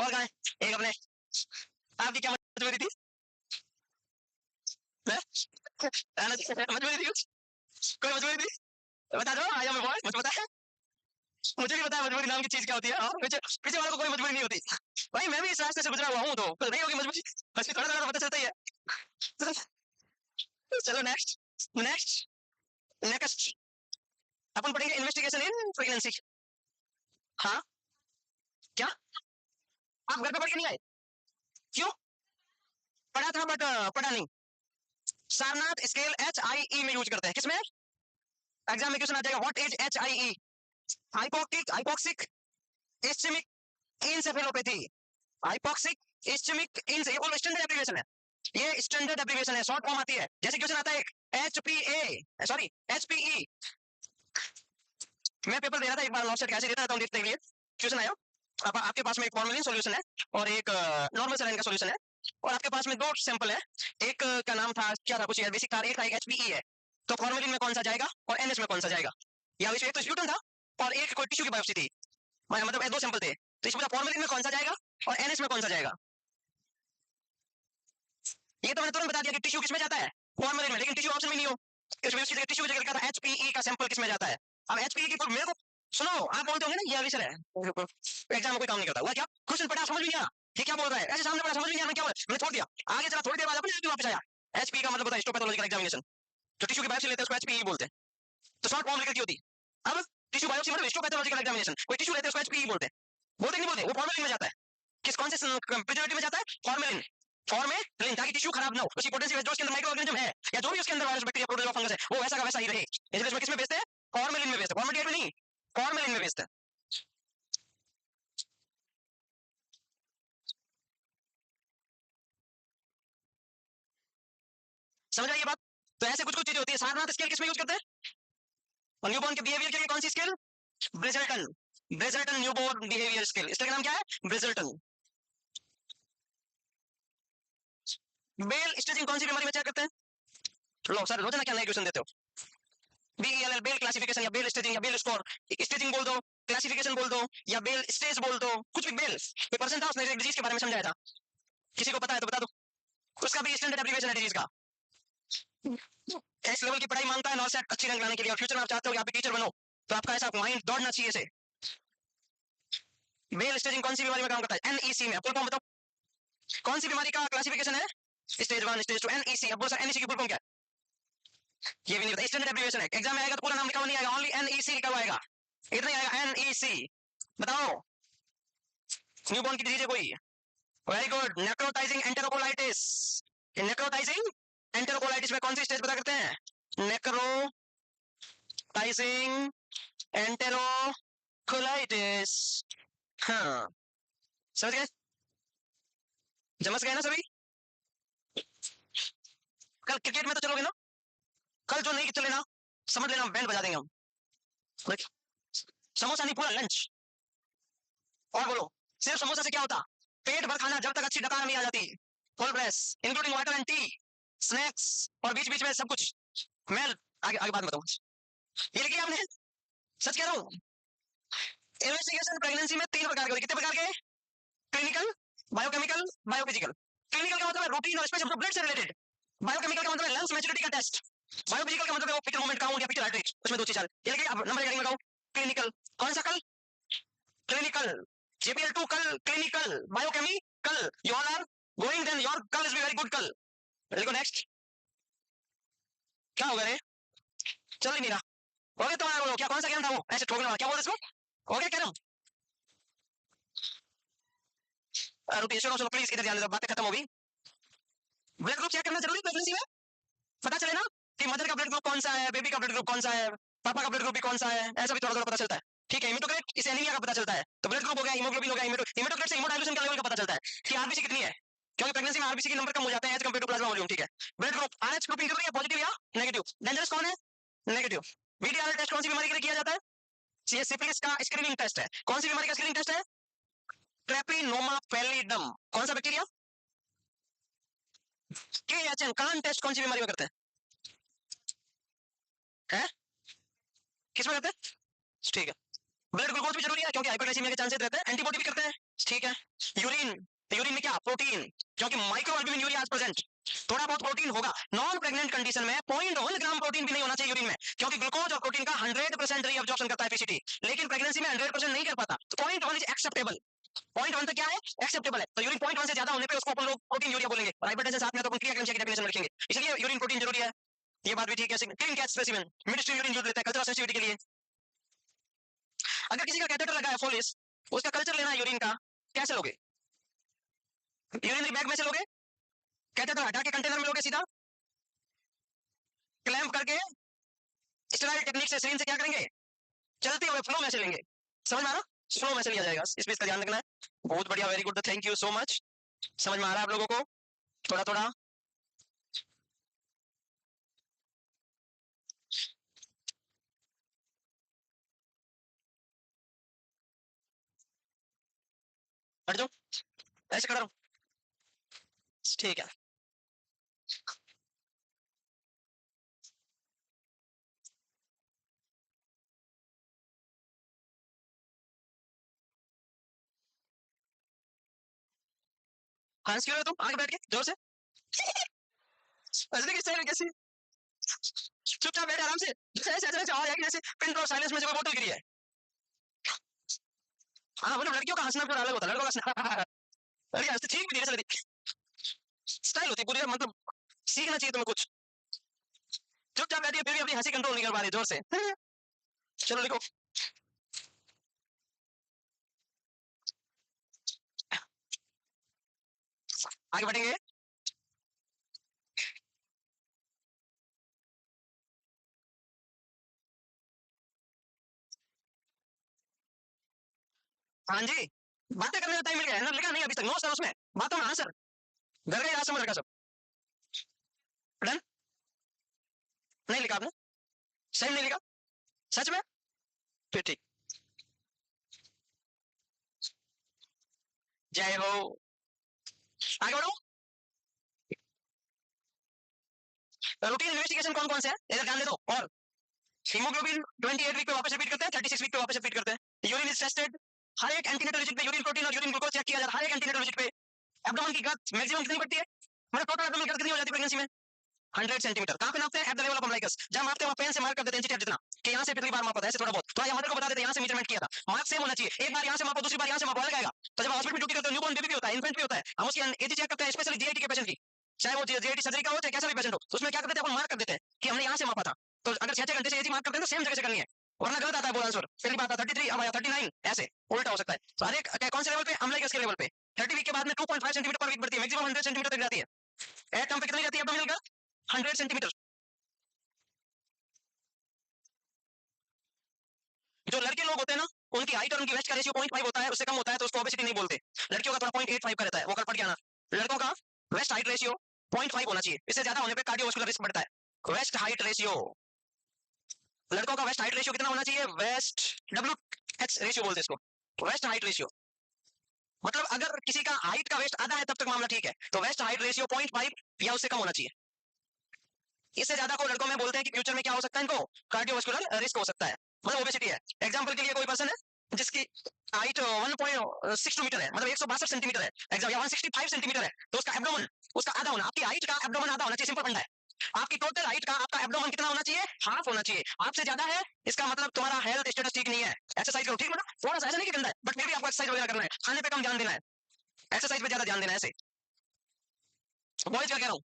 और कहा एक अपने आपकी क्या मजबूरी थी? मजबूरी थी कोई मजबूरी थी? बता दो आया मैं बॉय, मुझे पता है, मुझे भी पता है मजबूरी नाम की चीज क्या होती है। हाँ, पीछे पीछे वालों को कोई मजबूरी नहीं होती भाई, मैं भी इस रास्ते से गुजरा हुआ हूँ तो नहीं होगी मजबूरी, बस थोड़ा थोड़ा पता चलता ही है। चलो नेक्स्ट नेक्स्ट नेक्स्ट अपन पढ़ेंगे इन्वेस्टिगेशन इन प्रेगनेंसी। हाँ क्या आप घर पे पढ़ के नहीं आए? क्यों? पढ़ा था बट पढ़ा नहीं। सारनाथ स्केल HIE में यूज करते हैं, किसमें? एग्जाम में क्वेश्चन आ जाएगा, what is HIE? Hypoxic hypoxic ischaemic encephalopathy, hypoxic ischaemic ये बोलो स्टैंडर्ड एब्रिविएशन है, ये स्टैंडर्ड एब्रिविएशन है, शॉर्ट फॉर्म आती है। जैसे क्वेश्चन आता है HPA सॉरी HPE, मैं पेपर दे रहा था एक बार, नॉट सेट कैसे देता रहता हूँ देखने के लिए। क्वेश्चन आया, अब आपके पास में एक फॉर्मेलिन सॉल्यूशन है और एक नॉर्मल सलाइन का सॉल्यूशन है, और आपके पास में दो सैंपल है, एक का नाम था क्या था, कुछ बेसिक था, एक था एक HPE है, तो फॉर्मेलिन में कौन सा जाएगा और NS में कौन सा जाएगा? या एक तो स्प्यूटन था और एक कोई टिश्यू की बायोप्सी थी, मतलब दो सैंपल थे, तो इसमें फॉर्मेलिन में कौन सा जाएगा और NS में कौन सा जाएगा? ये तो मैंने तुरंत बता दिया कि टिश्यू किसमें जाता है, फॉर्मेलिन में, लेकिन टिश्यू ऑप्शन में नहीं हो, इसमें उसकी जगह टिश्यू की जगह लिखा था HPE का सैंपल किसमें जाता है। अब HPE की मेरे को सुनो, आप बोलते होंगे ना ये आविष्कार है, एग्जाम में कोई काम नहीं करता हुआ क्या, क्वेश्चन पढ़ा समझ भी नहीं आया, ये क्या बोल रहा है, ऐसे सामने पढ़ा समझ भी नहीं आया, मैं क्या बोल, मैंने छोड़ दिया, आगे चला, थोड़ी देर बाद अपने वापस आया। HPE का मतलब होता है हिस्टोपैथोलॉजिकल एग्जामिनेशन, जो टिश्यू की बायोप्सी लेते हैं उसको HPE बोलते हैं, तो शॉर्ट फॉर्म लिखी होती। अब टिश्यू बायोप्सी मतलब हिस्टोपैथोलॉजिकल एग्जामिनेशन, कोई टिश्यू लेते हैं उसको HPE बोलते हैं, बोलते नहीं बोलते, वो फॉर्मेलिन में जाता है, किस कौन से प्रिजर्वेटिव में जाता है, फॉर्मेलिन, फॉर्मेलिन, ताकि टिश्यू खराब ना हो, उसकी पोटेंशियल जो उसके अंदर माइक्रो ऑर्गेनिज्म है या जो भी उसके अंदर वायरस बैक्टीरिया प्रोटोजोआ फंगस है वो वैसा का वैसा ही रहे, इसलिए इसमें किसमें बेचते हैं, फॉर्मेलिन में बेचते हैं, फॉर्मेलिन में नहीं, फॉर्मेलिन में बेचते हैं। समझ आई ये बात? तो ऐसे कुछ कुछ चीजें होती है। सारनाथ स्केल किसमें यूज करते हैं? और न्यूबॉर्न के बिहेवियर के लिए कौन सी स्केल? ब्रिजल्टन, ब्रिजल्टन न्यूबॉर्न बिहेवियर स्केल, इसका नाम क्या है, ब्रिजल्टन। बेल स्टेजिंग कौन सी बीमारी में चेक करते हैं? लो सर रोजाना क्या नए क्वेश्चन देते हो। BELL बेल क्लासिफिकेशन या बेल स्टेजिंग या बेल स्कोर, स्टेजिंग बोल दो, क्लासिफिकेशन बोल दो या बेल स्टेज बोल दो, कुछ भी बेल, कोई पर्सन था उसने एक डिजीज के बारे में समझाया था, किसी को पता है तो बता दो, उसका भी स्टैंडर्ड एब्रिविएशन है डिजीज का। इस लेवल की पढ़ाई मांगता है नॉर्सेट अच्छी रैंक लाने के लिए, और फ्यूचर में आप चाहते हो कि आप टीचर बनो, तो आपका ऐसा माइंड दौड़ना चाहिए से। बेल स्टेजिंग कौन सी बीमारी में काम करता है? NEC में, फुल फॉर्म बताओ, कौन सी बीमारी का क्लासिफिकेशन है, स्टेज 1 स्टेज 2 NEC। अब बोलो सर NEC की फुल फॉर्म क्या है? ये भी नहीं पता, स्टैंडर्ड एब्रिविएशन है, एग्जाम में आएगा तो पूरा नाम लिखा हुआ नहीं आएगा, ओनली NEC लिखा हुआ आएगा, इतना ही आएगा NEC। बताओ न्यूबॉर्न की डिजीज है कोई? Very good, necrotising enterocolitis, necrotising enterocolitis में कौन सी स्टेज पता करते हैं? Necrotising enterocolitis. हाँ समझ गए, समझ गए ना सभी? कल क्रिकेट में तो चलोगे ना, कल जो नहीं चले ना समझ लेना बैंड बजा देंगे हम। समोसा नहीं पूरा लंच। और बोलो सिर्फ समोसा से क्या होता, पेट भर खाना जब तक अच्छी डकार नहीं आ जाती, full press including water and T, snacks और बीच बीच में सब कुछ। मैं आगे आगे बात बताऊं, ये लिखिए आपने, सच कह रहा हूं। इन्वेस्टिगेशन प्रेगनेंसी में 3 प्रकार के होते, कितने प्रकार के? Clinical, biochemical, biophysical. क्लिनिकल का मतलब है रूटीन और स्पेशल ब्लड से रिलेटेड, बायोकेमिकल का मतलब है लंग्स मैच्योरिटी का टेस्ट, बायोफिजिकल का मतलब है वो फीटल मूवमेंट काउंट या फीटल हार्ट रेट, उसमें 2 चीज ये लिखिए आप, नंबर हेडिंग लगाओ, क्लिनिकल, कौन सा कल? क्लिनिकल, JPL2 कल, clinical, biochemical, you all are going, then your कल is very good कल। देखो नेक्स्ट क्या होगा रे, चल ही नहीं रहा, हो गया तुम्हारा, बोलो क्या, कौन सा गेम था वो ऐसे ठोकने वाला, क्या बोल रहे इसको, हो गया क्या? रुकिए सुनो सुनो प्लीज, इधर ध्यान दो, बातें खत्म होगी। ब्लड ग्रुप चेक करना जरूरी प्रेगनेंसी में, पता चले ना कि मदर का ब्लड ग्रुप कौन सा है, बेबी का ब्लड ग्रुप कौन सा है, पापा का ब्लड ग्रुप भी कौन सा है, ऐसा भी थोड़ा थोड़ा पता चलता है। ठीक है, हेमेटोक्रिट इसे एनीमिया का पता चलता है, तो ब्लड ग्रुप हो गया, हीमोग्लोबिन हो गया, हेमेटोक्रिट से हीमोडाइल्यूशन का लेवल का पता चलता है कि आरबीसी कितनी है, क्योंकि प्रेगनेंसी में आरबीसी के नंबर कम हो जाते हैं as compare to plasma volume. ठीक है, ब्लड ग्रुप आरएच ग्रुपिंग जरूरी है, पॉजिटिव या नेगेटिव, डेंजरस कौन है, नेगेटिव। VDRL टेस्ट कौन सी बीमारी के लिए किया जाता है? ये सिफिलिस का स्क्रीनिंग टेस्ट है, कौन सी बीमारी का स्क्रीनिंग टेस्ट है? ट्रेपिनोमा पैलिडम, कौन सा बैक्टीरिया? KHN कान टेस्ट कौन सी बीमारी में करते हैं? किस में करते हैं? ठीक है, ब्लड ग्लूकोज भी जरूरी है क्योंकि हाइपरग्लाइसीमिया के चांसेस रहते हैं, एंटीबॉडी भी करते हैं। ठीक है। यूरिन, यूरिन में क्या प्रोटीन, क्योंकि माइक्रो अल्बुमिन यूरिया प्रेजेंट, थोड़ा बहुत प्रोटीन होगा। नॉन प्रेग्नेंट कंडीशन में 0.1 ग्राम प्रोटीन भी नहीं होना चाहिए यूरिन में, क्योंकि ग्लूकोज और प्रोटीन का 100% रीअब्जॉर्प्शन करता है पीसीटी, लेकिन प्रेगनेंसी में 100% नहीं कर पाता, तो 0.1 इज एक्सेप्टेबल। 0.1 तक क्या है, एक्सेप्टेबल है। तो यूरिन 0.1 से ज्यादा होने पे उसको अपन लोग प्रोटीन यूरिया बोलेंगे, और हाइपरटेंशन साथ में तो अपन क्रियाक्रम की डेफिनेशन में लिखेंगे, इसलिए यूरिन प्रोटीन जरूरी है। ये बात भी ठीक है। Clean catch specimen, mid stream urine use लेते हैं कल्चरल सेंसिटिविटी के लिए। अगर किसी का कैथेटर लगा है फोलिस, उसका कल्चर लेना है यूरिन का, कैसे लोगे? यूरिनरी बैग में से लोगे, कैथेटर हटा के कंटेनर में लोगे, सीधा क्लैंप करके स्टेराइल टेक्निक से सिरिंज से क्या करेंगे, चलते हुए फ्लो में से लेंगे। समझ में आ रहा, फ्लो में से लिया जाएगा, इस पे इसका ध्यान रखना है। बहुत बढ़िया, very good, thank you so much. समझ में आ रहा है आप लोगों को थोड़ा थोड़ा? हट जाओ, ऐसे खड़ा रहो, ठीक है। हंस क्यों रहे तुम आगे बैठ के जोर से? हंसने की स्टाइल कैसी? चुपचाप बैठे आराम से, ऐसे ऐसे ऐसे आवाज आएगी जैसे पिन ड्रॉप साइलेंस में से कोई बोतल गिरी है। हाँ मतलब लड़कियों का हंसना थोड़ा अलग होता है, लड़कों का हंसना लड़की हंसती ठीक भी धीरे से लगती, स्टाइल होती है पूरी, मतलब सीखना चाहिए तुम्हें कुछ। चुपचाप बैठी है फिर भी अपनी हंसी कंट्रोल नहीं कर पा रही जोर से। चलो लिखो, आगे बढ़ेंगे। हाँ जी, बातें करने का टाइम मिल गया है ना, लिखा नहीं अभी तक, नो सर उसमें बातों में आंसर, घर गए आज समझ रखा सब। डन, नहीं लिखा आपने, सही नहीं लिखा, सच में, फिर ठीक। जय हो, आगे बढ़ो। रूटीन इन्वेस्टिगेशन कौन कौन से है इधर ध्यान दे दो। और हीमोग्लोबिन 28 वीक पे वापस रिपीट करते हैं, 36 वीक पे वापस रिपीट करते हैं। यूरिन इज टेस्टेड, हर एक एंटीनेटल विजिट पे यूरिन प्रोटीन और यूरिन ग्लूकोज चेक किया जाता है, हर एक एंटीनेटल विजिट पे। एब्डोमेन की ग्रोथ मैक्सिमम कितनी बढ़ती है, मतलब टोटल एब्डोमेन ग्रोथ कितनी हो जाती है प्रेगनेंसी में? 100 सेंटीमीटर। कहां पे नापते हैं? At the level of umbilicus. जब मापते हैं वहां पेन से मार्क कर देते हैं इंची टेप जितना, कि यहां से पिछली बार मापा था, ऐसे थोड़ा बहुत तो यहाँ को बता देते हैं, यहां से मेजरमेंट किया था। मार्क सेम होना चाहिए, एक बार यहां से मापो दूसरी बार यहां से मापो, अलग आएगा। तो जब हॉस्पिटल में ड्यूटी करते हैं, न्यूबॉर्न बेबी भी होता है, इन्फेंट भी होता है, हम उसकी एज चेक करते हैं, स्पेशली जीआईटी के पेशेंट की, चाहे वो जीआईटी सर्जरी का हो चाहे कैसा भी पेशेंट हो, तो उसमें क्या करते हैं अपन मार्क कर देते हैं कि हमने यहां से मापा था। तो अगर 6 घंटे से एज मार्क करते हैं तो सेम जगह से करनी है, वरना गलत आता है वो आंसर। पहली बात 33 अब आया 39, ऐसे उल्टा हो सकता है। तो हर एक कौन से लेवल पे, अम्बिलिकस के लेवल पे 30 वीक के बाद में 2.5 सेंटीमीटर पर वीक बढ़ती है, मैक्सिमम 100 सेंटीमीटर तक जाती है। एट टर्म पे कितनी जाती है एब्डोमिनल का? 100 सेंटीमीटर। जो लड़के लोग होते हैं ना, उनकी हाइट और उनकी वेस्ट का रेशियो 0.5 होता है, उससे कम होता है तो उसको ओबेसिटी नहीं बोलते। लड़कियों का थोड़ा 0.85 का रहता है, वो कल पढ़ के आना। लड़कों का वेस्ट हाइट रेशियो 0.5 होना चाहिए, इससे ज्यादा होने पे कार्डियोवास्कुलर रिस्क बढ़ता है। वेस्ट हाइट रेशियो, लड़कों का वेस्ट हाइट रेशियो कितना होना चाहिए? वेस्ट डब्ल्यू एच रेशियो बोलते हैं इसको, वेस्ट हाइट रेशियो। मतलब अगर किसी का हाइट का वेस्ट आधा है तब तक मामला ठीक है, तो वेस्ट हाइट रेशियो 0.5 या उससे कम होना चाहिए। इससे ज्यादा को लड़कों में बोलते हैं कि फ्यूचर में क्या हो सकता है, इनको कार्डियोवास्कुलर रिस्क हो सकता है, मतलब ओबेसिटी है। एग्जांपल के लिए कोई पर्सन है जिसकी हाइट 1.62 मीटर है, मतलब 162 सेंटीमीटर है, एग्जाम या 165 सेंटीमीटर है, तो उसका एब्डोमेन, उसका आधा होना, आपकी हाइट का एब्डोमेन आधा होना चाहिए, सिंपल फंडा है। आपकी टोटल हाइट का आपका एब्डोमेन कितना होना चाहिए? हाफ होना चाहिए। आपसे ज्यादा है इसका मतलब तुम्हारा हेल्थ स्टेटस ठीक नहीं है। एक्सरसाइज करो, ठीक है ना, थोड़ा सा ऐसा नहीं कि गंदा है, बट फिर भी आपको एक्सरसाइज वगैरह करना है, खाने पे कम ध्यान देना है, एक्सरसाइज पे ज्यादा ध्यान देना है। ऐसे बॉयज का कह रहा हूँ,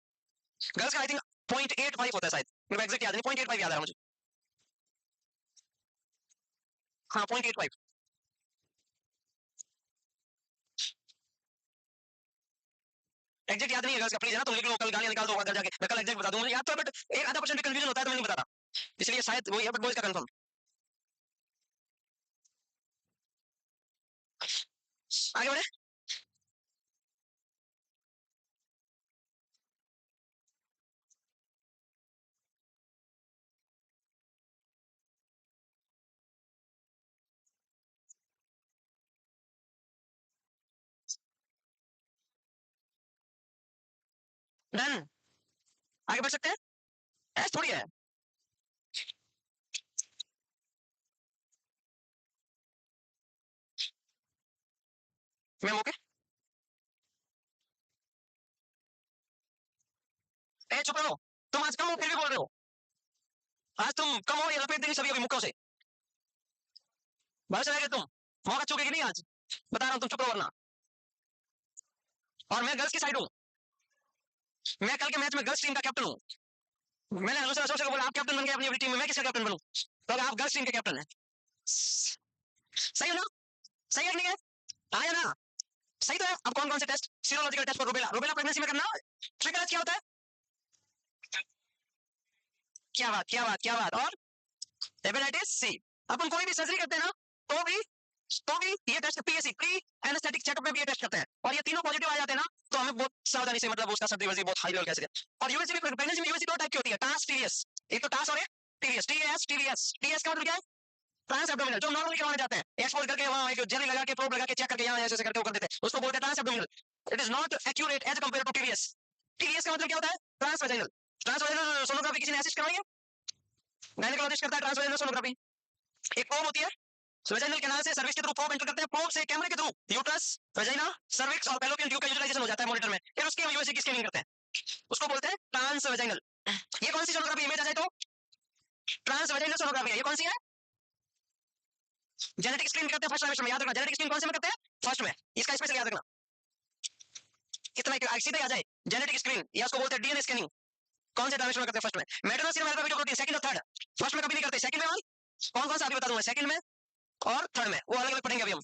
गर्ल्स का आई थिंक 0.85 होता है शायद, मेरे एग्जैक्ट याद नहीं, 0.85 याद आ रहा मुझे। हाँ 0.85। एग्जैक्ट याद नहीं है गर्ल्स का, प्लीज है ना, तुम लिख लो, कल गालियां निकाल दो घर जाके, मैं कल एग्जैक्ट बता दूंगा, याद तो है बट एक आधा परसेंट कंफ्यूजन होता है तो मैं नहीं बताता, इसलिए शायद वो है, बट बॉयज का कंफर्म। आगे बढ़े। डन, आगे बढ़ सकते हैं। ऐसा थोड़ी है, मैम ओके। ए चुप रहो, तुम आज कम हो फिर भी बोल रहे हो। आज तुम कम हो, ये लपेट देंगे सभी अभी मुक्कों से। बाहर चले गए तुम, मौका चूकेगी नहीं आज, बता रहा हूँ, तुम चुप रहो वरना। और मैं गर्ल्स की साइड हूँ, मैं कल के मैच में गर्ल्स टीम का कैप्टन हूँ। मैंने अनुष्का शर्मा को बोला आप कैप्टन बन गए अपनी अपनी टीम में, मैं किसका कैप्टन बनूं? तो आप गर्ल्स टीम के कैप्टन है। सही है ना? सही है कि नहीं है? हाँ या ना? सही तो है। अब कौन कौन से test? Serological test for rubella, rubella pregnancy में करना। ट्रिकलेट क्या होता है? क्या बात, क्या बात, क्या बात। और हेपेटाइटिस सी। अपन कोई भी सर्जरी करते हैं ना, तो भी ये test PSC pre anaesthetic checkup में भी ये टेस्ट करते हैं, और ये तीनों पॉजिटिव आ जाते हैं ना, तो हमें बहुत सावधानी से, मतलब उसका सर्दी वर्दी बहुत हाई लेवल कैसे। और यूएसजी में प्रेगनेंसी में यूएसजी दो टाइप की होती है, टास टीवीएस। एक तो टास और एक टीवीएस। टीएस टीवीएस टीएस का मतलब क्या है? ट्रांस एब्डोमिनल, जो नॉर्मली करवाने जाते हैं, एक्सपोज करके वहां एक जेल लगा के प्रोब लगा के चेक करके यहाँ ऐसे करके वो कर देते हैं, उसको बोलते हैं trans abdominal. It is not accurate as compare to TVS. TVS का मतलब क्या होता है? Trans vaginal. Trans vaginal sonography किसी ने असिस्ट करवाई है? गायनेकोलॉजिस्ट करता है ट्रांस वेजाइनल सोनोग्राफी। एक प्रोब होती है, वेजाइनल कैनाल से सर्विक्स के थ्रू प्रोब एंटर करते हैं, प्रोब से कैमरे के थ्रू यूट्रस, वेजाइना, सर्विक्स और फैलोपियन ट्यूब का यूटिलाइजेशन हो जाता है मॉनिटर में, फिर उसकी हम यूएसजी की स्कैनिंग करते हैं, उसको बोलते हैं ट्रांस वेजाइनल। ये कौन सी सोनोग्राफी इमेज आ जाए तो ट्रांस वेजाइनल सोनोग्राफी है। ये कौन सी है? जेनेटिक स्क्रीन करते हैं फर्स्ट ट्राइमेस्टर में, याद रखना। जेनेटिक स्क्रीन कौन से में करते हैं? फर्स्ट में। इसका स्पेशल याद रखना, इतना सीधे आ जाए। जेनेटिक स्क्रीन या उसको बोलते हैं डीएनए स्कैनिंग। कौन से ट्राइमेस्टर में करते हैं? फर्स्ट में। Maternal serum alpha beta protein second और थर्ड। फर्स्ट में कभी नहीं करते, सेकंड में। कौन कौन सा अभी बता दूंगा, सेकंड में और थर्ड में, वो अलग अलग पढ़ेंगे अभी हम।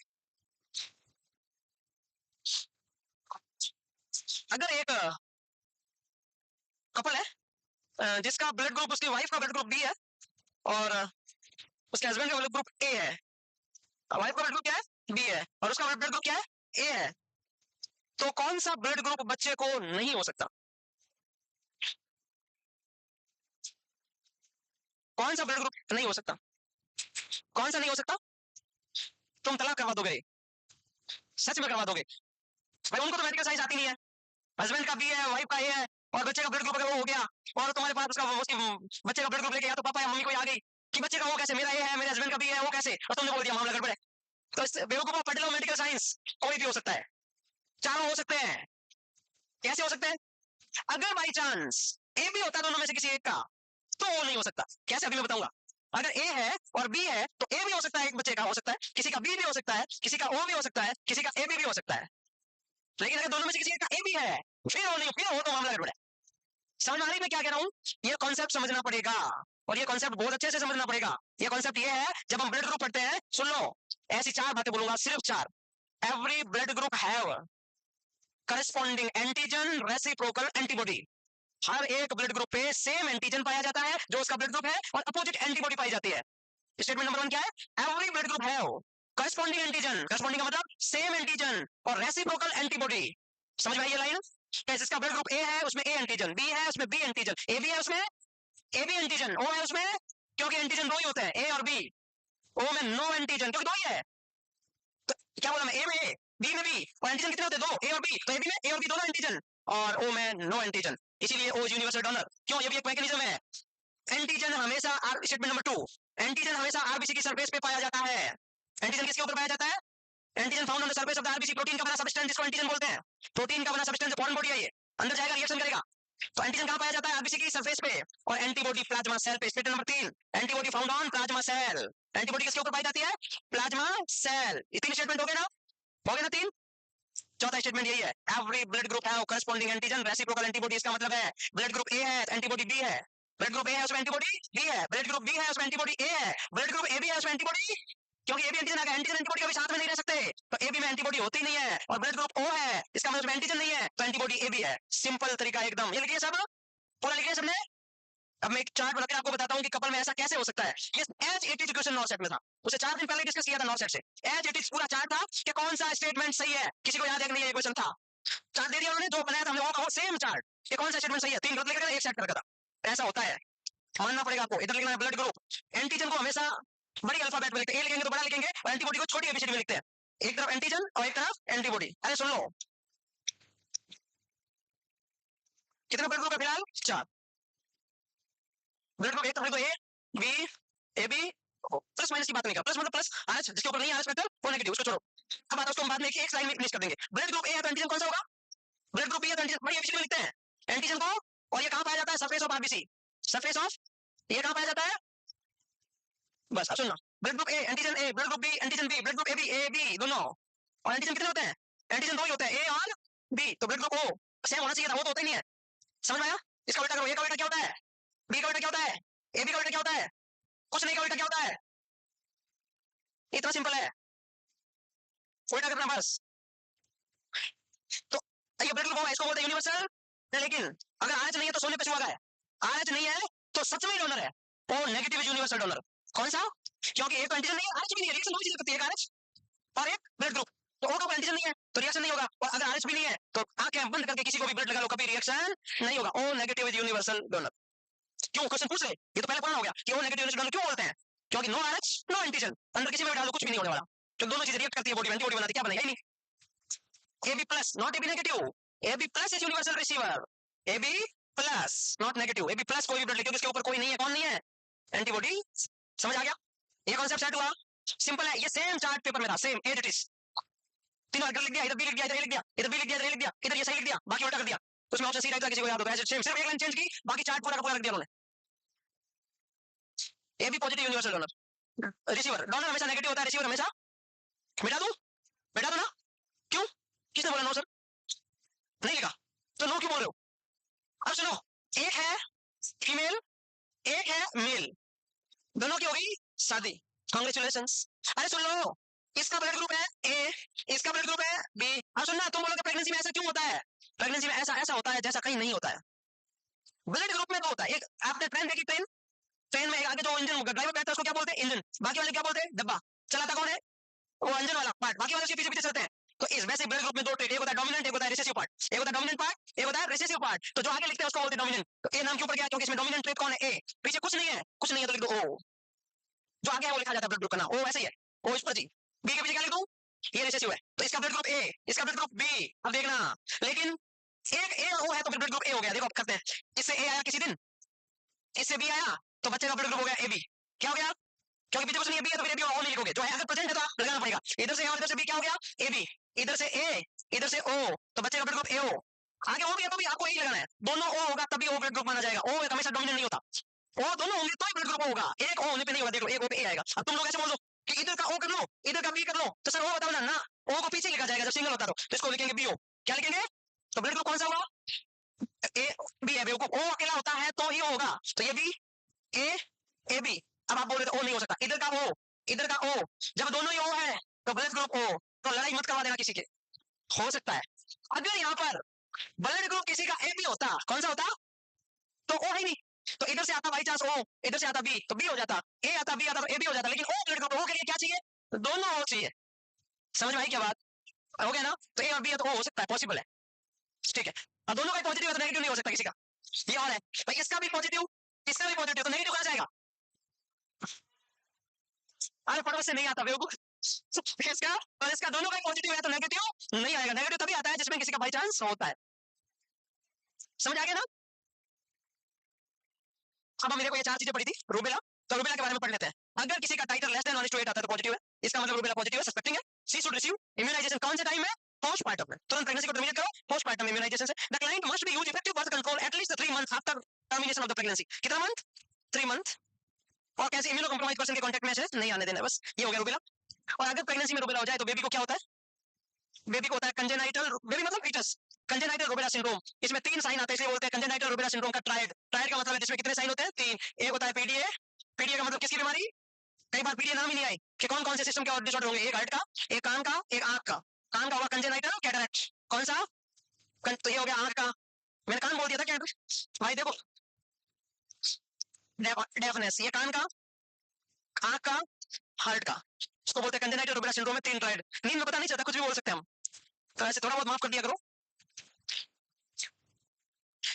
अगर एक कपल है जिसका ब्लड ग्रुप, उसकी वाइफ का ब्लड ग्रुप बी है और उसके हस्बैंड का ब्लड ग्रुप ए है, वाइफ का ब्लड ग्रुप क्या है? बी है, और उसका ब्लड ग्रुप क्या है? ए है, तो कौन सा ब्लड ग्रुप बच्चे को नहीं हो सकता? कौन सा ब्लड ग्रुप नहीं हो सकता? कौन सा नहीं हो सकता? तुम तलाक करवा दोगे, सच में करवा दोगे भाई। उनको तो मेडिकल साइंस आती नहीं है। हस्बैंड का बी है, वाइफ का ए है, और बच्चे का ब्लड ग्रुप अगर वो हो गया, और तुम्हारे पास उसका उसकी बच्चे का ब्लड ग्रुप लेके या तो पापा या मम्मी कोई आ गई कि बच्चे का वो कैसे, मेरा ए है, मेरे हस्बैंड का बी है, वो कैसे, और तुमने बोल दिया, मामला गड़बड़ है। तो बेवकूफा पढ़ लो मेडिकल साइंस, कोई भी हो सकता है, चारों हो सकते हैं। कैसे हो सकते हैं? अगर बाई चांस ए भी होता दोनों में से किसी एक का, तो वो नहीं हो सकता। कैसे, अभी मैं बताऊंगा। अगर ए है और बी है तो ए भी हो सकता है, एक बच्चे का हो सकता है, किसी का बी भी हो सकता है, किसी का ओ भी हो सकता है, किसी का ए भी हो सकता है। लेकिन अगर दोनों में से किसी एक का ए भी है, फिर वो नहीं, फिर हो तो मामला गड़बड़ है। समझ में आ रही मैं क्या कह रहा हूँ? ये कॉन्सेप्ट समझना पड़ेगा, और ये कॉन्सेप्ट बहुत अच्छे से समझना पड़ेगा। ये कॉन्सेप्ट ये है, जब हम ब्लड ग्रुप पढ़ते हैं, सुन लो, ऐसी चार बातें बोलूंगा, सिर्फ चार। Every blood group have corresponding antigen reciprocal antibody. हर एक ब्लड ग्रुप पे सेम एंटीजन पाया जाता है जो उसका ब्लड ग्रुप है, और अपोजिट एंटीबॉडी पाई जाती है। स्टेटमेंट नंबर 1 क्या है? Every blood group have corresponding antigen, corresponding का मतलब सेम एंटीजन और रेसिप्रोकल एंटीबॉडी। समझ में आई ये लाइन? जिसका ब्लड ग्रुप ए है उसमें ए एंटीजन, बी है उसमें बी एंटीजन, ए बी है उसमें ए बी एंटीजन, ओ है उसमें, क्योंकि एंटीजन दो ही होते हैं, ए और बी। ओ में नो एंटीजन, क्योंकि दो ही है। तो क्या बोला मैं? ए में ए, बी में बी, और एंटीजन कितने होते हैं? दो, ए और बी। तो ए बी में ए और बी दोनों एंटीजन, और ओ में नो एंटीजन, इसीलिए ओ यूनिवर्सल डोनर। क्यों? ये भी एक मैकेनिज्म है। एंटीजन हमेशा स्टेटमेंट नंबर 2, एंटीजन हमेशा आरबीसी की सरफेस पे पाया जाता है। एंटीजन किसके ऊपर पाया जाता है? Antigen found on the surface of the RBC, protein का बना सब्सटेंस जिसको एंटीजन बोलते हैं। प्रोटीन का बना सब्सटेंस, फॉरेन बॉडी है ये, अंदर जाएगा रिएक्शन करेगा। तो एंटीजन कहां पाया जाता है? आरबीसी की सरफेस पे। और एंटीबॉडी प्लाज्मा सेल पे। Statement number 3, antibody found on plasma cell. Antibody किसके ऊपर पाई जाती है? Plasma cell. ये तीन स्टेटमेंट हो गए ना? हो गए ना तीन? चौथा स्टेटमेंट यही है, every blood group have corresponding antigen reciprocal antibody. इसका मतलब है ब्लड ग्रुप ए है, एंटीबॉडी बी है। ब्लड ग्रुप ए है उसमें एंटीबॉडी बी है, ब्लड ग्रुप बी है उसमें एंटीबॉडी ए है, ब्लड ग्रुप ए बी है उसमें एंटीबॉडी, क्योंकि ए बी एंटीजन आ गया, एंटीजन एंटीबॉडी कभी साथ में नहीं रह सकते, तो ए बी में एंटीबॉडी होती नहीं है। और ब्लड ग्रुप ओ है, इसका मतलब एंटीजन नहीं है, तो एंटीबॉडी ए बी है। सिंपल तरीका एकदम। ये लिखिए सब, पूरा लिखिए सबने। अब मैं एक चार्ट बनाकर आपको बताता हूँ कि कपल में ऐसा कैसे हो सकता है। ये as it is question not set में था, उसे 4 दिन पहले डिस्कस किया था नॉट सेट से। एज इट इज पूरा चार्ट था कि कौन सा स्टेटमेंट सही है, किसी को याद है कि नहीं? ये क्वेश्चन था, चार्ट दे दिया उन्होंने, जो बनाया था हमने वो सेम चार्ट, ये कौन सा स्टेटमेंट सही है, 3 गलत लिखा था, एक सेट कर रखा था। ऐसा होता है, मानना पड़ेगा आपको। इधर लिखना है ब्लड ग्रुप, एंटीजन को हमेशा बड़ी अल्फाबेट में लिखते हैं, ए लिखेंगे तो बड़ा लिखेंगे, और एंटीबॉडी को छोटी एबीसीडी में लिखते हैं। एक तरफ एंटीजन और एक तरफ एंटीबॉडी। अरे सुन लो, कितने ब्लड ग्रुप है फिलहाल? 4 ब्लड ग्रुप। एक तो A B, A B plus minus की बात नहीं कर, प्लस मतलब प्लस आरएच जिसके ऊपर नहीं आरएच वेक्टर वो नेगेटिव, उसको छोड़ो। अब आता है उसको हम बाद में एक स्लाइड में फिनिश कर देंगे। ब्लड ग्रुप ए है तो एंटीजन कौन सा होगा? ब्लड ग्रुप बी है तो एंटीजन, भाई एबीसी में लिखते हैं एंटीजन को। और ये कहां पाया जाता है? Surface of RBC. Surface of, ये कहां पाया जाता है? बस अब सुनना, blood group A antigen A, blood group B antigen B, blood group A B, A B दोनों। और एंटीजन कितने होते हैं? एंटीजन दो ही होते हैं, ए और बी। तो ब्लड ग्रुप ओ सेम होना चाहिए था, वो तो होता ही नहीं है। समझ में आया? इसका उल्टा करो, ए का उल्टा क्या होता है? बी का उल्टा क्या होता है? ए बी का उल्टा क्या होता है? कुछ नहीं, का उल्टा क्या होता है? इतना सिंपल है, उल्टा करना बस। तो ये ब्लड ग्रुप है, इसको बोलते हैं यूनिवर्सल। लेकिन अगर आरएच नहीं है तो सोने पे सुहागा है। आरएच नहीं है तो सच में डोनर है, ओ नेगेटिव यूनिवर्सल डोनर। कौन सा? क्योंकि एक एंटीजन नहीं है, आरएच भी नहीं है, रिएक्शन दो चीजें करती है, एक आरएच और एक ब्लड ग्रुप। तो ओ का एंटीजन नहीं है तो रिएक्शन नहीं होगा, और अगर आरएच भी नहीं है तो आंखें बंद करके किसी को भी ब्लड लगा लो, कभी रिएक्शन नहीं होगा। O negative universal donor. क्यों? क्वेश्चन पूछ रहे, ये तो पहले पुराना हो गया कि ओ नेगेटिव यूनिवर्सल डोनर क्यों बोलते हैं? क्योंकि नो आरएच नो एंटीजन, अंदर किसी में भी डालो कुछ भी नहीं होने वाला। तो दोनों चीजें रिएक्ट करती है, बॉडी एंटीबॉडी बनाती है, क्या बनेगा ही नहीं। AB plus, not AB negative. AB plus is universal receiver. AB plus, not negative. AB plus कोई भी ब्लड, क्योंकि इसके ऊपर कोई नहीं है, कौन नहीं है? एंटीबॉडी। समझ आ गया? ये कॉन्सेप्ट सेट हुआ? सिंपल है, ये सेम चार्ट पेपर में था, सेम एज इट इज। तीनों इधर लिख दिया, इधर बी लिख दिया, इधर ए लिख दिया, इधर बी लिख दिया, इधर ए लिख दिया, इधर ये सही लिख दिया, बाकी उल्टा कर दिया। उसमें ऑप्शन सी रहता है, किसी को याद होगा, सेम सिर्फ एक लाइन चेंज की, बाकी चार्ट पूरा का पूरा रख दिया उन्होंने। A B positive universal donor. Receiver donor हमेशा नेगेटिव होता है, रिसीवर हमेशा। मिटा दूं? मिटा दो ना? क्यों? किसने बोला नो सर? नहीं लिखा तो नो क्यों बोल रहे हो? अब सुनो, एक है फीमेल, एक है मेल, दोनों की होगी शादी, कांग्रेचुलेशन। अरे सुन लो, इसका ब्लड ग्रुप है ए, इसका ब्लड ग्रुप है बी। अब सुनना, तुम बोलोगे प्रेगनेंसी में ऐसा क्यों होता है? प्रेगनेंसी में ऐसा ऐसा होता है जैसा कहीं नहीं होता है। ब्लड ग्रुप में तो होता है, एक आपने ट्रेन देखी, ट्रेन, ट्रेन में आगे जो इंजन ड्राइवर बैठता है उसको क्या बोलते हैं? इंजन। बाकी वाले क्या बोलते हैं? डब्बा। चलाता कौन है? वो इंजन वाला पार्ट, बाकी वाले उसके पीछे पीछे चलते हैं। तो इस वैसे ब्लड ग्रुप में दो ट्रेड, एक होता है डोमिनेंट, एक होता है रिसेसिव पार्ट। एक होता है डोमिनेंट पार्ट, एक होता है रिसेसिव पार्ट। तो जो आगे लिखते हैं उसको बोलते हैं डोमिनेंट। तो ए नाम क्यों पड़ गया? क्योंकि इसमें डोमिनेंट ट्रेड कौन है? ए। पीछे कुछ नहीं है, कुछ नहीं है तो लिख दो ओ। जो आगे है वो लिखा जाता है ब्लड ग्रुप का नाम, ओ वैसे ही है, ओ इस पर जी। बी के पीछे क्या लिख दूं? ये रिसेसिव है तो इसका ब्लड ग्रुप ए, इसका ब्लड ग्रुप बी। अब देखना, लेकिन एक ए ओ है तो ब्लड ग्रुप ए हो गया। देखो अब करते हैं, इससे ए आया किसी दिन, इससे बी आया, तो बच्चे का ब्लड ग्रुप हो गया ए बी। क्या हो गया? क्योंकि पीछे कुछ नहीं है, बी है तो फिर ए बी और नहीं लिखोगे, जो है अगर प्रेजेंट है तो आप लगाना पड़ेगा। इधर से और इधर से बी, क्या हो गया? A B. इधर से ए, इधर से ओ, तो बच्चे का ब्लड ग्रुप ए ओ। आगे ओ भी है तो भी आपको यही लगाना है, दोनों ओ होगा तभी ओ ब्लड ग्रुप माना जाएगा। ओ हमेशा डोमिनेंट नहीं होता, ओ दोनों होंगे तो ही ब्लड ग्रुप होगा, एक ओ होने पे नहीं होगा। देख लो, एक ओ पे ए आएगा। अब तुम लोग ऐसे बोल दो कि इधर का ओ कर लो, इधर का बी कर लो, तो सर ओ बताओ ना, ना ओ को पीछे लिखा जाएगा जब सिंगल होता तो इसको लिखेंगे बी ओ। क्या लिखेंगे? तो ब्लड ग्रुप कौन सा होगा? ए बी है, बेवकूफ, ओ अकेला होता है तो ही होगा। तो ये बी ए, ए बी। अब आप बोल रहे थे ओ नहीं हो सकता, इधर का ओ, इधर का ओ, जब दोनों ही ओ है तो ब्लड ग्रुप ओ। तो लड़ाई मत करवा देना किसी के। हो सकता है अगर यहाँ पर ब्लड ग्रुप किसी का ए बी होता, कौन सा होता? तो ओ है नहीं, तो इधर से आता बाई चांस ओ, इधर से आता बी तो बी हो जाता, ए आता बी आता तो ए बी हो जाता। लेकिन ओ ब्लड ग्रुप, ओ के लिए क्या चाहिए? तो दोनों ओ चाहिए। समझ में आई क्या बात? हो गया ना? तो ए और बी है तो ओ हो सकता है, पॉसिबल है, ठीक है। और दोनों का पॉजिटिव है तो नेगेटिव नहीं हो सकता किसी का। ये और है भाई, इसका भी पॉजिटिव, इसका भी पॉजिटिव, तो नेगेटिव कहां जाएगा? अरे पड़ोस से नहीं आता बेवकूफ। इसका और इसका दोनों का पॉजिटिव है तो नेगेटिव नहीं आएगा। नेगेटिव तभी आता है जिसमें किसी का बाई चांस होता है। समझ आ गया ना? अब मेरे को ये चार चीजें पड़ी थी, रूबेला, तो रूबेला के बारे में पढ़ लेते हैं। अगर किसी का टाइटर लेस देन 1:8 आता है तो पॉजिटिव है, इसका मतलब रूबेला पॉजिटिव है, सस्पेक्टिंग है। शी शुड रिसीव इम्यूनाइजेशन कौन से टाइम में? पोस्टमार्टम में, तुरंत प्रेगनेंसी को टर्मिनेट करो, पोस्टमार्टम इम्यूनाइजेशन से। The client must be use effective birth control at least 3 months after termination of the pregnancy. कितना मंथ? 3 मंथ। और कैसे इम्यूनो कॉम्प्रोमाइज पर्सन के कांटेक्ट में से नहीं आने देना, बस ये हो गया रूबेला। और अगर प्रेगनेंसी में रूबेला हो जाए तो बेबी को क्या होता है? बेबी को होता है कंजेनाइटल, बेबी मतलब फीटस, कंजेनाइटल रूबेला सिंड्रोम। इसमें 3 साइन आते हैं, इसलिए बोलते हैं कंजेनाइटल रूबेला सिंड्रोम का ट्रायड। ट्रायड का मतलब है जिसमें कितने साइन होते हैं? 3। एक होता है पीडीए, पीडीए का मतलब किसकी बीमारी? कई बार पीडीए नाम ही नहीं आई कि कौन कौन से सिस्टम के डिसऑर्डर होंगे। एक हार्ट का, एक कान का, एक आंख का। कान का होगा कंजेनाइटल कैटरेक्ट, कौन सा? तो ये हो गया आंख का, मैंने कान बोल दिया था कैटरेक्ट भाई। देखो डेफनेस, ये कान का, आंख का, हार्ट का, इसको बोलते हैं कंजेनाइटल रूबेला सिंड्रोम में 3 ट्रायड। नींद में पता नहीं चलता, कुछ भी बोल सकते हैं हम, तो ऐसे थोड़ा बहुत माफ कर दिया करो।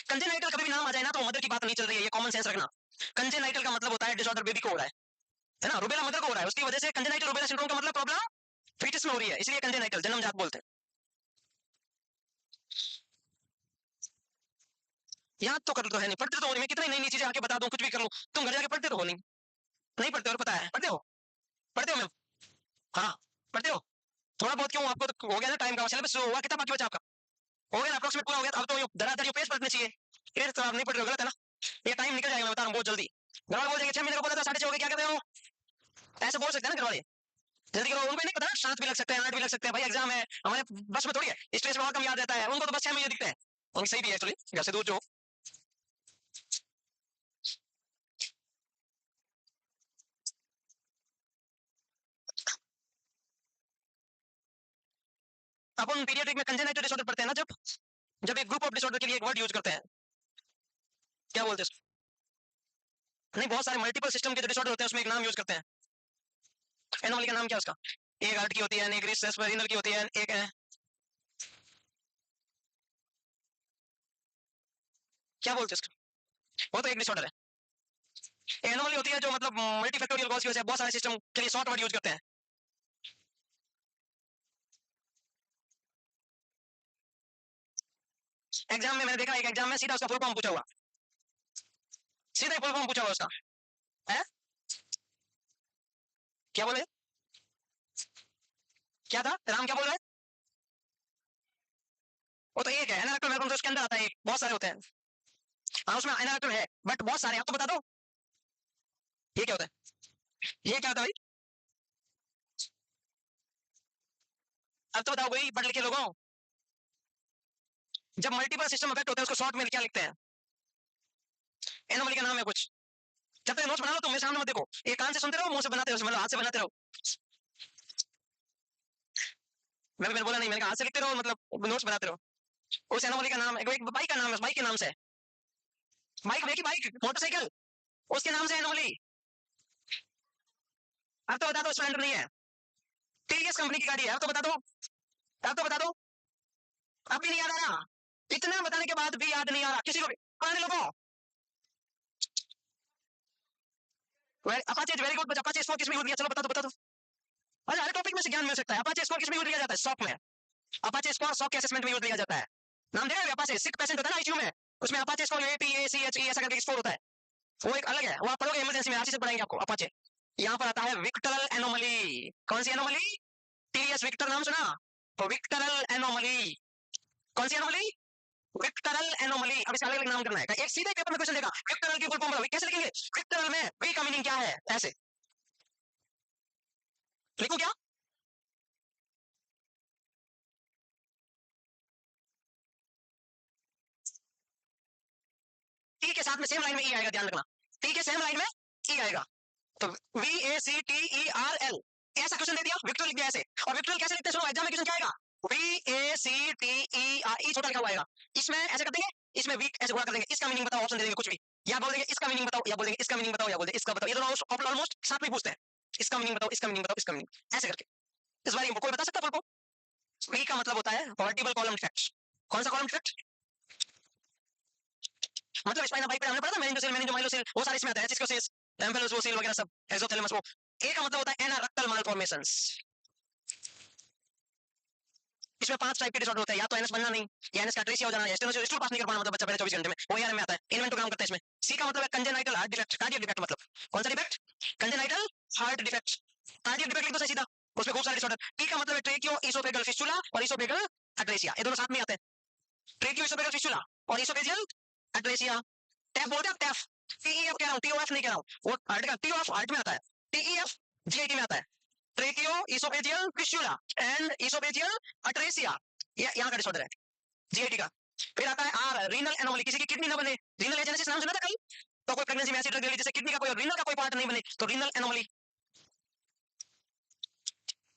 कंजेनाइटल कभी भी नाम आ जाए ना तो मदर की बात नहीं चल रही है, ये कॉमन सेंस रखना। कंजेनाइटल का मतलब होता है डिसऑर्डर बेबी को हो रहा है ना? रूबेला मदर को हो रहा है, उसकी वजह से कंजेनाइटल रूबेला सिंड्रोम का मतलब प्रॉब्लम फीटस में हो रही है, इसलिए कंजेनाइटल जन्मजात बोलते हैं। याद तो कर तो है नहीं, पढ़ते तो हो नहीं, मैं कितनी नई नई चीजें आके बता दूं, कुछ भी कर लूं, तुम घर जाके पढ़ते तो हो नहीं। नहीं पढ़ते हो, पता है, पढ़ते हो, पढ़ते हो मैम? हाँ पढ़ते हो थोड़ा बहुत, क्यों आपको तो हो गया ना टाइम का, सिलेबस हुआ, कितना बाकी बचा आपका? हो गया ना, अप्रोक्सीमेट पूरा हो गया, अब तो धड़ाधड़ पेज पढ़ने चाहिए, फिर तो आप नहीं पढ़ रहे हो, गलत है ना, ये टाइम निकल जाएगा, मैं बता रहा हूँ बहुत जल्दी। घर वाले बोल देंगे 6 महीने का बोला था 6.5 हो गए, क्या कहते हो, ऐसे बोल सकते हैं ना घर वाले, जल्दी करो, उनको नहीं पता ना, 7 भी लग सकते हैं, 8 भी लग सकते हैं, भाई एग्जाम है, हमारे बस में थोड़ी है, स्ट्रेस में और कम याद रहता है, उनको तो बस 6 महीने दिखते हैं, उनको सही भी है एक्चुअली, घर से दूर जो। अपन पीडियाट्रिक में कंजेनाइटल डिसऑर्डर पढ़ते हैं ना, जब जब एक ग्रुप ऑफ डिसऑर्डर के लिए एक वर्ड यूज करते हैं, क्या बोलते हैं? नहीं, बहुत सारे मल्टीपल सिस्टम के जो डिसऑर्डर होते हैं उसमें एक नाम यूज करते हैं, एनोमली का नाम क्या है उसका? एक हार्ट की होती है, एक रिसेस रीनल की होती है, एक है, क्या बोलते हैं उसका, वो तो एक डिसऑर्डर है। एनोमली होती है जो मतलब मल्टीफैक्टोरियल कॉज की वजह से बहुत सारे सिस्टम के लिए शॉर्ट वर्ड यूज करते हैं। एग्जाम में मैंने देखा, एक एग्जाम में सीधा उसका फुल फॉर्म पूछा हुआ, सीधा फुल फॉर्म पूछा हुआ उसका है, क्या बोले, क्या था राम, क्या बोल रहे हैं? वो तो एक है एनारेक्टल वेलकम, उसके अंदर आता है, एक बहुत सारे होते हैं, हाँ उसमें एनारेक्टल है बट बहुत सारे, आप तो बता दो ये क्या होता है, ये क्या होता है भाई, अब तो बताओ भाई पढ़ लिखे लोगों, जब मल्टीपल सिस्टम इफेक्ट होता है उसको शॉर्ट में क्या लिखते हैं? एनोमली का नाम है कुछ, जब तक नोट्स बना लो तुम मेरे सामने मत देखो, एक कान से सुनते रहो, मुंह से बनाते रहो, मतलब हाथ से बनाते रहो, मैंने बोला नहीं, मैंने कहा हाथ से लिखते रहो, मतलब नोट्स बनाते रहो। उस एनोमली का नाम है, एक बाइक का नाम है, बाइक के नाम से, बाइक देखी, बाइक मोटरसाइकिल, उसके नाम से एनोमली। अब तो बता दो, स्प्लेंडर नहीं है, टीवीएस कंपनी की गाड़ी है, अब तो बता दो, अब तो बता दो, अब भी नहीं याद आ रहा, इतना बताने के बाद भी याद नहीं आ रहा किसी को भी, पुराने लोगों, Apache very good, Apache score किसमें यूज किया, चलो बता दो, बता दो, अच्छा हर टॉपिक में से ज्ञान मिल सकता है, अपाचे स्कोर किसमें यूज किया जाता है, स्टॉक में, अपाचे स्कोर स्टॉक के असेसमेंट में यूज किया जाता है, नाम दे रहे हो, अपाचे सिक पेशेंट होता है ना आईसीयू में, उसमें Apache score AP AC H ऐसा करके स्कोर होता है, वो एक अलग है, वो आप पढ़ोगे इमरजेंसी में, आरसी से पढ़ाएंगे आपको अपाचे। यहाँ पर आता है विक्टरल एनोमली, कौन सी एनोमली, टीएस विक्टर नाम सुना, तो विक्टरल एनोमली, कौन सी एनोमली, विक्टरल एनोमली, अब इसका अलग अलग नाम करना है, एक सीधे पेपर में क्वेश्चन देगा, विक्टरल की फुल फॉर्म बताओ, कैसे लिखेंगे, विक्टरल में वी का मीनिंग क्या है, ऐसे लिखो क्या, टी के साथ में सेम लाइन में ई आएगा, ध्यान रखना, टी के सेम लाइन में ई आएगा, तो V A C T E R L, ऐसा क्वेश्चन दे दिया, विक्टरल लिख दिया ऐसे, और विक्टरल कैसे लिखते हैं सुनो, एग्जाम में क्वेश्चन क्या आएगा, V A C T E R E छोटा लिखा हुआ आएगा, इसमें ऐसे कर देंगे, इसमें वीक ऐसे गुणा कर देंगे, इसका मीनिंग बताओ, ऑप्शन दे देंगे कुछ भी, या बोल देंगे इसका मीनिंग बताओ, या बोल देंगे इसका मीनिंग बताओ, या बोल देंगे इसका बताओ, ये दोनों ऑलमोस्ट साथ में पूछते हैं, इसका मीनिंग बताओ, इसका मीनिंग बताओ, इसका मीनिंग, ऐसे करके, इस बारे में कोई बता सकता है? वी का मतलब होता है वर्टिबल कॉलम डिफेक्ट, कौन सा कॉलम डिफेक्ट, मतलब स्पाइनल बाइक पे हमने पढ़ा था, मेनिंजोसेल मेनिंजोमाइलोसेल, वो सारे इसमें आता है, सिस्कोसेल एम्फिलोजोसेल वगैरह सब, एक्सोथैलेमस, वो ए का मतलब होता है एनारेक्टल मालफॉर्मेशंस, इसमें 5 टाइप के डिसऑर्डर होते हैं, या तो एनएस बनना नहीं, या एनएस कैट्रेसिया हो जाना, या स्टेनोसिस स्टूल पास नहीं कर पाना, मतलब बच्चा पहले 24 घंटे में, वो एआरएम में आता है, इन्वेंटोग्राम करते हैं इसमें। सी का मतलब है congenital heart defect, cardiac defect, मतलब कौन सा defect, congenital heart defect, cardiac defect लिख दो सही सीधा, उसमें खूब सारे डिसऑर्डर। टी का मतलब है ट्रेकियो इसोफेगल फिस्टुला और इसोफेगल एट्रेसिया, ये दोनों साथ में आते हैं, ट्रेकियो इसोफेगल फिस्टुला और इसोफेजियल एट्रेसिया, टैफ बोलते हैं टैफ, टीईएफ कह रहा हूं, टीओएफ नहीं कह रहा हूं, वो हार्ट का टीओएफ हार्ट में आता है, टीईएफ जीआईटी में आता है, ट्रेकियो oesophageal fistula and oesophageal atresia, ये यहाँ का डिसऑर्डर है जीआईटी का। फिर आता है आर, रीनल एनोमली, किसी की किडनी ना बने, रीनल एजेनेसिस नाम सुना था कहीं, तो कोई प्रेगनेंसी में ऐसी ड्रग ले ली जिससे किडनी का कोई रीनल का कोई पार्ट नहीं बने, तो रीनल एनोमली।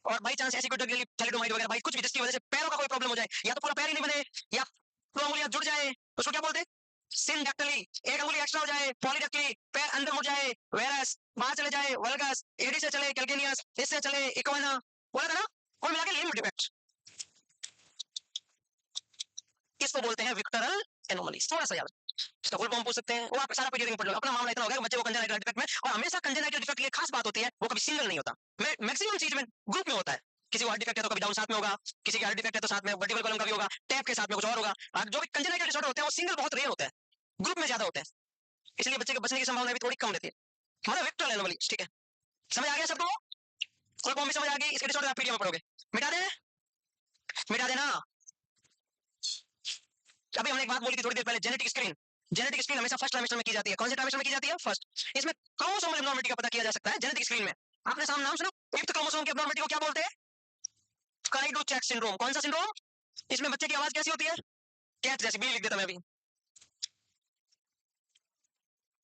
और बाई चांस ऐसी कोई ड्रग ले ली, थैलिडोमाइड वगैरह, भाई कुछ भी जिसकी वजह से पैरों का कोई प्रॉब्लम हो जाए, या तो पूरा पैर ही नहीं बने, या दो अंगुलियां जुड़ जाए, तो उसको क्या बोलते हैं, सिंडैक्टिली, एक अंगुली एक्स्ट्रा हो जाए, पॉलीडैक्टिली, पैर अंदर मुड़ जाए, वेरस बाहर चले जाए, वल्गस, एडी से चले कैल्केनियस, इससे चले इक्वाना, बोला था ना, कुल मिला के लिम्ब डिफेक्ट, इसको बोलते हैं विक्टरल एनोमली, थोड़ा सा याद, इसका फुल फॉर्म पूछ सकते हैं, वो आप सारा पेज पढ़ लो, अपना मामला इतना हो गया बच्चे को कंजेनाइटल डिफेक्ट में, और हमेशा कंजेनाइटल डिफेक्ट की खास बात होती है, वो कभी सिंगल नहीं होता, मैक्सिमम चीज में ग्रुप में होता है, किसी को हार्ट डिफेक्ट है तो कभी डाउन साथ में होगा, किसी की हार्ट डिफेक्ट है तो साथ में वर्टिकल कॉलम का भी होगा, टैप के साथ में कुछ और होगा, और जो भी कंजेनाइटल डिसऑर्डर होते हैं वो सिंगल बहुत रेयर होते हैं, ग्रुप में ज्यादा होते हैं, इसलिए बच्चे के बचने की संभावना भी थोड़ी कम रहती है। मतलब विक्टर एनोमलीज, ठीक है, समझ आ गया सबको? और कौन भी समझ आ गई? इसके डिसऑर्डर आप पीडीएफ में पढ़ोगे। मिटा दें, मिटा देना। अभी हमने एक बात बोली थी थोड़ी देर पहले, जेनेटिक स्क्रीन। जेनेटिक स्क्रीन हमेशा फर्स्ट ट्राइमेस्टर में की जाती है। कौन से ट्राइमेस्टर में की जाती है? फर्स्ट। इसमें क्रोमोसोमल एब्नॉर्मलिटी का पता किया जा सकता है जेनेटिक स्क्रीन में। आपने सामने नाम सुना, फिफ्थ क्रोमोसोम की एब्नॉर्मलिटी को क्या बोलते हैं? काइडोचैक सिंड्रोम। कौन सा सिंड्रोम? इसमें बच्चे की आवाज कैसी होती है? कैट जैसी। बी लिख देता मैं अभी।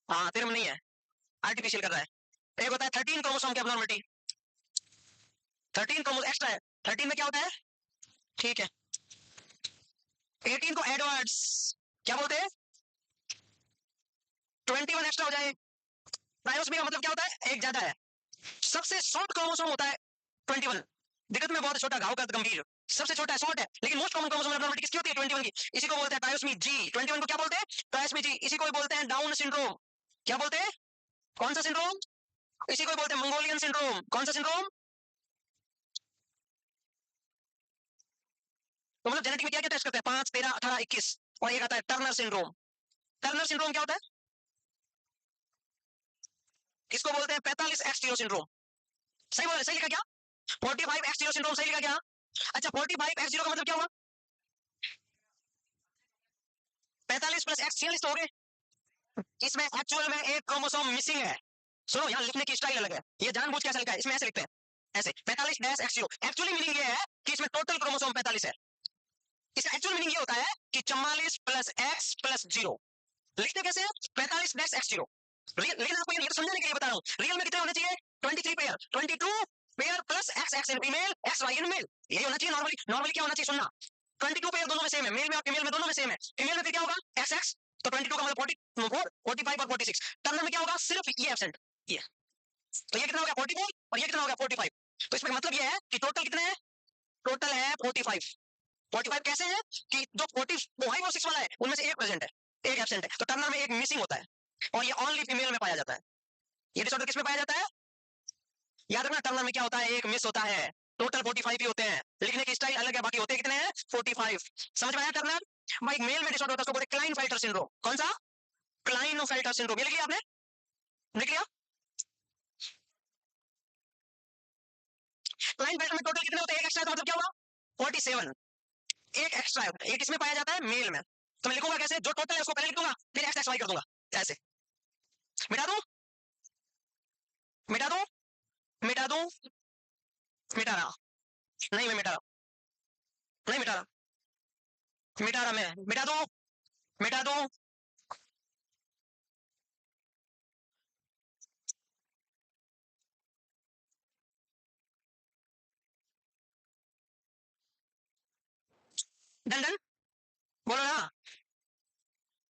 हाँ, तेरे में नहीं है, आर्टिफिशियल कर रहा है। एक होता है 13 क्रोमोसोम की एब्नॉर्मलिटी, 13 क्रोमोसोम एक्स्ट्रा है। 13 में क्या होता है? ठीक है। 18 को एडवर्ड्स क्या बोलते हैं? 21 एक्स्ट्रा हो जाए। ट्रायोस्मी का मतलब क्या होता है? एक ज्यादा है। सबसे शॉर्ट क्रोमोसोम होता है 21। दिक्कत में बहुत छोटा, घाव का गंभीर। सबसे छोटा है, शॉर्ट है, लेकिन मोस्ट कॉमन क्रोमोसोम एब्नॉर्मलिटी किसकी होती है? 21 की। इसी को बोलते हैं ट्रायोस्मी जी। 21 को क्या बोलते हैं? ट्रायोस्मी जी। इसी को भी बोलते हैं डाउन सिंड्रोम। क्या बोलते हैं? कौन सा सिंड्रोम? इसी को बोलते हैं मंगोलियन सिंड्रोम। कौन सा सिंड्रोम? तो मतलब जेनेटिक में क्या क्या टेस्ट करते हैं? 5, 13, 18, 21, और एक आता है टर्नर सिंड्रोम। टर्नर सिंड्रोम क्या होता है? किसको बोलते हैं? 45X0 syndrome. सही बोला, सही लिखा क्या? 45X0 सिंड्रोम सही लिखा क्या? अच्छा, 45X0 का मतलब क्या हुआ? 45 प्लस X 46 तो हो गए। इसमें एक्चुअल में एक क्रोमोसोम मिसिंग है। सुनो, यहाँ लिखने की स्टाइल अलग है, ये जानबूझ के ऐसा लिखा है। इसमें ऐसे लिखते हैं, ऐसे 45-X0। एक्चुअली मीनिंग ये है कि इसमें टोटल क्रोमोसोम 45 है। इसका एक्चुअल मीनिंग ये होता है कि 44 प्लस X प्लस 0। लिखते कैसे हैं? 45-X0। लेकिन आपको ये तो समझाने के लिए बता रहा हूँ, रियल में कितने होने चाहिए? 23 pair, 22 pair plus XX in female, XY in male. यही होना चाहिए नॉर्मली। नॉर्मली क्या होना चाहिए? सुनना, 22 पेयर दोनों में सेम है, मेल में और फीमेल में दोनों में सेम है। फीमेल में फिर क्या होगा? XX। तो 22 का मतलब 44, 45 और 46। टर्नर में क्या होगा? सिर्फ ये एब्सेंट, ये। तो ये कितना हो गया? 44, और ये कितना हो गया? 45। तो इसमें मतलब ये है कि टोटल कितने हैं? टोटल है 45। 45 कैसे है कि जो 45 और 6 वाला है उनमें से एक प्रेजेंट है, एक एब्सेंट है। तो टर्नर में एक मिसिंग होता है, और ये ओनली फीमेल में पाया जाता है। ये डिसऑर्डर किस में पाया जाता है? याद रखना, टर्नर में क्या होता है? एक मिस होता है। टोटल 45 ही होते हैं, लिखने की स्टाइल अलग है, बाकी होते कितने हैं? 45। समझ में आया टर्नर? भाई मेल में डिसऑर्डर होता है, उसको बोलते हैं क्लाइनफेल्टर सिंड्रोम। कौन सा? Klinefelter syndrome. ये लिख लिया आपने? लिख लिया? क्लाइनफेल्टर में टोटल कितने होते हैं? एक एक्स्ट्रा, तो मतलब क्या हुआ? 47। एक एक्स्ट्रा है, एक इसमें पाया जाता है, मेल में। तो मैं लिखूंगा कैसे? जो टोटल है उसको पहले लिख दूंगा, फिर एक्स एक्स वाई कर दूंगा, ऐसे। मिटा दूं, मिटा दूं, मिटा दूं, मिटा रहा नहीं, मैं मिटा रहा नहीं, मिटा रहा, मिटा रहा मैं, मिटा दूं, मिटा दूं। डन डन, बोलो ना।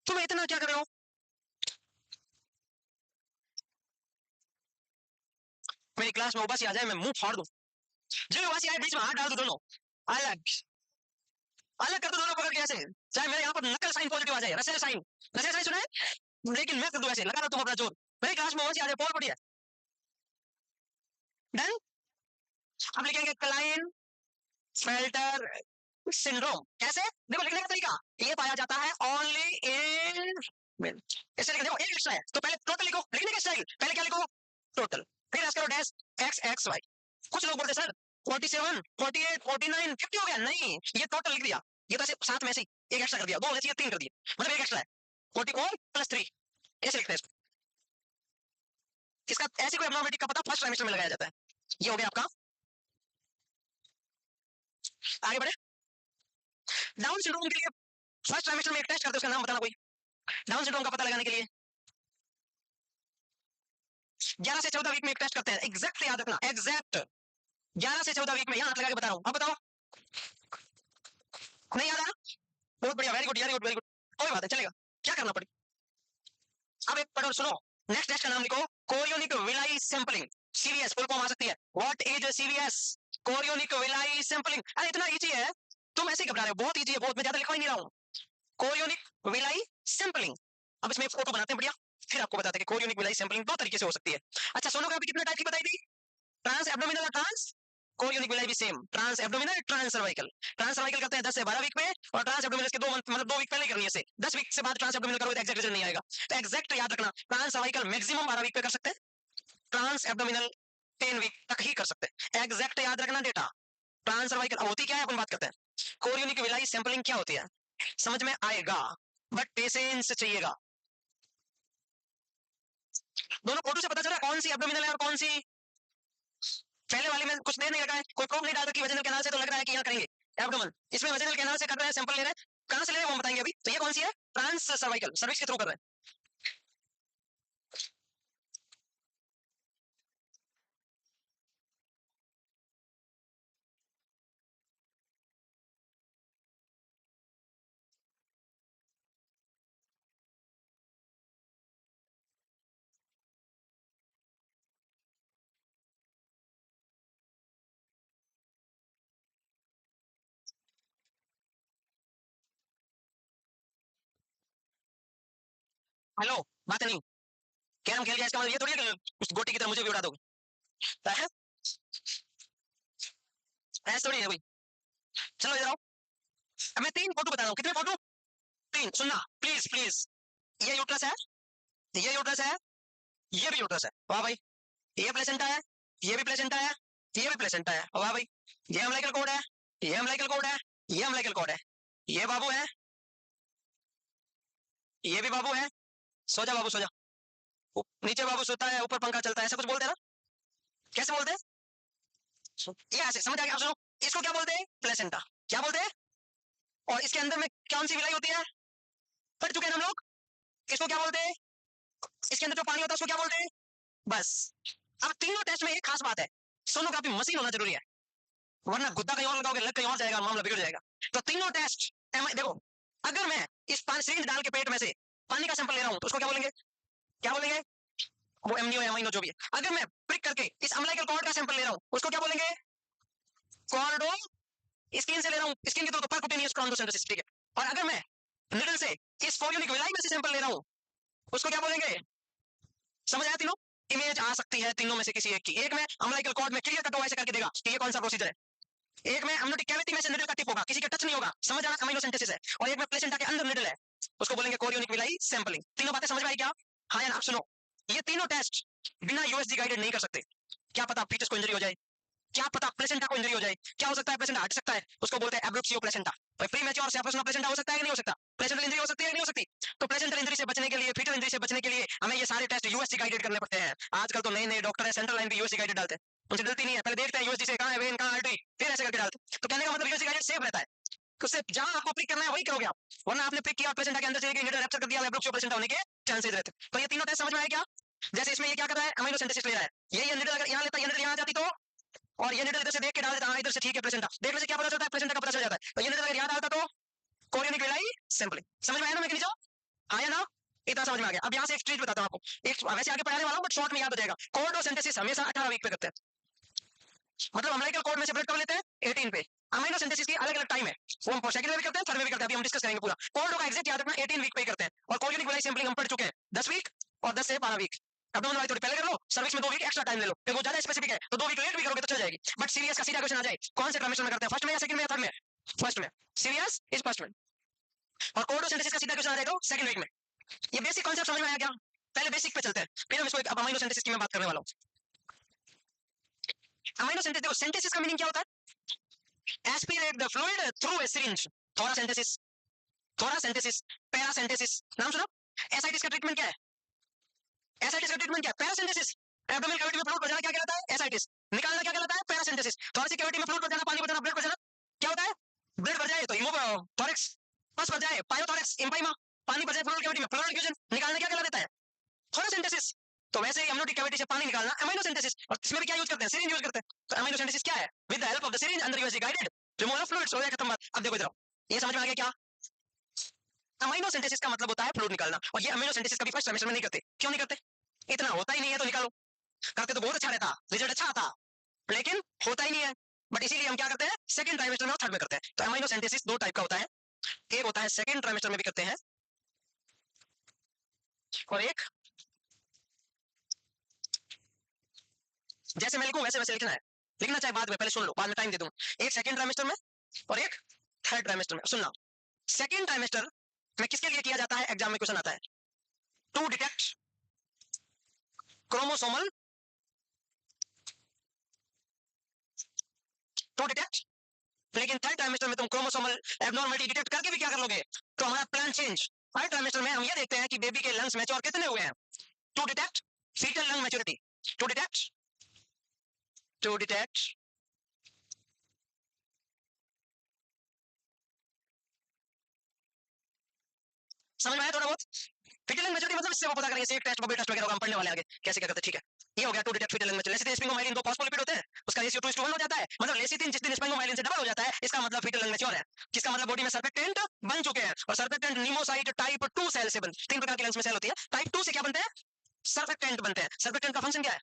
तुम इतना क्या कर रहे हो? मेरी क्लास में उबासी आ जाए, मैं मुंह फाड़ दूं। जो उबासी आए बीच में हाथ डाल दूं, दोनों अलग अलग कर दो, दोनों पकड़ के ऐसे। चाहे मेरे यहाँ पर नकल साइन पॉजिटिव आ जाए, रसेल साइन, रसेल साइन सुना है? लेकिन मैं कर दूं ऐसे, लगा दो तुम अपना जोर। मेरी क्लास में उबासी आ जाए, बहुत बढ़िया। डन। अब लिखेंगे क्लाइन फेल्टर सिंड्रोम। कैसे? देखो लिखने का तरीका, ये पाया जाता है ओनली इन मेल। ऐसे लिख, देखो एक एक्स्ट्रा है, तो पहले टोटल लिखो, लिखने का स्टाइल पहले क्या लिखो? टोटल, फिर ऐसे करो डैश एक्स एक्स वाई। कुछ लोग बोलते सर 47, 48, 49, 50 हो गया। नहीं, ये टोटल लिख दिया, ये तो ऐसे साथ में ऐसे ही एक एक्स्ट्रा कर दिया, 2 होने चाहिए 3 कर दिए, मतलब एक एक्स्ट्रा है। 44 प्लस 3, ऐसे लिखते हैं इसको। इसका ऐसे कोई एब्नॉर्मलिटी का पता फर्स्ट ट्राइमेस्टर में लगाया जाता है। ये हो गया आपका। आगे बढ़े। डाउन सिंड्रोम के लिए फर्स्ट ट्राइमेस्टर में एक टेस्ट करते हैं, उसका नाम बताना कोई। डाउन सिंड्रोम का पता लगाने के लिए 11 से 14 वीक में एक टेस्ट करते हैं, एग्जैक्ट याद रखना, एग्जैक्ट 11 से 14 वीक में। यहाँ हाथ लगा के बता रहा हूँ, अब बताओ। नहीं याद आया? बहुत बढ़िया, very good, very good, very good. कोई बात है, चलेगा। क्या करना पड़ेगा? अब एक पढ़ो, सुनो। नेक्स्ट टेस्ट का नाम लिखो, chorionic villi sampling. CVS full form आ सकती है। What is CVS? Chorionic villi sampling. अरे इतना इजी है, तुम ऐसे ही घबरा रहे हो, बहुत इजी है, बहुत, मैं ज्यादा लिखवा ही नहीं रहा हूँ। Chorionic villi sampling. अब इसमें फोटो बनाते हैं बढ़िया, फिर आपको बताते हैं कि कोरियोनिक विलाई सैंपलिंग दो तरीके से हो सकती है। अच्छा, सोनोग्राफी कितने टाइप की बताई थी? ट्रांस एब्डोमिनल और ट्रांस कोरियोनिक विलाई भी same, trans abdominal, trans cervical. Trans cervical करते हैं 10 से 12 वीक में, और ट्रांस एब्डोमिनल के 2 मंथ, मतलब 2 वीक पहले करनी है। 10 वीक से बाद ट्रांस एब्डोमिनल करोगे तो एग्जैक्ट रिजल्ट नहीं आएगा। तो एग्जैक्ट याद रखना, ट्रांस सर्वाइकल मैक्सिमम 12 वीक पे कर सकते हैं, ट्रांस एब्डोमिनल 10 वीक तक ही कर सकते हैं। एग्जैक्ट याद रखना डेटा। ट्रांस सर्वाइकल होती क्या है अपन बात करते हैं। कोरियोनिक विलाई सैंपलिंग क्या होती है समझ में आएगा, बट पेशेंस चाहिएगा। दोनों फोटो से पता चला कौन सी एब्डोमिनल है और कौन सी, पहले वाले में कुछ दे नहीं रखा है, कोई प्रूफ नहीं डाल रखी वजनल कैनाल से, तो लग रहा है कि यहाँ करेंगे एब्डोमेन, इसमें वजनल कैनाल से कर रहे हैं, सैंपल ले रहे हैं, कहां से ले रहे हैं वो हम बताएंगे अभी। तो ये कौन सी है, ट्रांस सर्वाइकल, सर्विक्स के थ्रू कर रहे हैं। हेलो, बात नहीं, कैरम खेल गया इसका मतलब ये थोड़ी है कि उस गोटी की तरह मुझे भी उड़ा दोगे, ऐसा थोड़ी है भाई। चलो इधर आओ, अब मैं 3 फोटो बता रहा हूँ, कितने फोटो, 3, सुनना प्लीज प्लीज। ये यूट्रस है, ये यूट्रस है, ये भी यूट्रस है, वाह भाई। ये प्लेसेंटा है, ये भी प्लेसेंटा है, ये भी प्लेसेंटा है, वाह भाई। ये अम्बिलिकल कोड है, ये अम्बिलिकल कोड है, ये अम्बिलिकल कोड है, ये बाबू है, ये भी बाबू है। सो जा बाबू सो जा, नीचे बाबू सोता है, ऊपर पंखा चलता है, ऐसा कुछ बोलते हैं ना, कैसे बोलते हैं, ये ऐसे समझ आ गया। आप सुनो, इसको क्या बोलते हैं, प्लेसेंटा, क्या बोलते हैं, और इसके अंदर में कौन सी विलाई होती है, पढ़ चुके हैं हम लोग, इसको क्या बोलते हैं, इसके अंदर जो पानी होता है उसको क्या बोलते हैं, बस। अब तीनों टेस्ट में एक खास बात है, सोनोग्राफी मशीन होना जरूरी है, वरना गुद्दा कहीं और लगाओगे, लग कहीं और जाएगा, मामला बिगड़ जाएगा। तो तीनों टेस्ट देखो, अगर मैं इस पानी सिरिंज डाल के पेट में से पानी का सैंपल ले रहा हूं तो उसको क्या बोलेंगे, क्या बोलेंगे, वो एमनियो एमाइनो जो भी है। अगर मैं प्रिक करके इस अम्लाइकल कॉर्ड का सैंपल ले रहा हूं उसको क्या बोलेंगे, कॉर्डो, स्किन से ले रहा हूं, स्किन की तो परक्यूटेनियस कॉन्डोसिंथेसिस, ठीक है। और अगर मैं निडल से इस फोलियोनिक विलाई में से सैंपल ले रहा हूं उसको क्या बोलेंगे, समझ आया तीनों, इमेज आ सकती है तीनों में से किसी एक की, एक में अम्लाइकल कॉर्ड में क्लियर कट ऐसे करके देगा कि ये कौन सा प्रोसीजर है, एक में अम्नियोटिक कैविटी में से निडल का टिप होगा, किसी का टच नहीं होगा, समझ आना, अमीनो सिंथेसिस है। और एक में प्लेसेंटा के अंदर निडल है, उसको बोलेंगे कोरियोनिक विलाई सैंपलिंग। तीनों बातें समझ में आई क्या, हाँ या ना। आप सुनो, ये तीनों टेस्ट बिना यूएसजी गाइडेड नहीं कर सकते, क्या पता फीटस को इंजरी हो जाए, क्या पता प्लेसेंटा को इंजरी हो जाए, क्या हो सकता है, प्लेसेंटा हट सकता है, उसको बोलते हैं abruptio placenta. Premature separation of placenta हो सकता है कि नहीं हो सकता, प्लेसेंटल इंजरी हो सकती है कि नहीं हो सकती। तो प्लेसेंटल इंजरी से बचने के लिए, फीटल इंजरी से बचने के लिए हमें ये सारे टेस्ट यूएसजी गाइडेड करने पड़ते हैं। आजकल तो नए नए डॉक्टर है, सेंट्रल लाइन भी यूएसजी गाइडेड डालते हैं, उनसे डलती नहीं है, पहले देखते हैं यूएसजी से कहां है वेन, कहां आर्टरी, फिर ऐसे करके डालते हैं। तो कहने का मतलब यूएसजी गाइडेड सेफ रहता है, उससे जहां आपको पिक करना है वही करोगे आप, वरना आपने पिक किया प्लेसेंटा के अंदर से निडल रैप्चर कर दिया, एब्रुप्सियो प्लेसेंटा होने के चांसेस रहते हैं। तो ये तीनों टेस्ट समझ में आए क्या, जैसे इसमें ये क्या कर रहा है, अमीनो सिंथेसिस ले रहा है, ये निडल अगर यहां लेता, ये निडल यहां जाती तो, और ये निडल इधर से देख के डाल देता, हाँ इधर से ठीक है प्लेसेंटा, देखने से क्या पता चलता है, प्लेसेंटा का पता चल जाता है। तो ये निडल अगर यहां डालता तो कोरियोनिक विलाई सैंपलिंग, समझ में आया ना मैं नीचे, आया ना, इतना समझ में आ गया। अब यहाँ से एक ट्रीट बताता हूँ आपको, एक वैसे आगे पढ़ाने वाला हूँ बट शॉर्ट में याद हो जाएगा। कोर्डोसिंथेसिस हमेशा 18 वीक पे करते हैं, मतलब अम्लाइकल कोड में से ब्लड कब लेते हैं, 18 पे। अमीनो सिंथेसिस की अलग अलग टाइम है, वो हम सेकंड में भी करते हैं, थर्ड में भी करते हैं, अभी हम डिस्कस करेंगे पूरा। कोर्डो का एग्जैक्ट याद रखना 18 वीक पे करते हैं, और कोरियोनिक विलाई सैंपलिंग हम पढ़ चुके हैं 10 वीक और 10 से 12 वीक। एब्डोमिनल वाली थोड़ी पहले कर लो, सर्विक्स में 2 वीक एक्स्ट्रा टाइम ले लो, फिर वो ज्यादा स्पेसिफिक है तो 2 वीक लेट भी करोगे तो चल जाएगी। बट सीरियस का सीधा क्वेश्चन आ जाए, कौन से ट्राइमेस्टर में करते हैं, फर्स्ट में या सेकंड में या थर्ड में, फर्स्ट में, सीरियस इज फर्स्ट में। और कोर्डोसिंथेसिस का सीधा क्वेश्चन आ जाएगा सेकंड वीक में। ये बेसिक कॉन्सेप्ट समझ में आया क्या, पहले बेसिक पे चलते हैं, फिर हम इसको अब अमीनो सिंथेसिस की मैं बात करने वाला हूं। अमीनो सिंथेसिस, देखो सिंथेसिस का मीनिंग क्या होता है, aspirate the fluid through a syringe, थोड़ा सिंथेसिस, थोड़ा सिंथेसिस, पैरासिंथेसिस, नाम सुना। एसाइटिस का ट्रीटमेंट क्या है, एसाइटिस का ट्रीटमेंट क्या है, पैरासिंथेसिस। एब्डोमिनल कैविटी में फ्लूइड बचाना क्या कहलाता है, एसाइटिस। निकालना क्या कहलाता है, पैरासिंथेसिस। थोरेसिक कैविटी में फ्लूइड बचाना, पानी बचाना, ब्लड बचाना, क्या होता है, ब्लड बढ़ जाए तो थोरेक्स, पस बढ़ जाए पायोथोरेक्स, इम्पाइमा, पानी बढ़ जाए फ्लूइड कैविटी में, फ्लूइड इन्फ्यूजन, निकालना क्या कहलाता है, फोटोसिंथेसिस। तो वैसे ही अम्नियोटिक कैविटी से पानी निकालना अमीनो सिंथेसिस, और इसमें भी क्या यूज करते हैं, सिरिंज यूज करते हैं। तो अमीनो सिंथेसिस क्या है, with the help of the syringe under USG guided removal of fluids, हो गया खत्म बात। अब देखो इधर, ये समझ में आ गया क्या, अमीनो सिंथेसिस का मतलब होता है फ्लूइड निकालना, और ये अमीनो सिंथेसिस कभी फर्स्ट सेमेस्टर में नहीं करते, क्यों नहीं करते, इतना होता ही नहीं है तो निकालो, करते तो बहुत अच्छा रहता, रिजल्ट अच्छा आता, लेकिन होता ही नहीं है। बट इसीलिए हम क्या करते हैं, सेकंड ट्राइमेस्टर में और थर्ड में करते हैं। तो अमीनो सिंथेसिस 2 टाइप का होता है, एक होता है सेकंड ट्राइमेस्टर में भी करते हैं, और एक जैसे मैं लिखूं वैसे वैसे लिखना है, लिखना चाहे बाद में, पहले सुन लो, बाद में टाइम दे दूं। एक सेकंड ट्राइमेस्टर में और एक थर्ड ट्राइमेस्टर में। सुनना, सेकंड ट्राइमेस्टर में किसके लिए किया जाता है, एग्जाम में क्वेश्चन आता है, to detect chromosomal to detect, लेकिन थर्ड ट्राइमेस्टर में तुम क्रोमोसोमल एबनॉर्मलिटी डिटेक्ट करके भी क्या कर लोगे, तो हमारा प्लान चेंज। थर्ड ट्राइमेस्टर में हम ये देखते हैं कि बेबी के लंग्स मैच्योर कितने हुए हैं, to detect fetal lung maturity, to detect समझ में आया थोड़ा बहुत। फीटल लंग मैच्योरिटी मतलब इससे वो पता करेंगे, सेक टेस्ट, बबल टेस्ट वगैरह हम पढ़ने वाले आगे कैसे क्या करते हैं, ठीक है। ये हो गया to detect fetal lung maturity. Lecithin sphingomyelin दो फॉस्फोलिपिड होते हैं, उसका रेशियो 2:1 हो जाता है, मतलब लेसिथिन जिस दिन स्पिंगोमाइलिन से डबल हो जाता है इसका मतलब फीटल लंग मैच्योर है, जिसका मतलब बॉडी में सर्फेक्टेंट बन चुके हैं। और सर्फेक्टेंट निमोसाइट टाइप 2 सेल से बनते हैं, 3 प्रकार की लंग्स में सेल होती है, टाइप 2 से क्या बनते हैं, सर्फेक्टेंट बनते हैं। सर्फेक्टेंट का फंक्शन क्या है,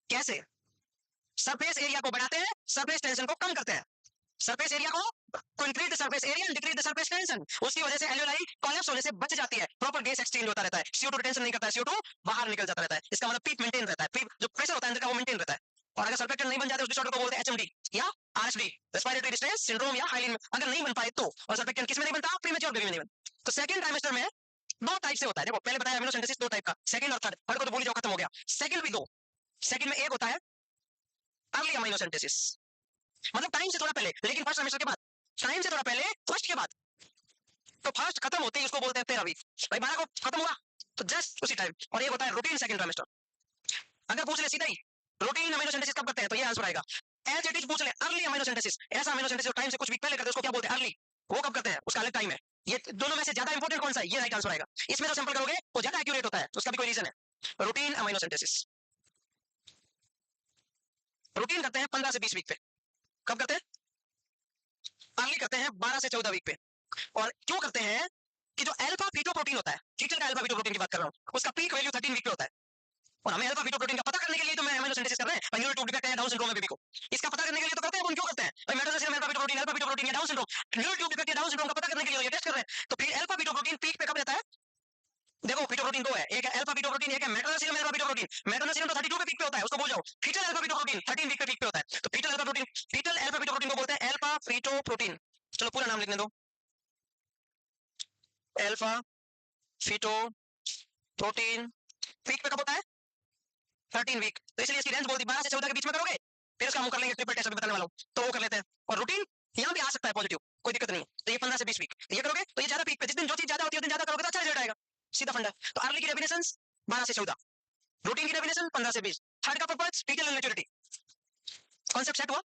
कैसे सरफेस एरिया को बढ़ाते हैं, सरफेस टेंशन को कम करते हैं, सरफेस एरिया को increase the surface area and decrease the surface tension, उसकी वजह से एल्वेलाई कोलैप्स होने से बच जाती है, प्रॉपर गैस एक्सचेंज होता रहता है, CO2 रिटेंशन नहीं करता है, CO2 बाहर निकल जाता रहता है, इसका मतलब पीक मेंटेन रहता है, पीक जो प्रेशर होता है अंदर का वो मेंटेन रहता है। और अगर सर्फेक्टेंट नहीं बन जाते उस डिसऑर्डर को बोलते हैं HMD या RSD, रेस्पिरेटरी डिस्ट्रेस सिंड्रोम या हाइलिन, अगर नहीं बन पाए तो। और सर्फेक्टेंट किस में नहीं बनता, प्रीमेच्योर बेबी में नहीं बनता। तो सेकंड ट्राइमेस्टर में दो टाइप से होता है, देखो पहले बताया अमीनो सिंथेसिस दो टाइप का, सेकंड और थर्ड, थर्ड को तो भूल जाओ खत्म हो गया, सेकंड भी दो। सेकंड में एक होता है अर्ली अमीनो सिंथेसिस, मतलब टाइम से थोड़ा पहले, लेकिन फर्स्ट ट्राइमेस्टर के बाद, टाइम से थोड़ा पहले फर्स्ट के बाद, तो फर्स्ट खत्म होते ही उसको बोलते हैं 13 वीक, भाई 12 को खत्म हुआ तो जस्ट उसी टाइम। और ये होता है रूटीन सेकंड ट्राइमेस्टर। अगर पूछ ले सीधा ही रूटीन अमीनो सिंथेसिस कब करते हैं तो ये आंसर आएगा, एज इट इज पूछ ले अर्ली अमीनो सिंथेसिस, ऐसा अमीनो सिंथेसिस टाइम से कुछ वीक पहले करते हैं उसको क्या बोलते हैं, अर्ली, वो कब करते हैं उसका अलग टाइम है। ये दोनों में से ज्यादा इंपॉर्टेंट कौन सा है, ये राइट आंसर आएगा, इसमें तो सिंपल करोगे तो ज्यादा एक्यूरेट होता है, उसका भी कोई रीजन है। रूटीन अमीनो सिंथेसिस रूटीन करते हैं 15 से 20 वीक पे, कब करते हैं, अर्ली करते हैं 12 से 14 वीक पे। और क्यों करते हैं कि जो अल्फा फीटो प्रोटीन होता है, फीटल का अल्फा फीटो प्रोटीन की बात कर रहा हूं, उसका पीक वैल्यू 13 वीक पे होता है। और हमें अल्फा फीटो प्रोटीन का पता करने के लिए तो मैं अमीनो सिंथेसिस कर रहे हैं, न्यूरल ट्यूब डिफेक्ट है डाउन सिंड्रोम है बेबी को, इसका पता करने के लिए तो करते हैं, हम क्यों करते हैं भाई, मेटासेसिस अल्फा फीटो प्रोटीन या down syndrome, neural tube defect या डाउन सिंड्रोम का पता करने के लिए ये टेस्ट कर रहे हैं। तो फिर अल्फा फीटो प्रोटीन पीक पे कब रहता है, देखो फीटो प्रोटीन दो है, एक है अल्फा फीटो प्रोटीन, एक है मेटासेसिस अल्फा फीटो प्रोटीन। मेटासेसिस तो 32 पे पीक पे होता है, उसको भूल जाओ। Fetal alpha feto protein 13 week पे पीक पे होता है। तो fetal alpha protein, fetal alpha feto protein को बोलते हैं अल्फा फीटो प्रोटीन। चलो पूरा नाम लिखने दो, अल्फा फीटो प्रोटीन पीक पे कब होता है, 13 वीक, तो इसलिए इसकी रेंज बोलती है 12 से 14 के बीच में करोगे, फिर उसका हम कर लेंगे ट्रिपल टेस्ट अभी बताने वाला हूं, तो वो कर लेते हैं। और रूटीन यहाँ भी आ सकता है पॉजिटिव, कोई दिक्कत नहीं है, तो ये 15 से 20 वीक ये करोगे तो ये ज्यादा पीक पे, जिस दिन जो चीज ज्यादा होती है उस दिन ज्यादा करोगे तो अच्छा रिजल्ट आएगा, सीधा फंडा। तो अर्ली की डेफिनेशन 12 से 14, रूटीन की डेफिनेशन 15 से 20, थर्ड का purpose fetal maturity. Concept set हुआ,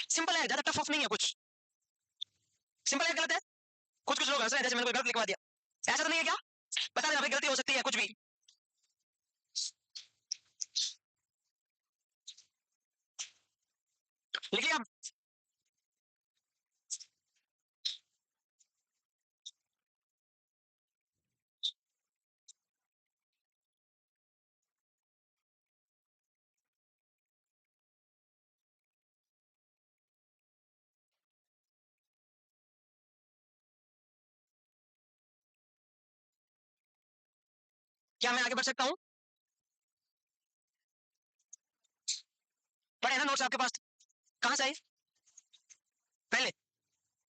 सिंपल है, ज्यादा टफ ऑफ नहीं है कुछ, सिंपल है, गलत है, कुछ कुछ लोग हंस रहे हैं जैसे मैंने कोई गलत लिखवा दिया, ऐसा तो नहीं है क्या, बता देना भाई गलती हो सकती है कुछ भी। लिख लिया, क्या मैं आगे बढ़ सकता हूँ, पढ़े ना नोट्स आपके पास, कहाँ से आई, पहले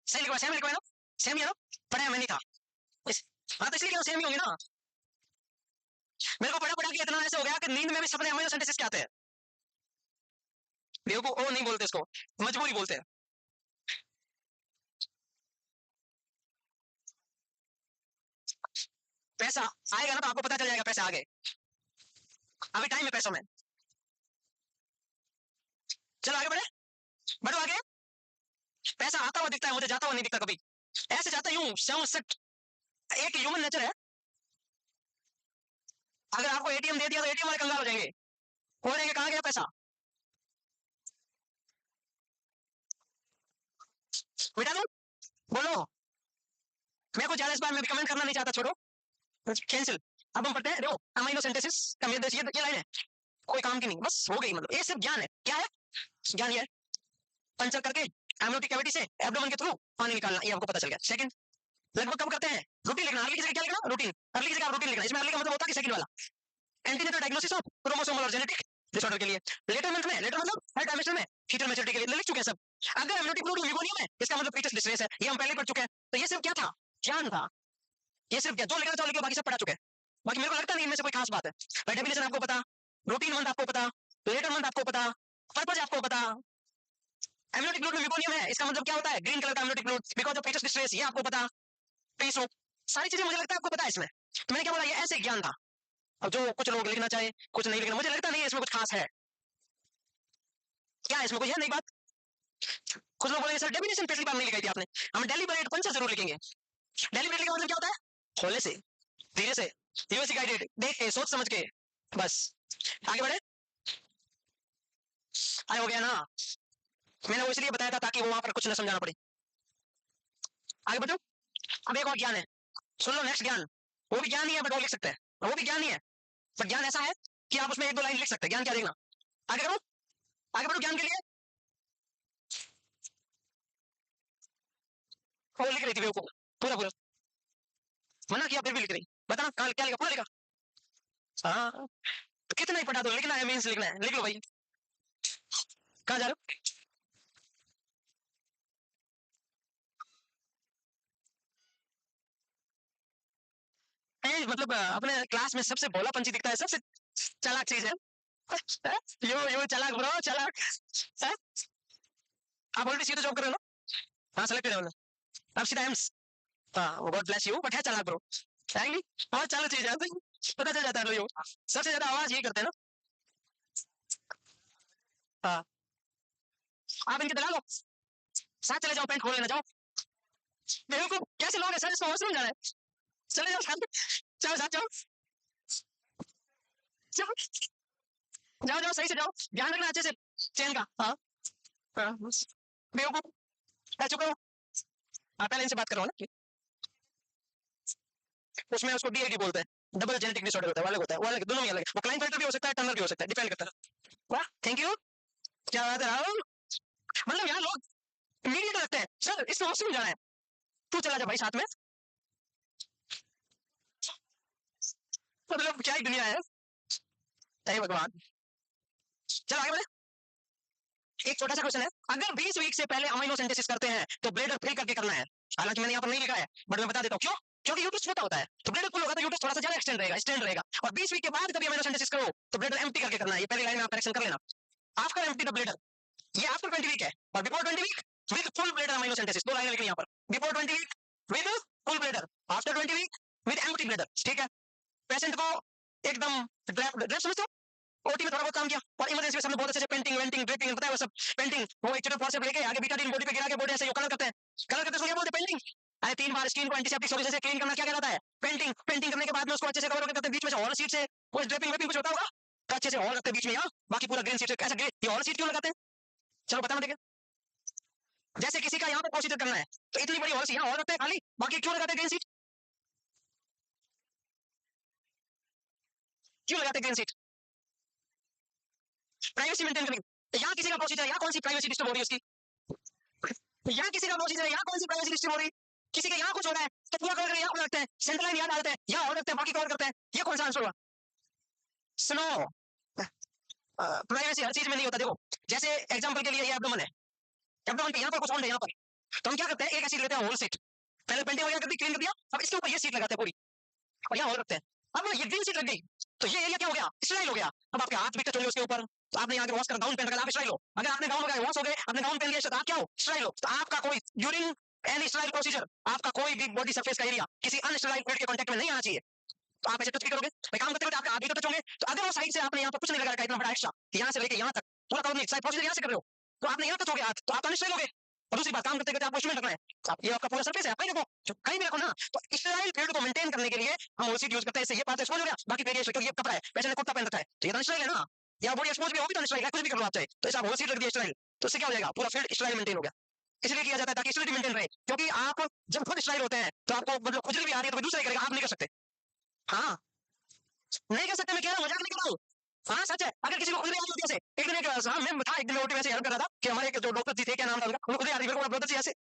सही लिखवा, सेम लिखवा ना, सेम ही है ना, पढ़े मैंने कहा हाँ तो इसलिए सेम ही होंगे ना। मेरे को पढ़ा पढ़ा के इतना ऐसे हो गया कि नींद में भी सपने अमीनो सिंथेसिस के आते हैं, बेवकूफ ओ नहीं बोलते इसको, मजबूरी बोलते हैं। पैसा आएगा ना तो आपको पता चल जाएगा पैसा आ गए, अभी टाइम है पैसों में। चलो आगे बढ़े, बढ़ो आगे। पैसा आता हुआ दिखता है मुझे, जाता हुआ नहीं दिखता कभी, ऐसे जाता यूं सेट, एक ह्यूमन नेचर है, अगर आपको ATM दे दिया तो ATM वाले कंगाल हो जाएंगे, हो जाएंगे, कहाँ गया पैसा, बेटा तुम बोलो, मैं कुछ ज्यादा इस बार मैं कमेंट करना नहीं चाहता, छोड़ो कैंसिल। अब हम पढ़ते हैं, देखो अमीनो सिंथेसिस का ये लाइन है, कोई काम की नहीं, बस हो गई, मतलब ये सिर्फ ज्ञान है, क्या है ज्ञान, ये पंचर करके एमनियोटिक कैविटी से एब्डोमेन के थ्रू पानी निकालना, ये आपको पता चल गया। सेकंड लगभग कब करते हैं, रूटीन लिखना, अर्ली की जगह क्या लिखना, रूटीन, अर्ली की जगह रूटीन लिखना, इसमें अर्ली का मतलब होता है कि सेकंड वाला, एंटीनेटल डायग्नोसिस ऑफ क्रोमोसोमल और जेनेटिक डिसऑर्डर के लिए। लेटर मंथ में, लेटर मतलब थर्ड ट्राइमेस्टर में फीटल मैच्योरिटी के लिए लिख चुके हैं सब। अगर एमनियोटिक फ्लूइड ल्यूकोनियम है इसका मतलब फीटस डिस्ट्रेस है, ये हम पहले पढ़ चुके हैं। तो ये सिर्फ क्या था, ज्ञान था, ये सिर्फ क्या, जो लिखना चाहो लिखो, बाकी सब पढ़ा चुके हैं, बाकी मेरे को लगता नहीं इनमें से कोई खास बात है। भाई डेफिनेशन आपको पता, रूटीन मंथ आपको पता, लेटर मंथ आपको पता, पर्पस आपको पता, एमनियोटिक फ्लूइड में मेकोनियम है, इसका मतलब क्या होता है, ग्रीन कलर का amniotic fluid, because of पेटस distress, ये आपको पता, पेसो, सारी चीजें मुझे लगता है आपको पता है इसमें। तो मैंने क्या बोला, ये ऐसे ज्ञान था। अब जो कुछ लोग लिखना चाहे, कुछ नहीं लिखना, मुझे लगता नहीं है इसमें कुछ खास है। क्या है इसमें, कुछ है नहीं बात। कुछ लोग बोलेंगे सर डेफिनेशन पिछली बार नहीं लिखाई थी आपने, हम डेलिबरेट कौन सा जरूर लिखेंगे। डेलिबरेटली का मतलब क्या होता है, होले से, धीरे से, यूएससी गाइडेड, देख के, सोच समझ के, बस आगे बढ़े। आए हो गया ना, मैंने वो इसलिए बताया था ताकि वो वहां पर कुछ न समझाना पड़े। आगे बढ़ो। अब एक और ज्ञान है, सुन लो नेक्स्ट ज्ञान, वो भी ज्ञान ही है बट वो लिख सकते हैं, वो भी ज्ञान ही है बट ज्ञान ऐसा है कि आप उसमें एक दो लाइन लिख सकते हैं। ज्ञान क्या, देखना, आगे करो, आगे बढ़ो। ज्ञान के लिए वो लिख रही थी बेवकूफ, पूरा पूरा मना किया फिर भी लिख रही, बताना कहाँ क्या लिखा, पूरा लिखा। हाँ तो कितना ही पढ़ा दो, लिखना है मीन्स लिखना है, लिख लो भाई। कहाँ जा रहे हो, मतलब अपने क्लास में सबसे भोला पंछी दिखता है, सबसे चालाक चीज है। यो चालाक ब्रो, चालाक है? आप ऑलरेडी सीधे जॉब कर रहे हो ना, हाँ सेलेक्टेड है, अब सीधा एम्स, हाँ वो गॉड ब्लेस यू, बट है चालाक ब्रो, है नहीं, बहुत चालू चीज है, पता चल जाता है लोग, सबसे ज्यादा आवाज यही करते हैं ना। हाँ आप इनके दलाल हो, साथ चले जाओ, पेंट खोल लेना, जाओ। बिल्कुल कैसे लोग हैं सर, इसको वॉशरूम जाना है, चले जाओ साथ, जाओ साथ जाओ, जाओ जाओ जाओ, सही से जाओ, ध्यान रखना अच्छे से चेन का। हाँ हाँ बेवकूफ, चुप करो। हाँ पहले इनसे बात करो ना, उसमें उसको डीआईडी बोलते हैं, डबल जेनेटिक डिसऑर्डर होता है, वो अलग होता है, वो अलग, दोनों ही अलग है, वो क्लाइन फिल्टर भी हो सकता है, टर्नर भी हो सकता है, डिपेंड करता है। वाह थैंक यू, क्या बात है राहुल, मतलब यहाँ लोग मीडिएटर रखते हैं, सर इसको वॉशरूम जाना है, तू चला जा भाई साथ में, मतलब क्या ही दुनिया है, हे भगवान। चलो आगे बढ़े। एक छोटा सा क्वेश्चन है, अगर 20 वीक से पहले अमीनो सिंथेसिस करते हैं तो ब्लेडर फिल करके करना है, हालांकि मैंने यहाँ पर नहीं लिखा है बट मैं बता देता हूँ क्यों, क्योंकि यूट्यूब छोटा होता है तो ब्लेडर फुल होगा तो यूट्यूब थोड़ा सा ज्यादा एक्सटेंड रहेगा, स्टैंड रहेगा, और 20 वीक के बाद कभी अमीनो सिंथेसिस करो तो ब्लेडर एम्प्टी करके करना है, ये पहली लाइन में आप करेक्शन कर लेना, आफ्टर एम्प्टी द ब्लेडर, ये आफ्टर 20 वीक है, और before 20 week with full bladder amino synthesis, दो लाइनें लिखनी यहाँ पर, before 20 week with full bladder, after 20 week with empty bladder, ठीक है। पेशेंट को एकदम ड्रैप ड्रैप समझते हो, ओटी में थोड़ा बहुत काम किया, और इमरजेंसी में सबने बहुत अच्छे से पेंटिंग वेंटिंग ड्रिपिंग पता है वो सब, पेंटिंग वो एक छोटे से लेके आगे बीटाडीन बॉडी पे गिरा के बॉडी ऐसे कलर करते हैं, कलर करते हैं, बोलते पेंटिंग। अरे 3 बार स्किन को एंटीसेप्टिक सॉल्यूशन से क्लीन करना क्या कहलाता है, पेंटिंग। पेंटिंग करने के बाद में उसको अच्छे से कवर करते हैं, बीच में से हॉल सीट से वो ड्रिपिंग वेपिंग कुछ होता होगा, तो अच्छे से हॉल रखते हैं बीच में, यहाँ बाकी पूरा ग्रीन सीट से ऐसा ग्रे, ये हॉल सीट क्यों लगाते हैं, चलो बताना देखिए। जैसे किसी का यहाँ पे प्रोसीजर करना है तो इतनी बड़ी हॉल यहाँ हॉल रखते हैं खाली, बाकी क्यों लगाते हैं ग्रीन सीट, क्यों लगाते हैं ग्रीन सीट, प्राइवेसी मेंटेन करने, यहाँ किसी का प्रोसीजर, यहाँ कौन सी प्राइवेसी डिस्टर्ब हो रही है उसकी, यहाँ किसी का प्रोसीजर है, यहाँ कौन सी प्राइवेसी डिस्टर्ब हो रही, किसी के यहाँ कुछ हो रहा है तो पूरा कवर यहाँ रखते हैं, सेंटर लाइन यहाँ डालते हैं, यहाँ और रखते हैं, बाकी कवर करते हैं, ये कौन सा आंसर हुआ। सुनो, प्राइवेसी हर चीज में नहीं होता, देखो जैसे एग्जांपल के लिए ये एब्डोमेन है, एब्डोमेन पे यहाँ पर कुछ ऑन है यहाँ पर, तो हम क्या करते हैं, एक ऐसी लेते हैं होल सीट, पहले पेंटिंग वगैरह कर दी, क्लीन कर दिया, अब इसके ऊपर ये सीट लगाते हैं पूरी, और यहाँ होल रखते हैं, अब ये ग्रीन सीट लग गई तो ये एरिया क्या हो गया, स्टाइल हो गया, अब आपके हाथ भी टच होंगे उसके ऊपर, तो आपने यहाँ वॉश कर गाउन पहन कर आप स्टाइल हो, अगर आपने गाउन वगैरह वॉश हो गए, आपने गाउन पहन लिया तो आप क्या हो, स्टाइल हो, तो आपका कोई ड्यूरिंग एनी स्टाइल प्रोसीजर आपका कोई भी बॉडी सरफेस का एरिया किसी अनस्टाइल फ्लूइड के कांटेक्ट में नहीं आना चाहिए, तो आप ऐसे टच भी करोगे, भाई काम करते हुए आपके हाथ भी तो टच होंगे, तो अगर वो साइड से आपने यहाँ पर कुछ नहीं लगा रखा इतना बड़ा एक्स्ट्रा, यहाँ से लेके यहाँ तक पूरा कवर नहीं, साइड प्रोसीजर यहाँ से कर रहे हो, तो आपने यहाँ टच हो गया हाथ, तो आप अनस्टाइल हो गए, और दूसरी बात काम करते करते आपको इंस्ट्रूमेंट रखना है, तो आप ये आपका पूरा सरफेस है, आप कहीं रखो, जो कहीं भी रखो ना, तो स्टाइल फील्ड को मेंटेन करने के लिए हम वो सीट यूज करते हैं, इससे ये बात एक्सपोज हो गया, बाकी पेरियस क्योंकि ये कपड़ा है, वैसे ने कुर्ता पहन रखा है, तो ये तो स्टाइल है ना, या बॉडी एक्सपोज भी होगी तो स्टाइल है, कुछ भी कर लो आप चाहे, तो ऐसा वो सीट रख दिया स्टाइल, तो इससे क्या हो जाएगा, पूरा फील्ड स्टाइल मेंटेन हो गया, इसलिए किया जाता है ताकि स्टाइल मेंटेन रहे, क्योंकि आप जब खुद स्टाइल होते हैं तो आपको मतलब खुजली भी आ रही है तो दूसरा करेगा, आप नहीं कर सकते, हाँ नहीं कर सकते, मैं कह रहा हूँ, मजाक नहीं कर रहा हूँ, हाँ सच है, अगर किसी को खुजली आ रही होती है, एक दिन एक हाँ मैं था एक दिन ओटी में ऐसे हेल्प कर रहा था कि हमारे एक जो डॉक्टर जी थे, क्या नाम था उनका, उनको खुजली आ रही, मेरे को ब्रदर जी ऐसे,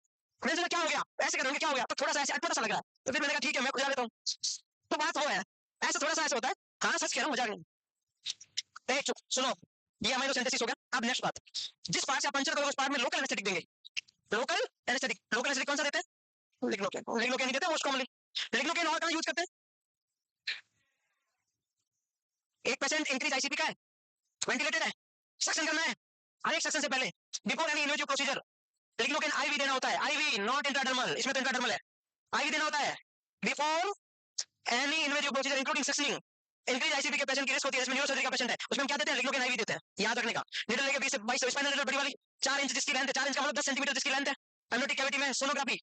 मैंने सोचा क्या हो गया, ऐसे करेंगे क्या हो गया, तो थोड़ा सा ऐसे अटपटा सा लग रहा है, तो फिर मैंने कहा ठीक है मैं खुजा लेता हूँ, तो बात वो है, ऐसा थोड़ा सा ऐसा होता है, हाँ सच कह रहा हूँ मजाक नहीं, सुनो, ये अमीनो सिंथेसिस हो गया, अब नेक्स्ट बात, जिस पार्ट से आप पंचर करोगे उस पार्ट में लोकल एनेस्थेटिक देंगे, लोकल एनेस्थेटिक, लोकल एनेस्थेटिक कौन सा देते हैं, लिग्नोकेन, लिग्नोकेन नहीं देते मोस्ट कॉमनली, लिग्नोकेन और कहाँ यूज करते हैं, एक पेशेंट इंक्रीज आईसीपी का है, वेंटिलेटेड है, सक्शन करना है, हर एक सेक्शन से पहले, बिफोर एनी इन्वेजिव प्रोसीजर। लेकिन लोग आईवी देना होता है, आईवी नॉट इंट्राडर्मल, इसमें तो इंट्राडर्मल है, आईवी देना होता है before any invasive procedure including sectioning. Increase ICP के पेशेंट की रिस्क होती है, इसमें न्यूरोसर्जरी का पेशेंट है, उसमें हम क्या देते हैं, लिग्नोकेन आईवी देते हैं, याद रखने का। नीडल लेके 20 से 22 स्पाइनल नीडल बड़ी वाली 4 इंच जिसकी लेंथ है, 4 इंच का मतलब 10 सेंटीमीटर जिसकी लेंथ है। एमनोटिक कैविटी में सोनोग्राफी,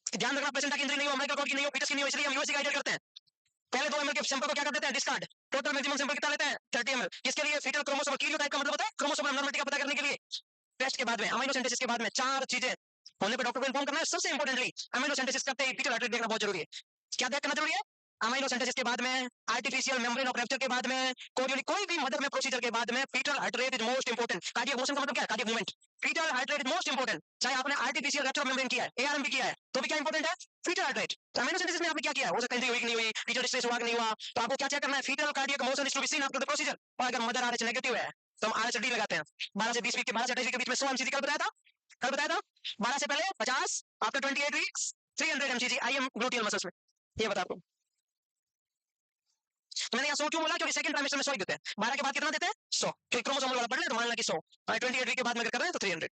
ध्यान रखना पेशेंट की इंजरी नहीं हो, अमेरिकन कॉर्ड की नहीं हो, फीटस की नहीं हो, इसलिए हम यूएसजी गाइडेड करते हैं। पहले 2 ml के सैंपल को क्या कर देते हैं, डिस्कार्ड। टोटल मैक्सिमम सैंपल कितना लेते हैं, 30 ml। किसके लिए, फीटल क्रोमोसोम कीरियोटाइप का मतलब होता है क्रोमोसोम एब्नॉर्मलिटी का पता करने के लिए। टेस्ट के बाद में, अमीनो सिंथेसिस के बाद में 4 चीजें होने पे डॉक्टर को इन्फॉर्म करना है। सबसे इंपॉर्टेंटली अमीनो सिंथेसिस करते ही फीटल हार्ट रेट देखना बहुत जरूरी है। क्या देख करना जरूरी है, अमीनो सिंथेसिस के बाद में, आर्टिफिशियल मेम्ब्रेन ऑफ रप्चर के बाद में, कोई भी मदर में प्रोसीजर के बाद में fetal heart rate is most important. Cardiac motion का मतलब क्या है, cardiac movement. Fetal heart rate is most important. चाहे आपने आर्टिफिशियल रप्चर मेम्ब्रेन किया है, एआरएम भी किया है, तो भी क्या इंपोर्टेंट है, फीटल हार्ट रेट। तो अमीनो सिंथेसिस में आपने क्या किया, हो सकता है इंजरी हुई कि नहीं हुई, फीटल डिस्ट्रेस हुआ कि नहीं हुआ, तो आपको क्या चेक करना है, fetal cardiac motion is to be seen after the procedure. और अगर मदर आरएच नेगेटिव है तो हम आरएचडी लगाते हैं। 12 से 20 वीक के, 12 से 28 वीक के बीच में 100 एमसीजी कल बताया था, कल बताया था। 12 से पहले 50, after 28 weeks 300 MCG IM gluteal muscles में। ये बता आपको, तो मैंने यहाँ 100 क्यों बोला, क्योंकि सेकंड ट्राइमेस्टर में 100 देते हैं, 12 के बाद कितना देते हैं 100, क्योंकि क्रोमोसोमल वाला पढ़ ले तो मान ला कि 100, 28 वीक के बाद में अगर कर रहे हैं तो 300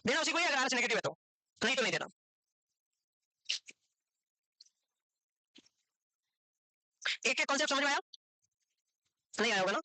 देना उसी को ही, अगर आरएच नेगेटिव है तो, नहीं तो नहीं देना। एक एक कॉन्सेप्ट समझ में आया, नहीं आया होगा ना।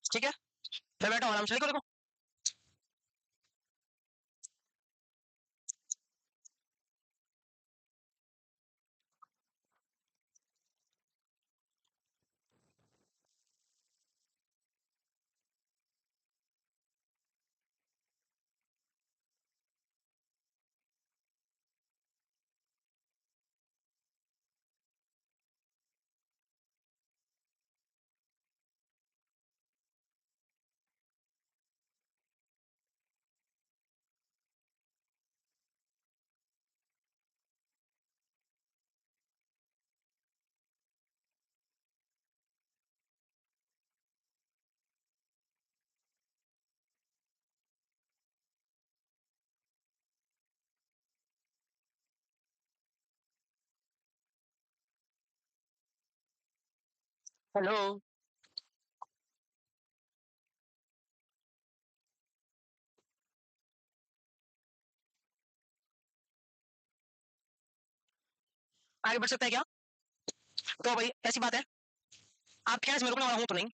ठीक है, फिर बैठो आराम से, लिखो लिखो। हेलो, आगे बढ़ सकते हैं क्या, तो भाई ऐसी बात है, आप क्या इसमें रुकने वाला हूं तो नहीं,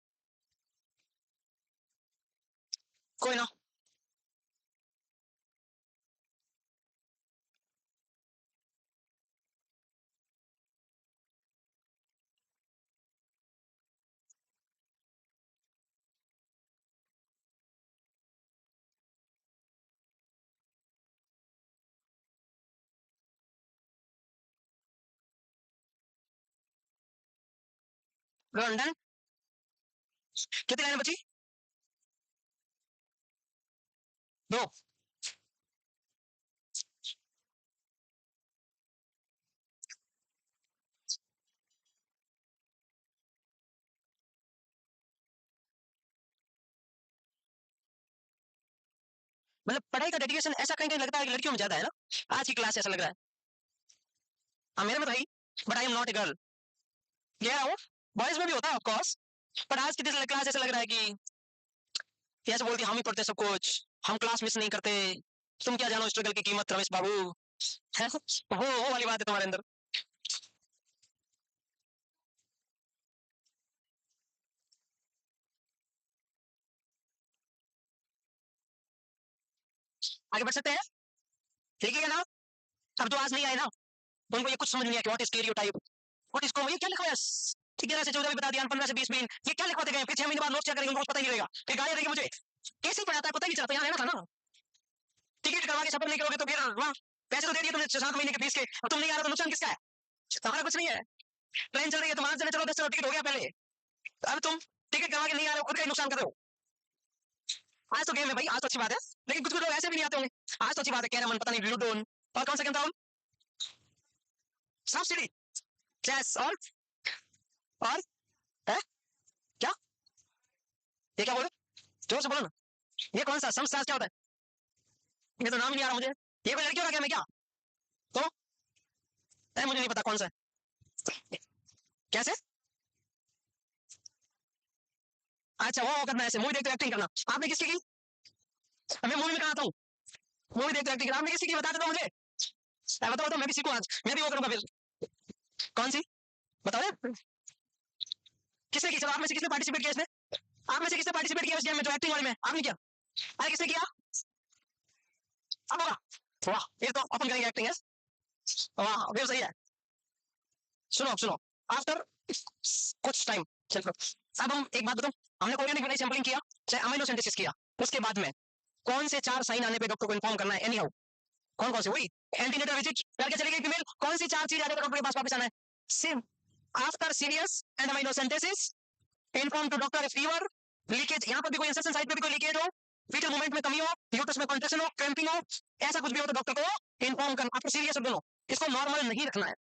कोई ना। डन, कितनी लाइन बची, 2। मतलब पढ़ाई का डेडिकेशन ऐसा कहीं कहीं लगता है कि लड़कियों में ज्यादा है ना, आज की क्लास ऐसा लग रहा है। हाँ मेरे में तो है, but I am not a girl, कह रहा हूँ, बॉयज में भी होता है ऑफकोर्स, पर आज की क्लास ऐसा लग रहा है कि ऐसे बोलती हम ही पढ़ते सब कुछ, हम क्लास मिस नहीं करते, तुम क्या जानो स्ट्रगल की कीमत रमेश बाबू, है वो वाली बात है तुम्हारे अंदर। आगे बढ़ सकते हैं, ठीक है ना। अब जो आज नहीं आए ना उनको ये कुछ समझ नहीं आया कि what is stereotype, what is ये क्या लिखा है 11 से 14 भी बता दिया, 15 से 20 भी, ये क्या लिखवाते गए, फिर 6 महीने बाद नोट चेक करेंगे उनको पता ही नहीं रहेगा, फिर गाली देंगे मुझे, कैसे पढ़ाता है पता ही नहीं चलता, यहाँ रहना था ना, टिकट करवा के सफर नहीं करोगे तो फिर वहाँ पैसे तो दे दिए तुमने 7 महीने के फीस के, और तुम नहीं आ रहे तो नुकसान किसका है, हमारा कुछ नहीं है, ट्रेन चल रही है तुम 8 जने चलो 10 चलो टिकट हो गया पहले, अब तुम टिकट करवा के नहीं आ रहे हो खुद का ही नुकसान कर रहे हो। आज तो गेम है भाई, आज तो अच्छी बात है, लेकिन कुछ कुछ लोग ऐसे भी नहीं आते होंगे, आज तो अच्छी बात है, कैरम पता नहीं लूडो और कौन सा गेम था सांप सीढ़ी चेस और है क्या, ये क्या बोले जोर से बोलो ना, ये कौन सा समशास्त्र क्या होता है, ये तो नाम ही नहीं आ रहा मुझे, ये कोई लड़कियों का गेम है क्या, तो मुझे नहीं पता कौन सा है, कैसे, अच्छा वो करना है ऐसे, मूवी देखते एक्टिंग करना, आपने किसकी की, मैं मूवी में कराता हूँ, मूवी देखते एक्टिंग करना, आपने किसकी की बता दो मुझे, बताओ मैं भी सीखूं आज, मैं भी वो करूंगा फिर, कौन सी बताओ किसने की, चलो आप में से किसने पार्टिसिपेट किया इसमें, आप में से किसने पार्टिसिपेट किया इस गेम में जो एक्टिंग वाले में, आपने किया, अरे किसने किया, अब होगा, वाह ये तो अपन करेंगे एक्टिंग है, वाह फिर सही है, सुनो आफ्टर कुछ टाइम, चलो अब हम एक बात बताओ, हमने कोरियन सैंपलिंग किया चाहे अमीनो सिंथेसिस किया, उसके बाद में कौन से 4 साइन आने पे डॉक्टर को इन्फॉर्म करना है, एनी हाउ कौन से, वही एंटीनेटल विजिट करके चली गई फीमेल, कौन सी 4 चीज आ जाएगा डॉक्टर के पास वापस आना है, सिम after serious and amino synthesis inform to doctor fever leakage, यहाँ पर भी कोई इंसेशन साइट पे भी कोई लीकेज हो, फीटल मूवमेंट में कमी हो, यूट्रस में कॉन्ट्रैक्शन हो, क्रैम्पिंग हो, ऐसा कुछ भी हो तो डॉक्टर को इन्फॉर्म करना, आपको सीरियस और दोनों, इसको नॉर्मल नहीं रखना है,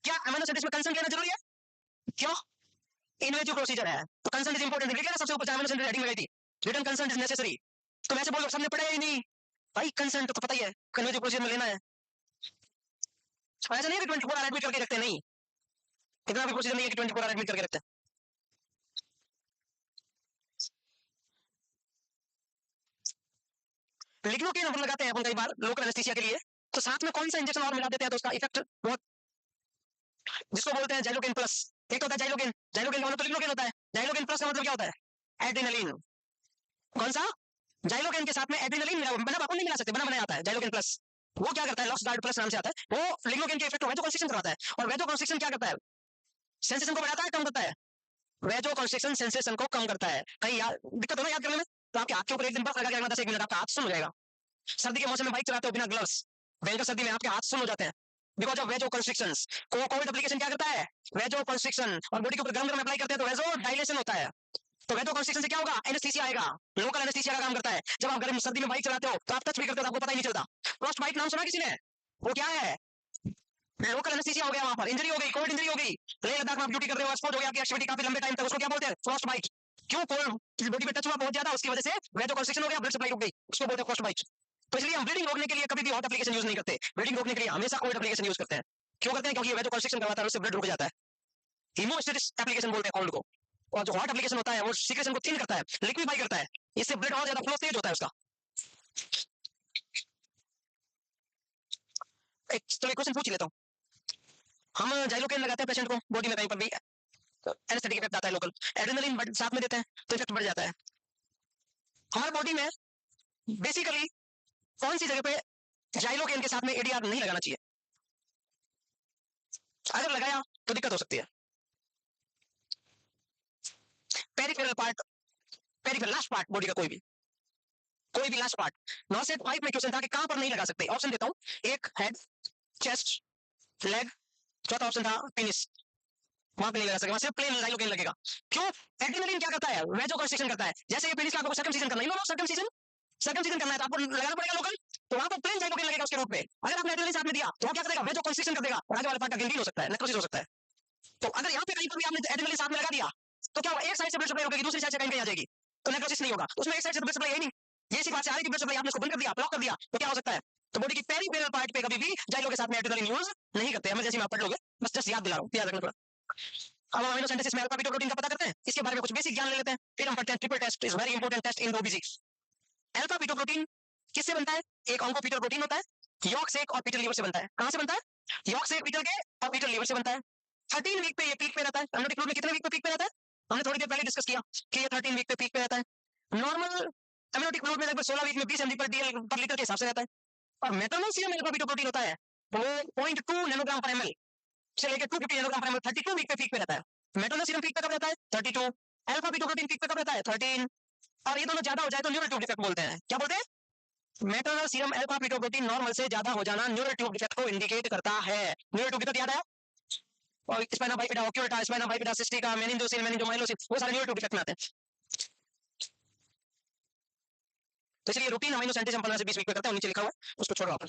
क्या अमीनो सिंथेसिस में कंसर्न लेना जरूरी है, क्यों इन्वेटिव प्रोसीजर है तो कंसर्न इज इंपॉर्टेंट, लिखा ना सबसे ऊपर अमीनो सिंथेसिस हेडिंग लगाई थी, रिटन कंसर्न इज नेसेसरी, तो वैसे बोलो सबने पढ़ा ही नहीं भाई, कंसर्न तो पता ही है कन्वेटिव प्रोसीजर में लेना है, ऐसा नहीं है कि 24 आवर एडमिट करके रखते नहीं, इतना भी प्रोसीजर नहीं है कि 24 आवर एडमिट करके रखते हैं, लिग्नोकेन अपन लगाते हैं अपन कई बार लोकल एनेस्थीसिया के लिए, तो साथ में कौन सा इंजेक्शन और मिला देते हैं तो उसका इफेक्ट बहुत, जिसको बोलते हैं जाइलोकेन प्लस, एक तो होता है जाइलोकेन, जाइलोकेन का मतलब तो लिग्नोकेन होता है, जाइलोकेन प्लस का मतलब क्या होता है, एड्रेनलिन, कौन सा जाइलोकेन के साथ में एड्रेनलिन मिला, बना अपन नहीं मिला सकते, बना बनाया आता है जाइलोकेन प्लस, वो क्या करता है लॉक्स गार्ड प्लस नाम से आता है, वो लिग्नोकेन के इफेक्ट को वेजोकॉन्स्ट्रिक्शन करवाता है, और वेजोकॉन्स्ट्रिक्शन क्या करता है, सेंसेशन को बढ़ाता है कम करता है, वेजोकॉन्स्ट्रिक्शन सेंसेशन को कम करता है, कहीं दिक्कत हो ना याद करने में, तो आपके हाथ के ऊपर एक दिन बर्फ लगा के रखना 10 मिनट, आपका हाथ सुन हो जाएगा, सर्दी के मौसम में बाइक चलाते हो बिना ग्लव्स, भयंकर सर्दी में आपके हाथ सुन हो जाते हैं बिकॉज ऑफ वेजो कंस्ट्रिक्शंस, कोविड एप्लीकेशन क्या करता है वेजो कंस्ट्रिक्शन, और बॉडी के ऊपर गरम गरम अप्लाई करते हैं तो वेजो डायलेशन होता है, तो वेजो कंस्ट्रिक्शन से क्या होगा, एनेस्थीसिया आएगा, लोकल एनेस्थीसिया का काम करता है, जब आप गर्म सर्दी में बाइक चलाते हो तो आप टच भी करते हो तो आपको पता ही नहीं चलता, फ्रॉस्ट बाइट नाम सुना किसी ने, वो क्या है, लोकल एनेस्थीसिया हो गया, वहां पर इंजरी हो गई, कोल्ड इंजरी हो गई, लेह लद्दाख में आप ड्यूटी कर रहे हो, एक्सपोज हो गया आपकी एक्टिविटी काफी लंबे टाइम तक, उसको क्या बोलते हैं फ्रॉस्ट बाइट, क्यों कोल्ड बॉडी पे टच हुआ बहुत ज्यादा, उसकी वजह से वेजो कंस्ट्रिक्शन हो गया, ब्लड सप्लाई रुक गई, उसको बोलते हैं फ्रॉस्ट बाइट, तो इसलिए हम ब्लीडिंग रोकने के लिए कभी भी हॉट एप्लीकेशन यूज नहीं करते, ब्लीडिंग रोकने के लिए हमेशा कोल्ड एप्लीकेशन यूज करते हैं, क्यों करते हैं, क्योंकि वेजो कंस्ट्रिक्शन करवाता है उससे ब्लड रुक जाता है, हीमोस्टेटिस एप्लीकेशन बोलते हैं कोल्ड को, और जो हॉट एप्लीकेशन होता है वो सीक्रेशन को थिन करता है, लिक्विफाई करता है, इससे ब्लड और ज्यादा फ्लो तेज होता है उसका, एक चलो एक क्वेश्चन पूछ लेता हूँ, हम जाइलोकेन लगाते हैं पेशेंट को बॉडी में कहीं पर भी, एनेस्थेटिक इफेक्ट आता है लोकल, एड्रेनलिन साथ में देते हैं तो इफेक्ट बढ़ जाता है, हमारी बॉडी में बेसिकली कौन सी जगह पे जाइलोकेन के साथ में एडीआर नहीं लगाना चाहिए, अगर लगाया तो दिक्कत हो सकती है, peripheral part, peripheral last part body का कोई भी लास्ट पार्ट, 9 से 5 में क्वेश्चन था कि कहां पर नहीं लगा सकते, ऑप्शन देता हूं, एक हेड, चेस्ट, लेग, चौथा ऑप्शन था पेनिस, वहां पे नहीं लगा सकते, वहां सिर्फ प्लेन जाइलोकेन लगेगा, क्यों, एड्रेनलिन क्या करता है वेजो कंस्ट्रिक्शन करता है, जैसे ये पेनिस का आपको सर्कमसिजन करना है, नो सर्कमसिजन करना है तो आपको लगाना पड़ेगा लोकल, तो वहां पर प्लेन जाइलोकेन लगेगा उसके रूट पे, अगर आपने एड्रेनलिन साथ में दिया तो क्या करेगा वेजो कंस्ट्रिक्शन कर देगा, और आगे वाले पार्ट का गिल्टी हो सकता है, नेक्रोसिस हो सकता है, तो अगर यहाँ पे कहीं पर भी आपने एड्रेनलिन साथ में लगा दिया तो क्या होगा, एक साइड से ब्लड सप्लाई होगी, दूसरी साइड से कहीं आ जाएगी, तो नेक्रोसिस नहीं होगा, उसमें एक साइड से ब्लड सप्लाई है नहीं, ये इसी बात से आ रही है कि ब्लड सप्लाई आपने उसको बंद कर दिया, ब्लॉक कर दिया, तो क्या हो सकता है, तो बॉडी की पेरिफेरल पार्ट पे कभी भी जाइलो के साथ में एड्रेनलिन यूज नहीं करते, इमरजेंसी में आप पढ़ लोगे, बस जस्ट याद दिला रहा हूं, याद रखना थोड़ा। अब हम अमीनो सिंथेसिस में अल्फा बीटा प्रोटीन का पता करते हैं, इसके बारे में कुछ बेसिक ज्ञान ले लेते हैं, फिर हम पढ़ते हैं triple test is very important test in OBC. Alpha beta protein किससे बनता है, एक ऑन्कोपीटल प्रोटीन होता है, यॉर्क से और पीटल लीवर से बनता है, कहां से बनता है, यॉर्क से पीटल के और पीटल लीवर से बनता है, 13 वीक पे ये पीक पे रहता है, अम्नियोटिक फ्लूइड में कितने वीक पे पीक पे रहता है, हमने थोड़ी देर पहले डिस्कस किया कि ये 13 वीक पे पीक पे रहता है, नॉर्मल अम्नियोटिक फ्लूइड में लगभग 16 वीक में 20 mg पर डीएल पर लीटर के हिसाब से रहता है, और मेटनल सीरम अल्फा बीटा प्रोटीन होता है वो 0.2 नैनोग्राम पर एमएल से लेकर 250 नैनोग्राम पर एमएल 32 वीक पे पीक पे रहता है। मेटनल सीरम पीक पे कब रहता है 32, अल्फा बीटा प्रोटीन पीक पे कब रहता है 13, और ये दोनों ज्यादा हो जाए तो न्यूरल ट्यूब डिफेक्ट बोलते हैं। क्या बोलते हैं? Maternal serum alpha beta protein normal से ज्यादा हो जाना न्यूरल ट्यूब डिफेक्ट को इंडिकेट करता है। न्यूरल ट्यूब डिफेक्ट याद है? और spina bifida, occulta, spina bifida, cystica, meningocele, meningomyelocele, वो सारे न्यूरल ट्यूब डिफेक्ट में आते हैं। तो इसलिए रूटीन अमीनो सेंटेज हम 15 से 20 वीक पे करते हैं, नीचे लिखा हुआ है उसको छोड़ो आप।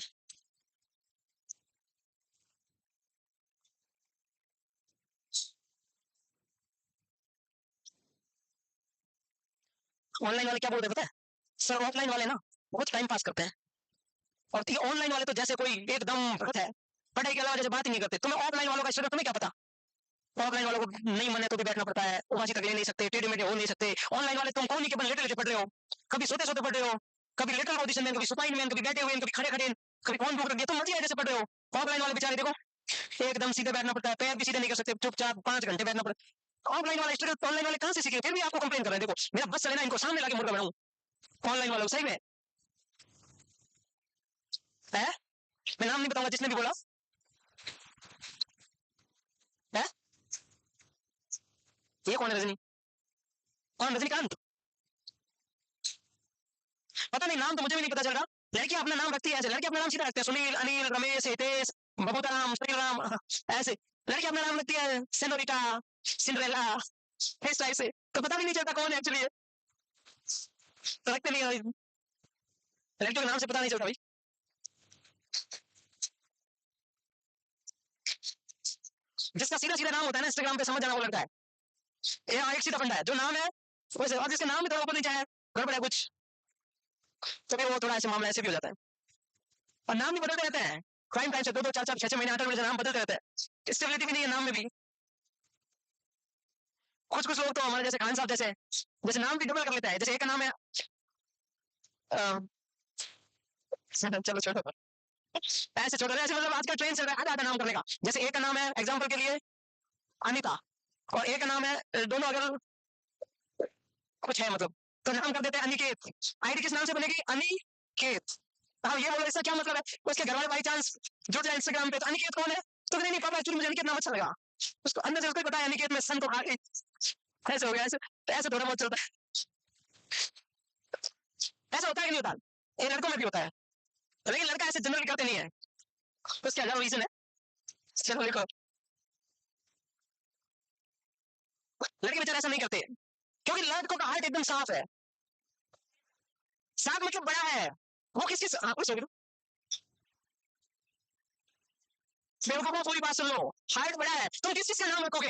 ऑनलाइन वाले क्या बोलते हैं पता है? सर ऑफलाइन वाले ना बहुत टाइम पास करते हैं, और ऑनलाइन वाले तो जैसे कोई एकदम भगत है, पढ़ाई के अलावा जैसे बात ही नहीं करते। तुम्हें ऑफलाइन वालों का स्ट्रगल तुम्हें क्या पता? ऑफलाइन वालों को नहीं मन है तो भी बैठना पड़ता है, उबासी तक ले नहीं सकते, टेढ़े मेढ़े हो नहीं सकते। ऑनलाइन वाले तुम कौन के लेटे लेटे पढ़ रहे हो, कभी सोते सोते पढ़ रहे हो, कभी लेटल पोजीशन में, कभी सुपाइन में, कभी बैठे हुए, कभी खड़े खड़े, कभी कौन भूख रखी है, तुम मर्जी है जैसे पढ़ रहे हो। ऑफलाइन वाले बेचारे देखो एकदम सीधे बैठना पड़ता है, पैर भी सीधे नहीं कर सकते, चुपचाप 5 घंटे बैठना पड़ता है। ऑफलाइन वाले स्टूडेंट ऑनलाइन वाले कहां से सीखे? फिर भी आपको कंप्लेन कर रहे हैं। देखो मेरा बस चले ना, इनको सामने लाके मुर्गा बनाऊं ऑनलाइन वालों सही में है। मैं नाम नहीं बताऊंगा जिसने भी बोला है। ये कौन है? रजनी? कौन? रजनीकांत? पता नहीं, नाम तो मुझे भी नहीं पता चल रहा। लड़कियां अपना नाम रखती है ऐसे, लड़की अपना नाम सीधा रखते हैं, सुनील, अनिल, रमेश, हितेश, बबूता राम, श्रीराम, ऐसे लड़की अपना नाम रखती है सेनोरिटा, सिंड्रेला, इस टाइप से। तो पता भी नहीं चलता कौन है एक्चुअली। तो रखते नहीं है। लड़कियों के नाम से पता नहीं चलता भाई। जिसका सीधा सीधा नाम होता है ना इंस्टाग्राम पे, समझ जाना वो लगता है। ये एक सीधा फंडा है, जो नाम है वैसे, और जिसके नाम में थोड़ा ऊपर नीचे है, गड़बड़ है कुछ, तो फिर वो थोड़ा ऐसे मामला ऐसे भी हो जाता है। और नाम भी बदलते रहते हैं क्राइम टाइम से, 2-2, 4-4, 6-6 महीने, 8 महीने से नाम बदलते रहते हैं। स्टेबिलिटी भी नहीं है नाम में भी। कुछ कुछ लोग तो हमारे जैसे खान साहब जैसे, जैसे नाम भी डबल कर लेता है। जैसे एक का नाम है चलो छोड़ो, ऐसे छोड़ो, ऐसे मतलब आजकल ट्रेंड चल रहा है आधा आधा नाम करने का। जैसे एक का नाम है एग्जाम्पल के लिए अनिता, और एक का नाम है, दोनों अगर कुछ है मतलब, तो नाम कर देते हैं अनिकेत। आईडी किस नाम से बनेगी? अनिकेत। हाँ ये बोलो, इसका क्या मतलब है? उसके घर वाले बाई चांस जुड़ जाए इंस्टाग्राम पे, तो अनिकेत कौन है? तो नहीं नहीं पापा एक्चुअली मुझे अनिकेत नाम अच्छा लगा। उसको अंदर से उसको पता है अनिकेत में सन को खा के ऐसे हो गया। ऐसे तो ऐसे थोड़ा बहुत चलता है। ऐसा होता है कि नहीं होता? ये लड़कों में भी होता है, लेकिन लड़का ऐसे जनरल करते नहीं है, उसके हजार रीजन है। चलो देखो, लड़के बेचारे ऐसा नहीं करते क्योंकि लड़कों का हार्ट एकदम साफ है। साफ मतलब बड़ा है। वो किस किस कुछ बेवकूफों पूरी बात सुन लो, हार्ट बड़ा है, तुम किस किस का नाम रखोगे?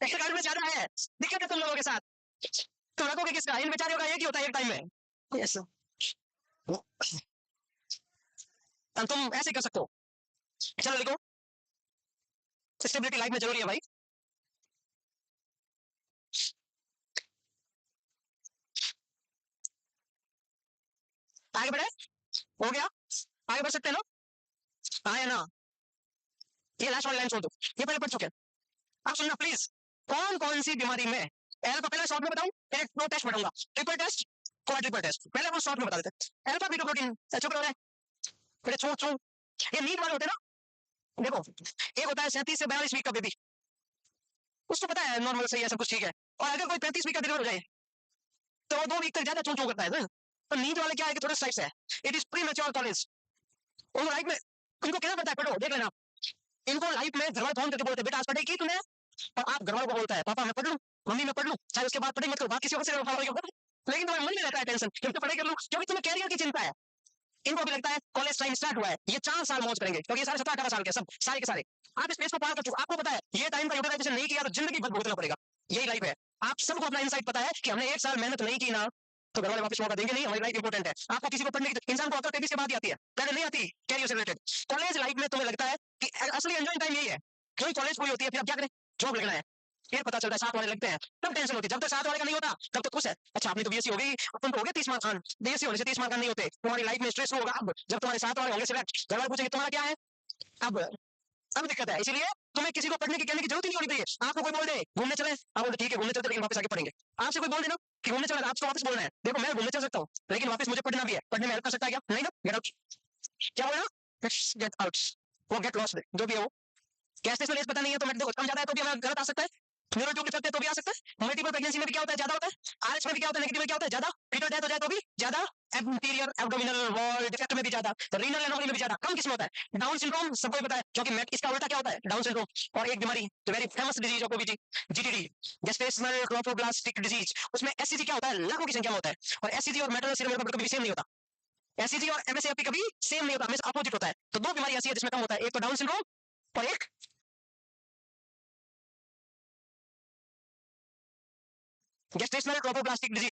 एक हार्ट में ज्यादा है, दिक्कत है तुम लोगों के साथ। तुम रखोगे किसका? इन बेचारियों का एक ही होता है एक टाइम में। यस, तुम ऐसे कर सकते हो। चलो लिखो, स्टेबिलिटी लाइफ में जरूरी है भाई। आगे बढ़े, हो गया, आगे बढ़ सकते हैं ना? हाँ या ना? ये लास्ट वाली लाइन छोड़ दो, ये पहले पढ़ चुके हैं। आप सुनना प्लीज। कौन कौन सी बीमारी में, एल्फा पहले शॉर्ट में बताऊं, फिर दो टेस्ट पढ़ूंगा, ट्रिपल टेस्ट, क्वाड्रिपल टेस्ट। पहले वो शॉर्ट में बता देते हैं। एल्फा बीटा प्रोटीन चुप रहो, फिर छू छू, ये नीट वाले होते हैं ना। देखो एक होता है 37 से 42 वीक का बेबी, उसको पता है नॉर्मल सही है सब कुछ ठीक है, और अगर कोई 35 वीक का डिलीवर हो जाए तो वो 2 वीक तक ज्यादा चू चू करता है। तो नीट वाले क्या है कि थोड़ा साइज है, it is pre mature college. उनको लाइफ में उनको कहना पड़ता है पढ़ो, देख लेना। इनको लाइफ में घर वाले फोन करके बोलते हैं बेटा आज पढ़ाई की तूने, और आप घर वालों को बोलता है पापा मैं पढ़ लूं, मम्मी मैं पढ़ लूं, चाहे उसके बाद पढ़ाई मत करो, बात किसी और से करो, लेकिन तुम्हें मन में रहता है टेंशन कि मैं पढ़ाई कर लूं, क्योंकि तुम्हें कैरियर की चिंता है। इनको भी लगता है कॉलेज टाइम स्टार्ट हुआ है, ये 4 साल मौज करेंगे, क्योंकि ये सारे 17-18 साल के सब सारे के सारे आप इस पेज को पार कर चुके, आपको पता है ये टाइम का यूटिलाइजेशन नहीं किया तो जिंदगी भर भुगतना पड़ेगा। यही लाइफ है। आप सबको अपना इनसाइट पता है कि हमने 1 साल मेहनत नहीं की ना, तो घर वाले वापस मौका देंगे नहीं। हमारी लाइफ इंपॉर्टेंट है। आपको किसी को पढ़ने की, इंसान को अकल 33 के बाद ही आती है, पहले नहीं आती कैरियर से रिलेटेड। कॉलेज लाइफ में तुम्हें लगता है कि असली एंजॉय टाइम यही है, क्योंकि कॉलेज पूरी होती है, फिर आप क्या करें, जॉब लगना है, फिर पता चलता है 7 वाले लगते हैं, तब टेंशन होती है। जब तक 7 वाले का नहीं होता तब तक खुश है। अच्छा आपने तो बीएससी हो गई, अपन तो हो गए 30 मार्क खान, बीएससी होने से 30 मार्क नहीं होते, तुम्हारी लाइफ में स्ट्रेस होगा। अब जब तुम्हारे 7 वाले होंगे सिलेक्ट, घर वाले पूछेंगे तुम्हारा क्या है, अब दिक्कत है। इसीलिए तुम्हें किसी को पढ़ने की कहने की जरूरत ही नहीं होनी चाहिए। आपको कोई बोल दे घूमने चले, आप बोलते ठीक है घूमने चलते, लेकिन वापस आके पढ़ेंगे। आपसे कोई बोल देना कि घूमने चला, आपको वापस बोलना है देखो मैं घूमने चल सकता हूँ लेकिन वापस मुझे पढ़ना भी है, पढ़ने में हेल्प कर सकता है क्या? नहीं ना, गेट आउट। क्या बोला, लेट्स गेट आउट, वो गेट लॉस्ट, जो भी है वो। गैस टेस्ट में एज पता नहीं है तो देखो कम ज्यादा है तो भी हमें गलत आ सकता है, न्यूरो ट्यूब डिफेक्ट है तो भी आ सकता है, मल्टीपल प्रेगनेंसी में भी क्या होता है, ज्यादा होता है, आरएच में भी क्या होता है, नेगेटिव में क्या होता है, ज्यादा, फीटल डेथ हो जाए तो भी ज्यादा, एंटीरियर एब्डोमिनल वॉल डिफेक्ट में भी ज्यादा, रीनल एनोमली में भी ज्यादा, कम किस में होता है, डाउन सिंड्रोम सबको ही पता है, क्योंकि इसका उल्टा क्या होता है, डाउन सिंड्रोम। और एक बीमारी जो very famous disease of ओबीजी, GTD, gestational trophoblastic disease, उसमें एससीजी क्या होता है, लाखों की संख्या में होता है, और एससीजी और मेटल सीरम कभी सेम नहीं होता, एससीजी और एमएसएफपी कभी सेम नहीं होता, हमेशा अपोजिट होता है। तो दो बीमारी ऐसी है जिसमें कम होता है, एक तो डाउन सिंड्रोम और एक गेस्टेशनल ट्रोफोब्लास्टिक डिजीज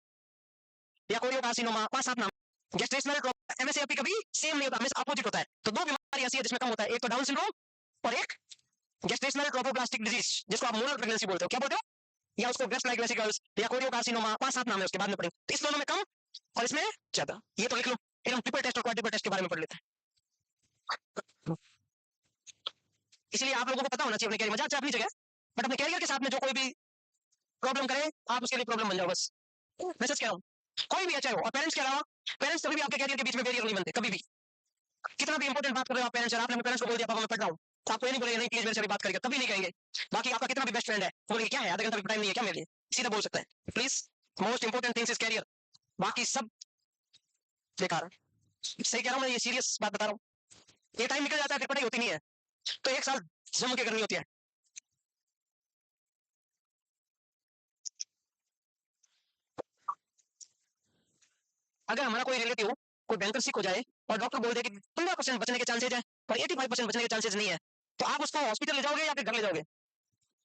या कोरियोकार्सिनोमा, पांच सात नाम। गेस्टेशनल एमएसएफपी कभी सेम नहीं होता, हमेशा अपोजिट होता है। तो दो बीमारी ऐसी है जिसमें कम होता है, एक तो डाउन सिंड्रोम और एक गेस्टेशनल ट्रोफोब्लास्टिक डिजीज, जिसको आप मोरल प्रेगनेंसी बोलते हो, क्या बोलते हो, या उसको ब्रेस्ट लाइक वेसिकल्स या कोरियोकार्सिनोमा, पांच सात नाम है उसके बाद में पढ़ेंगे। तो इस दोनों में कम और इसमें ज्यादा, ये तो लिख लो, फिर हम ट्रिपल टेस्ट और क्वाड्रुपल टेस्ट के बारे में पढ़ लेते हैं। इसलिए आप लोगों को पता होना चाहिए अपने कैरियर, मजा अच्छा अपनी जगह, बट अपने कैरियर के साथ में जो कोई भी प्रॉब्लम करे आप उसके लिए प्रॉब्लम बन जाओ बस, मैसेज कह रहा हूँ, कोई भी अच्छा हो। और पेरेंट्स के अलावा, पेरेंट्स कभी भी आपके कैरियर के बीच में बैरियर नहीं बनते कभी भी, कितना भी इंपॉर्टेंट बात कर रहे हो आप पेरेंट्स, आपने अपने पेरेंट्स को बोल दिया पापा मैं पढ़ रहा हूँ, तो आपको ये नहीं बोलेंगे नहीं प्लीज मेरे से भी बात करिएगा, कभी नहीं कहेंगे। बाकी आपका कितना भी बेस्ट फ्रेंड है बोलेंगे क्या है, आधा घंटा भी टाइम नहीं है क्या मेरे लिए, सीधा बोल सकता है please, most important things is career, बाकी सब बेकार। सही कह रहा हूँ मैं, ये सीरियस बात बता रहा हूँ। ये टाइम निकल जाता है फिर पढ़ाई होती नहीं है, तो एक साल जम के करनी होती है। अगर हमारा कोई रिलेटिव कोई बैंकर सिक हो जाए और डॉक्टर बोल दे कि 15% बचने के चांसेज है और 85% बचने के चांसेज नहीं है, तो आप उसको हॉस्पिटल ले जाओगे या फिर घर ले जाओगे,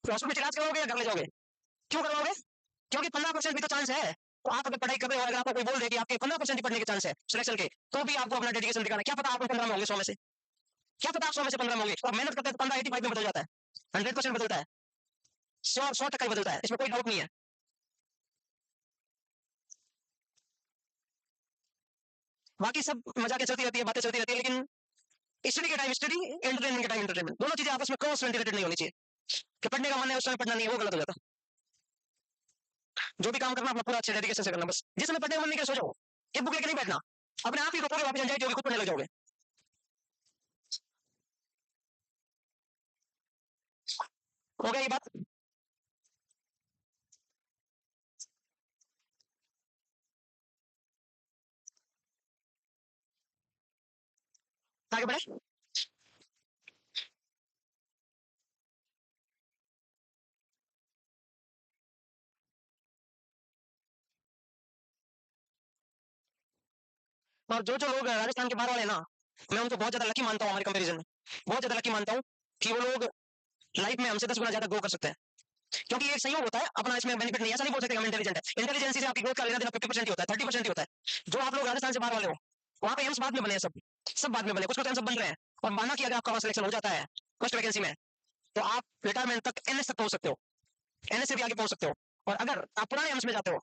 हॉस्पिटल में इलाज करवाओगे या घर ले जाओगे, क्यों करवाओगे, क्योंकि 15% भी तो चांस है। तो आप अगर पढ़ाई कर रहे हो, अगर आपको कोई बोल दे कि आपके 15% ही पढ़ने के चांस है सिलेक्शन के, तो भी आपको अपना डेडिकेशन दिखाना, क्या पता आप 15 में होंगे 100 में से, क्या पता आप 100 में से 15 में होंगे, तो आप मेहनत करते हैं तो 15 85 में बदल जाता है, 100% बदलता है, 100% ही बदलता है, इसमें कोई डाउट नहीं है। बाकी सब मजाक चलती रहती है, बातें चलती रहती है, लेकिन स्टडी के टाइम स्टडी, एंटरटेनमेंट के टाइम एंटरटेनमेंट, दोनों चीजें आपस में क्रॉस वेंटिलेटेड नहीं होनी चाहिए, कि पढ़ने का मन है उस समय पढ़ना नहीं है, वो गलत हो जाता। जो भी काम करना अपना पूरा अच्छे डेडिकेशन से करना, बस जिस समय पढ़ने का मन नहीं कर सो जाओ, एक बुक लेके नहीं बैठना, अपने आप ही को पूरी वापस एंजाइटी होगी, खुद पढ़ने लग जाओगे। हो गया ये बात, आगे बढ़े। और जो जो लोग राजस्थान के बाहर वाले हैं ना, मैं उनको बहुत ज्यादा लकी मानता हूँ, हमारे कंपेरिजन में बहुत ज्यादा लकी मानता हूँ कि वो लोग लाइफ में हमसे 10 गुना ज्यादा ग्रो कर सकते हैं, क्योंकि एक संयोग होता है अपना, इसमें बेनिफिट नहीं, ऐसा नहीं बोल सकते हम इंटेलिजेंट है, इंटेलिजेंसी से आपकी ग्रोथ का लेना देना 50% ही होता है, 30% ही होता है। जो आप लोग राजस्थान से बाहर वाले हो, वहाँ पे एम्स बाद में बने हैं, सब बाद में बने, कुछ कुछ सब बन रहे हैं, और माना कि अगर आपका वहाँ सिलेक्शन हो जाता है फर्स्ट वैकेंसी में, तो आप रिटायरमेंट तक एनएस तक पहुंच सकते हो, एनएस से भी आगे पहुंच सकते हो। और अगर आप पुराने एम्स में जाते हो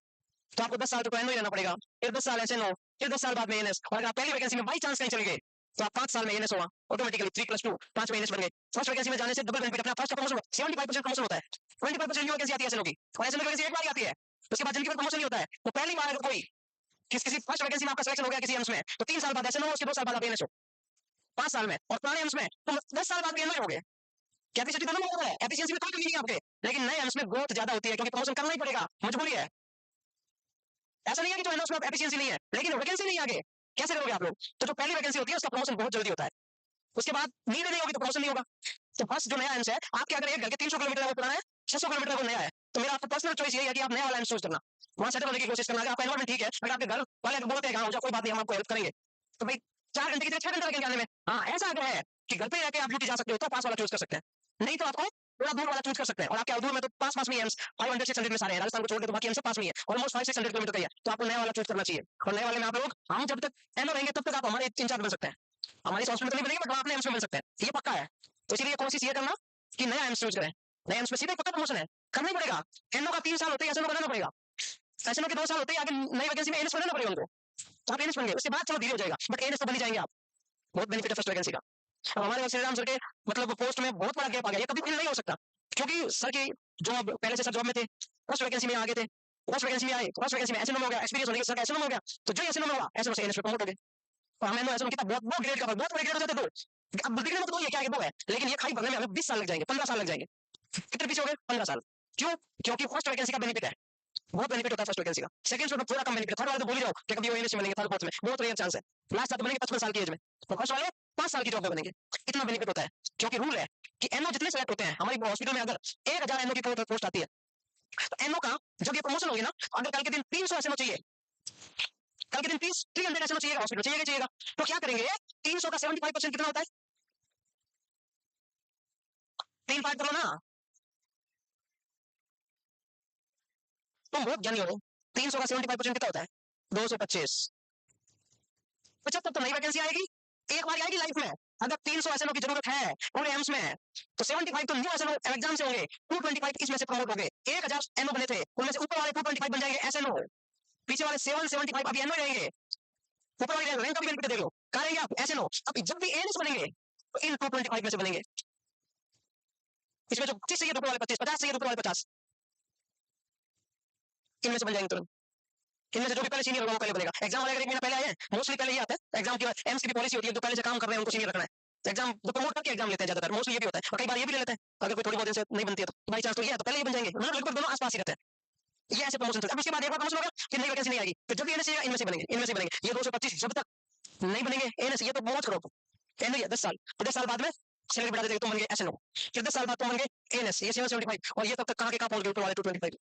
तो आपको 10 साल तो एनओ ही रहना पड़ेगा, फिर 10 साल ऐसे नो, फिर 10 साल बाद में एनएस, और अगर आप पहली वैकेंसी में बाई चांस कहीं चले गए तो आप 5 साल में एनएस होगा ऑटोमेटिकली, 3+2 5 में एनएस बन गए। फर्स्ट वैकेंसी में जाने से डबल बेनिफिट, अपना फर्स्ट प्रमोशन 75% प्रमोशन होता है, 25% न्यू वैकेंसी आती है ऐसे लोगों की, और ऐसे लोगों की वैकेंसी एक बार ही आती है, उसके बाद जिनकी प्रमोशन नहीं होता है, तो पहली बार अगर कोई किसी फर्स्ट वैकेंसी में आपका सिलेक्शन हो गया किसी एम्स में, तो 3 साल बाद ऐसे नो, उसके 2 साल बाद आप एनएस हो 5 साल में, और पुराने एम्स में तो 10 साल बाद एनओ हो गए। कैपेसिटी दोनों में है, एफिशिएंसी में कोई कमी नहीं है आपके, लेकिन नए एम्स में ग्रोथ ज्यादा होती है, क्योंकि प्रमोशन करना ही पड़ेगा, मजबूरी है। ऐसा नहीं है कि जो एनओस में एफिशिएंसी नहीं है, लेकिन वैकेंसी नहीं आगे, कैसे करोगे आप लोग, तो जो पहली वैकेंसी होती है उसका प्रमोशन बहुत जल्दी होता है, उसके बाद नीड नहीं होगी तो प्रमोशन नहीं होगा। तो फर्स्ट जो नया एम्स है, आपके अगर एक घर के 300 किलोमीटर है वो पुराना है, 600 किलोमीटर वो नया है, तो मेरा आपको पर्सनल चॉइस ये है कि आप नया वाला एम्स चूज करना, वहां सेटल होने की कोशिश करना। अगर आपका एनवायरमेंट ठीक है, अगर आपके घर वाले बोलते हैं हाँ कोई बात नहीं हम आपको हेल्प करेंगे, तो भाई 4 घंटे की जगह 6 घंटे लगेंगे आने में, हाँ ऐसा अगर है कि घर पे रह के आप ड्यूटी जा सकते हो तो पास वाला चूज कर सकते हैं, नहीं तो आपको थोड़ा दूर वाला चूज कर सकते हैं। और आपके दूर में तो पास पास में एम्स 500 600 में सारे हैं, राजस्थान को छोड़ के तो बाकी एम्स पास में है, ऑलमोस्ट 500 600 किलोमीटर का ही है, तो आपको नया वाला चूज करना चाहिए। और नए वाले में आप लोग, हम जब तक एनो रहेंगे तब तक आप हमारे इंचार्ज बन सकते हैं, हमारी हॉस्पिटल नहीं बनेगी बट अपने एम्स में बन सकते हैं, ये पक्का है। तो इसीलिए कोशिश ये करना कि नया एम्स चूज करें, नए एम्स में सीधे पक्का प्रमोशन है, करना ही पड़ेगा। एनो का 3 साल होते ही एसएनओ बनाना पड़ेगा, एसएनओ के 2 साल होते ही आगे नई वैकेंसी में एनएस बनाना पड़ेगा उनको, तो आप एनएस बन गए, उसके बाद चलो धीरे हो जाएगा, बट एनएस तो बन ही जाएंगे आप, बहुत बेनिफिट है फर्स्ट वैकेंसी का। अब हमारे पास श्री राम सर के मतलब पोस्ट में बहुत बड़ा गैप आ गया, ये कभी फिल नहीं हो सकता, क्योंकि सर की जॉब पहले से सर जॉब में थे, फर्स्ट वैकेंसी में आगे थे, फर्स्ट वैकेंसी में आए, फर्स्ट वैकेंसी में एसएनओ में हो गया, एक्सपीरियंस होने के सर एसएनओ में हो गया, तो जो एसएनओ में होगा एसएनओ से एनएस पे प्रमोट हो गए, और हमें एनो एसएनओ कितना बहुत बहुत ग्रेड का बहुत बड़े ग्रेड हो जाते दो। अब दिखने में तो ये क्या है, दो है, लेकिन ये खाली भरने में हमें 20 साल लग जाएंगे, 15 साल लग जाएंगे। कितने पीछे हो गए? 15 साल। क्यों? क्योंकि फर्स्ट वैकेंसी का बेनिफिट है, बहुत बेनिफिट होता है फर्स्ट वैकेंसी का। सेकंड में थोड़ा कम बेनिफिट है, थर्ड वाले तो बोल ही जाओ कि कभी वो एनएससी बनेंगे, थर्ड फोर्थ में बहुत रेयर चांस है। लास्ट तक बनेंगे 55 साल की एज में, तो फर्स्ट वाले 5 साल की जॉब में बनेंगे। इतना बेनिफिट होता है क्योंकि रूल है कि एनओ जितने सेलेक्ट होते हैं हमारी हॉस्पिटल में, अगर 1000 एनओ की पोस्ट आती है तो एनओ का जब ये प्रमोशन होगी ना, अगर कल के दिन 300 एसएनओ चाहिए, कल के दिन 300 एसएनओ चाहिएगा, हॉस्पिटल चाहिएगा, तो क्या करेंगे? 300 का 75% कितना होता है? 3 पार्ट करो ना, तुम बहुत ज्ञानी हो। 300 का 75% कितना होता है? 225। 75 तो नई वैकेंसी आएगी, एक बार आएगी लाइफ में। अगर 300 एसएनओ की जरूरत है पूरे एम्स में, तो 75 तो न्यू एसएनओ एग्जाम से होंगे, 225 इसमें से प्रमोट हो गए। 1000 एनओ बने थे, उनमें से ऊपर वाले 225 बन जाएंगे एसएनओ, पीछे वाले 775 अभी एनओ रहेंगे। ऊपर वाले रैंक का भी बेनिफिट देख लो, कहा रहेंगे आप एसएनओ, अब जब भी एनएस बनेंगे तो इन 225 में से बनेंगे। इसमें जो 25 चाहिए ऊपर वाले 25, 50 चाहिए ऊपर वाले 50, इनमें से बन जाएंगे तुरंत। इनमें से जो भी पहले सीनियर होगा वो पहले बनेगा। एग्जाम वाले अगर एक महीना पहले आए हैं, मोस्टली पहले ये आता है एग्जाम की बाद, एम्स की भी पॉलिसी होती है जो पहले से काम कर रहे हैं उनको सीनियर रखना है। एग्जाम जो प्रमोट करके एग्जाम लेते हैं ज्यादातर, मोस्टली ये भी होता है, और कई बार ये भी ले लेते हैं अगर कोई थोड़ी बहुत दिन से नहीं बनती है तो बाई चांस तो ये है तो पहले ये बन जाएंगे, मतलब लगभग दोनों आसपास ही रहते हैं। ये ऐसे प्रमोशन चलता है। अब इसके बाद एक बार प्रमोशन होगा फिर नई वैकेंसी नहीं आएगी, तो जब भी एनएस इनमें से बनेंगे, इनमें से बनेंगे। ये 225 जब तक नहीं बनेंगे एनएस, ये तो मौज करो एन 10 साल, तो 10 साल बाद में सैलरी बढ़ा देते, तुम बन गए एसएनओ, फिर 10 साल बाद तुम बन गए एनएस, ये 775, और ये तब तक कहां के कहां पहुंच गए ऊपर वाले 225।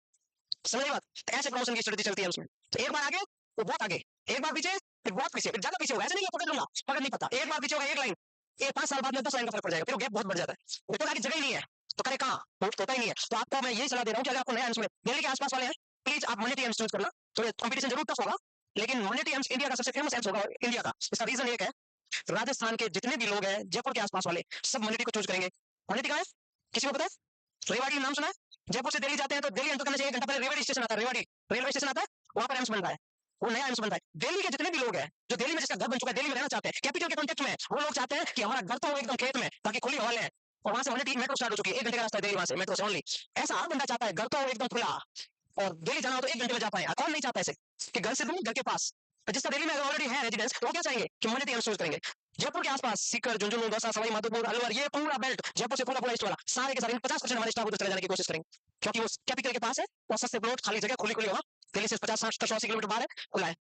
समझ बात? तो ऐसे प्रमोशन की स्ट्रेटजी चलती है उसमें। तो एक बार आगे तो बहुत आगे, एक बार पीछे फिर बहुत पीछे, फिर ज्यादा पीछे होगा, ऐसे नहीं पकड़ लूंगा, पकड़ नहीं पता। एक बार पीछे होगा एक लाइन, ये 5 साल बाद में 10 लाइन का फर्क पड़ जाएगा, फिर गैप बहुत बढ़ जाता है, तो आगे जगह ही नहीं है तो करे कहां, होता ही नहीं है। तो आपको मैं यही सलाह दे रहा हूं कि अगर आपको नया एम्स में दिल्ली के आसपास वाले हैं, प्लीज आप मॉनिटरी एम्स चूज करना। तो कंपटीशन जरूर टफ होगा, लेकिन मॉनिटरी एम्स इंडिया का सबसे फेमस एम्स होगा इंडिया का। इसका रीजन एक है, राजस्थान के जितने भी लोग हैं जयपुर के आसपास वाले सब मॉनिटरी को चूज करेंगे। मॉनिटरी कहां है किसी को पता है? रेवाड़ी नाम सुना है? जयपुर से दिल्ली जाते हैं तो दिल्ली एंटर करने से 1 घंटा पहले रेवाड़ी स्टेशन आता है, रेवाड़ी रेलवे स्टेशन आता है, वहां पर एम्स बन रहा है, वो नया एम्स बन रहा है। दिल्ली के जितने भी लोग हैं जो दिल्ली में जिसका घर बन चुका है, दिल्ली में रहना चाहते हैं, कैपिटल के कॉन्टेक्ट में, वो लोग चाहते हैं कि हमारा घर तो हो एकदम खेत में ताकि खुली हवा लें, और वहां से मॉनिटरी मेट्रो स्टार्ट हो चुकी है, 1 घंटे का रास्ता है दिल्ली वहां से मेट्रो से ओनली। ऐसा हर बंदा चाहता है घर तो हो एकदम खुला, और दिल्ली जाना हो तो 1 घंटे में जा पाए। कौन नहीं चाहता ऐसे कि घर से दूर घर के पास? तो जिसका दिल्ली में ऑलरेडी है रेजिडेंस, तो वो क्या चाहेंगे कि मॉनिटरी एम्स चूज करेंगे। जयपुर के आसपास सीकर, झुंझुनू, दौसा, सवाई माधोपुर, अलवर, ये पूरा बेल्ट जयपुर से पूरा पूरा ईस्ट वाला, सारे के सारे 50% हमारे स्टाफ उधर चले जाने की कोशिश करेंगे, क्योंकि वो कैपिटल के पास है और सस्ते प्लॉट, खाली जगह, खुली खुली हवा, दिल्ली से 50-60 किलोमीटर बाहर है, खुला है।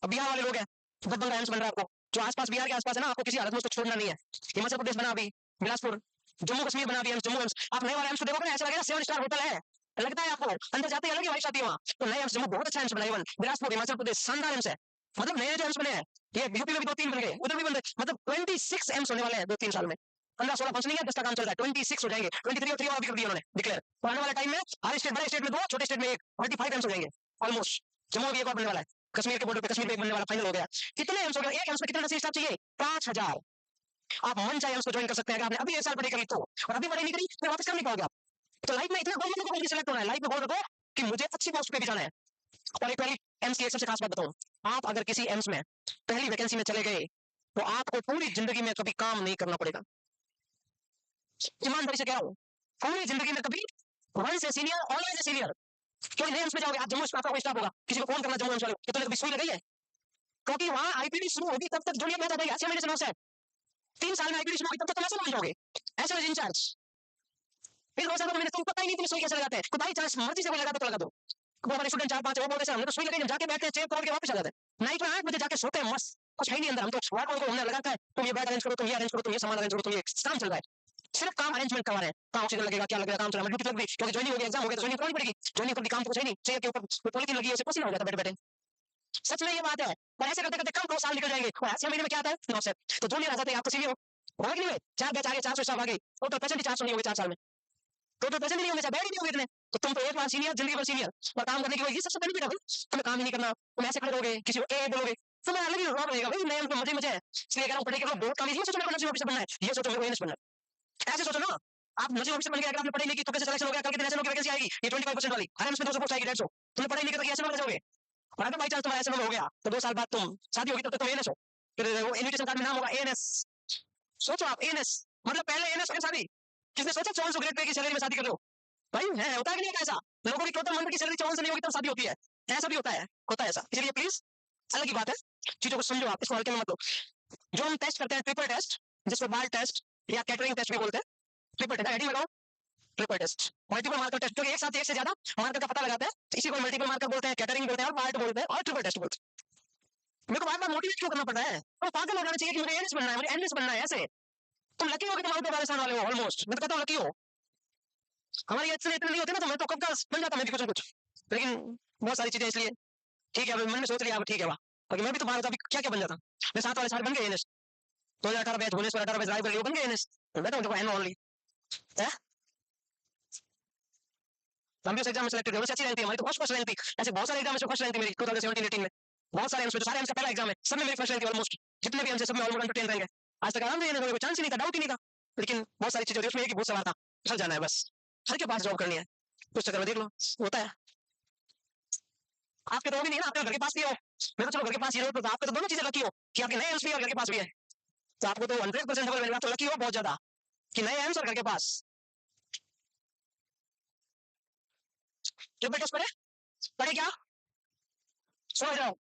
अब बिहार वाले लोग हैं, दबंग एम्स बन रहा है आपको, जो आसपास बिहार के आसपास है ना, आपको किसी हालत में उसको छोड़ना नहीं है। हिमाचल प्रदेश बना अभी, बिलासपुर, जम्मू कश्मीर बना अभी एम्स, जम्मू एम्स। आप नए वाले एम्स को देखोगे ना, ऐसा लगेगा 7 स्टार होटल है, लगता है आपको, अंदर जाते ही अलग ही वाइफ आती है वहां। तो नए एम्स जम्मू बहुत अच्छा एम्स बना है, बिलासपुर, हिमाचल प्रदेश, शानदार एम्स है। मतलब नए जो एम्स बने हैं, ये यूपी में भी 2-3 बन गए, उधर भी बन गए, मतलब 26 एम्स होने वाले हैं 2-3 साल में। 15-16 फंक्शनिंग है, 10 का काम चल रहा है, 26 हो जाएंगे, 23 और 3 और भी कर दिया उन्होंने डिक्लेयर। तो आने वाले टाइम में हर स्टेट, बड़े स्टेट में 2, छोटे स्टेट में 1, 25 एम्स हो जाएंगे ऑलमोस्ट। जम्मू में भी एक और बनने वाला है, कश्मीर के बॉर्डर पे कश्मीर में एक बनने वाला फाइनल हो गया। कितने एम्स हो गए? एक एम्स में कितने नर्सिंग स्टाफ चाहिए? 5000। आप मन चाहे एम्स को ज्वाइन कर सकते हैं अगर आपने अभी 1 साल पढ़ाई करी तो, और अभी पढ़ाई नहीं करी तो वापस कर नहीं पाओगे आप। तो लाइफ में इतना गोल मत रखो सिलेक्ट होना है, लाइफ में गोल रखो कि मुझे अच्छी पोस्ट पे भी जाना है। और एक पहली एम्स की एक सबसे खास बात बताऊं, आप अगर किसी एम्स में पहली वैकेंसी में चले गए तो आपको पूरी जिंदगी में कभी काम नहीं करना पड़ेगा। ईमानदारी से कह रहा हूं, पूरी जिंदगी में कभी वन से सीनियर, ऑलवेज सीनियर। क्योंकि नए एम्स में जाओगे आप, जम्मू स्टाफ का स्टाफ होगा, किसी को फोन करना जम्मू एम्स वाले कि तुमने कभी सुई लगाई है, क्योंकि वहां आईपीडी शुरू होगी तब तक जूनियर बैच आ जाएगी 6 महीने से 9 से 3 साल में आईपीडी शुरू होगी तब तक तुम ऐसे मान जाओगे, ऐसे में इंचार्ज। फिर 2 साल में तुमको पता ही नहीं तुम सुई कैसे लगाते हैं, तो बाई चांस मर्जी से कोई लगा दो तो लगा दो। वो हमारे स्टूडेंट 4-5 वो बोलते हैं हमने तो सुई लगाई, जाके बैठते हैं, चेक करके वापस आ जाते हैं, नाइट में 8 बजे जाके सोते हैं मस्त, कुछ है नहीं अंदर। हम तो वर्क को हमने लगाता है, तुम ये बैग अरेंज करो, तुम ये अरेंज करो, तुम ये सामान अरेंज करो, तुम ये काम चल रहा है, सिर्फ काम अरेंजमेंट करवा रहे हैं। कहाँ ऑक्सीजन लगेगा, क्या लगेगा, काम चल रहा है, ड्यूटी लग गई क्योंकि ज्वाइनिंग हो गई, एग्जाम हो गया तो ज्वाइनिंग करनी पड़ेगी, ज्वाइनिंग कर दी, काम तो कुछ है नहीं, चेयर के ऊपर कोई पॉलिथीन लगी है उसे पसीना हो जाता है बैठे बैठे। सच में ये बात है, और ऐसे करते करते कम 2 साल निकल जाएंगे, और 6 महीने में क्या आता है 9 से, तो जूनियर आ जाते हैं, आप तो सीनियर हो गए नहीं हुए, 4 बैच आगे 400 स्टाफ आ गई, टोटल परसेंट ही 400 नहीं होंगे 4 साल में, टोटल परसेंट नहीं होंगे, चाहे बैठ ही नहीं होंगे इतने, तो तुम तो एक बार सीनियर, जिंदगी भर सीनियर, और काम करने की वजह ये सबसे बेनिफिट है भाई, तुम्हें काम ही नहीं करना, तुम ऐसे खड़े रहोगे, किसी को ए बोलोगे, तुम्हें अलग ही रॉब रहेगा भाई, नए उनको मजे मजे है। इसलिए कह रहा हूं पढ़ाई करो, बहुत काम है, ये सोचो मेरे को नर्सिंग ऑफिसर बनना है, ये सोचो मेरे को एएनएस बनना है, ऐसे सोचो ना। आप नर्सिंग ऑफिसर बन गए, अगर आपने पढ़ाई नहीं की तो कैसे सिलेक्शन हो गया, कल के दिन एसएनओ की वैकेंसी आएगी, ये 25% वाली, हर एम्स में 200 पोस्ट आएगी, 150, तुमने पढ़ाई नहीं की तो एसएनओ में जाओगे, और अगर बाई चांस तुम्हारा एसएनओ हो गया तो 2 साल बाद तुम शादी होगी तब तक तुम एएनएस हो, फिर वो इनविटेशन कार्ड में नाम होगा एएनएस। सोचो आप एएनएस, मतलब पहले एएनएस फिर शादी, किसने सोचा 5400 ग्रेड पे की सैलरी में शादी कर रहे हो भाई? है होता है कि नहीं ऐसा? लोगों की टोटल मंथ की सैलरी 54 से नहीं होगी तब शादी होती है, ऐसा भी होता है ऐसा। इसलिए प्लीज अलग ही बात है, चीजों को समझो आप, इसको हल्के में मत लो। जो हम टेस्ट करते हैं ट्रिपल टेस्ट, जिसको बाल टेस्ट या कैटरिंग टेस्ट भी बोलते हैं, ट्रिपल टेस्ट हेडिंग लगाओ, triple test, multiple marker test, जो एक साथ एक से ज्यादा मार्कर का पता लगाते हैं, तो इसी को मल्टीपल मार्कर बोलते हैं, कैटरिंग बोलते हैं, और बार्ट बोलते हैं, और ट्रिपल टेस्ट बोलते हैं। मेरे को बार बार मोटिवेट क्यों करना पड़ रहा है? तो पागल हो जाना चाहिए कि मुझे एनएस बनना है, मुझे एनएस बनना है। ऐसे तुम लकी हो कि तुम आउट ऑफ राजस्थान वाले हो ऑलमोस्ट, मैं तो कहता हूँ लकी हो। हमारी इतने इतने नहीं होते ना, तो मैं तो कब का बन जाता, मैं भी कुछ ना कुछ, लेकिन बहुत सारी चीजें इसलिए ठीक है, मन में सोच लिया ठीक है वाह, बाकी मैं भी तो बाहर होता क्या क्या बन जाता। मैं 7 वाले साल बन गए एनएस, 2018 बैच, भुवनेश्वर 18 बैच, रायबरेली बन गए एनएस, मैं तो देखो एन ओनली है। लंबी एग्जाम में सिलेक्टेड होने से अच्छी रैंक थी हमारी, तो फर्स्ट रैंक थी। ऐसे बहुत सारे एग्जाम में फर्स्ट रैंक थी मेरी 2017-18 में, बहुत सारे एम्स में, सारे एम्स का पहला एग्जाम है, सब में मेरी फर्स्ट रैंक थी ऑलमोस्ट, जितने भी एम्स सब में ऑलमोस्ट अंडर 10 रैंक है। आज तक आराम से कोई चांस ही नहीं था, डाउट ही नहीं था, लेकिन बहुत सारी चीजें होती है उसमें, एक ही बहुत सवाल था, सर जाना है बस, सर के पास जॉब करनी है, कुछ चक्कर में देख लो होता है। आपके तो भी नहीं ना, आपके घर के पास भी हो, मैं तो चलो घर के पास ही रहो, तो आपके तो दोनों चीजें लकी हो कि आपके नए एम्स भी और घर के पास भी है, तो आपको तो 100% डबल मिलेगा, तो लकी हो बहुत ज्यादा कि नए एम्स और घर के पास। ट्रिपल टेस्ट पढ़े, पढ़े क्या समझ रहा हूँ,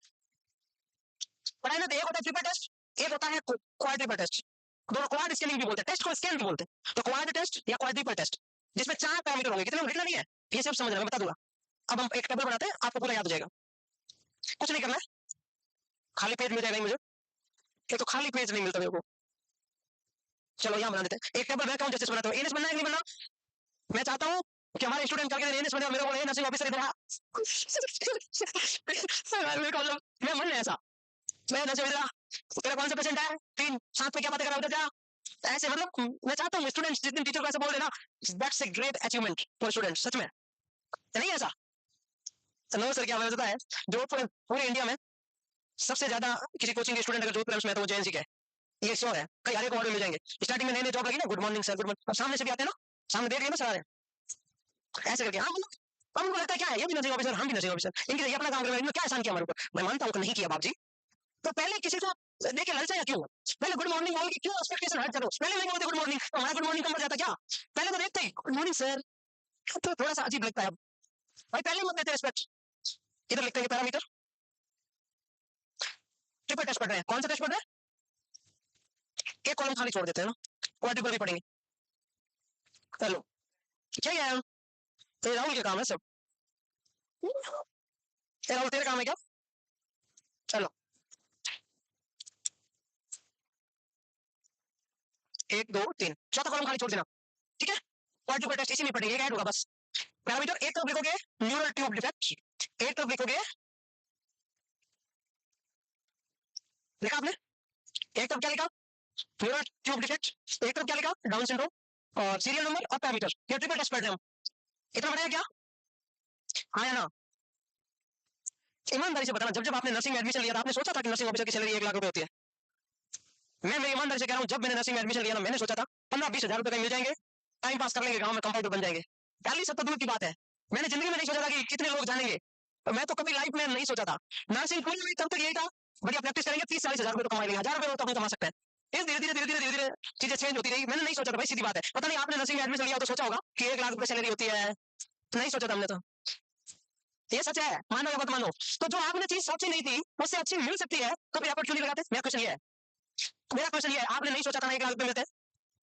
पढ़ाई ना, तो एक होता है ट्रिपल टेस्ट, एक होता है क्वाड्रिपल टेस्ट, दोनों क्वाड स्कैनिंग भी बोलते हैं, टेस्ट को स्कैन भी बोलते हैं, तो क्वाड टेस्ट या क्वाड्रिपल टेस्ट, जिसमें 4 पैरामीटर होंगे, कितने लिखना नहीं है, ये सब समझना, मैं बता दूंगा। अब हम एक टेबल बनाते हैं, आपको पूरा याद हो जाएगा, कुछ नहीं करना है, खाली पेज मिल जाएगा मुझे, एक तो खाली पेज नहीं मिलता मेरे को, चलो यहाँ बना देते हैं एक टेबल। मैं कहूँ जैसे बनाता हूँ, एनएस बनना है कि नहीं बनना, मैं चाहता हूँ कि हमारे स्टूडेंट करके एनएस बने, मेरे को नर्सिंग ऑफिसर इधर मैं मन है ऐसा, मैं नर्सिंग इधर, तेरा कौन सा पेशेंट है, 3 साथ में क्या बातें करा उधर जा, ऐसे मतलब मैं चाहता हूँ स्टूडेंट्स जितने टीचर को ऐसे बोल देना, that's a great achievement for student, सच में नहीं ऐसा। तो नो सर क्या होता है, जो पूरे इंडिया में सबसे ज्यादा किसी कोचिंग के स्टूडेंट अगर जोधपुर में, तो वो जेएनसी का है, ये श्योर है, कई हर एक वार्ड में मिल जाएंगे। स्टार्टिंग में नए नए जॉब लगी ना, good morning sir, good morning, सामने से भी आते हैं ना, सामने देख लिया ना सारे ऐसे करके, हाँ मतलब अब उनको लगता है क्या है, ये भी नर्सिंग ऑफिसर, हम भी नर्सिंग ऑफिसर, इनके ये अपना काम कर रहे हैं, क्या एहसान किया हमारे ऊपर, मैं मानता हूँ नहीं किया बाप जी, तो पहले किसी को देखे ललचाया क्यों, पहले गुड मॉर्निंग बोल के क्यों एक्सपेक्टेशन हट करो, पहले नहीं बोलते गुड मॉर्निंग, तो हमारा गुड मॉर्निंग कम पड़ जाता क्या, पहले तो देखते ही गुड मॉर्निंग सर, तो थोड़ा सा अजीब लगता है अब भाई, पहले मत देते रिस्पेक्ट। इधर लिखते हैं पैरामीटर, ट्रिपल टेस्ट पढ़ रहे हैं, कौन सा टेस्ट पढ़ रहे हैं, एक कॉलम खाली छोड़ देते हैं ना, क्वाड्रिपल भी पढ़ेंगे, चलो क्या है, तो राहुल के काम है सब, राहुल तेरे काम है क्या, चलो 1 2 3 चौथा कॉलम खाली छोड़ देना, ठीक है, क्वाड्रिपल टेस्ट इसी में पढ़ेंगे, एक ऐड होगा बस, पैरामीटर एक तरफ लिखोगे न्यूरल ट्यूब डिफेक्ट, एक तरफ लिखोगे, लिखा आपने, एक तरफ क्या लिखा न्यूरल ट्यूब डिफेक्ट, एक तरफ क्या लिखा डाउन सिंड्रोम और सीरियल नंबर और पैरामीटर, ये ट्रिपल टेस्ट पढ़ रहे हैं हम, इतना बढ़िया क्या, हाँ या ना, ईमानदारी से बताना, जब जब आपने नर्सिंग में एडमिशन लिया था, आपने सोचा था कि नर्सिंग ऑफिसर की सैलरी 1 लाख रुपए होती है, मैं ईमानदारी से कह रहा हूँ, जब मैंने नर्सिंग में एडमिशन लिया ना, मैंने सोचा था 15-20 हजार रुपए मिल जाएंगे, टाइम पास कर लेंगे, गाँव में कंपाउंडर बन जाएंगे, पहली 70 दूर की बात है, मैंने जिंदगी में नहीं सोचा था कि कितने लोग जानेंगे, मैं तो कभी लाइफ में नहीं सोचा था, नर्सिंग पूरी हुई तब तक यही था, बढ़िया प्रैक्टिस करेंगे 30-40 हजार रुपए तो कमा लेंगे, 1000 रुपए तो कमा सकते हैं, धीरे धीरे धीरे धीरे धीरे धीरे चीजें चेंज होती रही, मैंने नहीं सोचा था भाई, सीधी बात है, पता नहीं आपने नर्सिंग में एडमिशन लिया तो सोचा होगा कि 1 लाख रुपए सैलरी होती है, नहीं सोचा था हमने तो, ये सच है, मानो या मत मानो, तो जो आपने चीज सोची नहीं थी उससे अच्छी मिल सकती है, तो फिर एफर्ट क्यों नहीं लगाते, मेरा क्वेश्चन ये है, आपने नहीं सोचा था 1 लाख रुपए मिलते,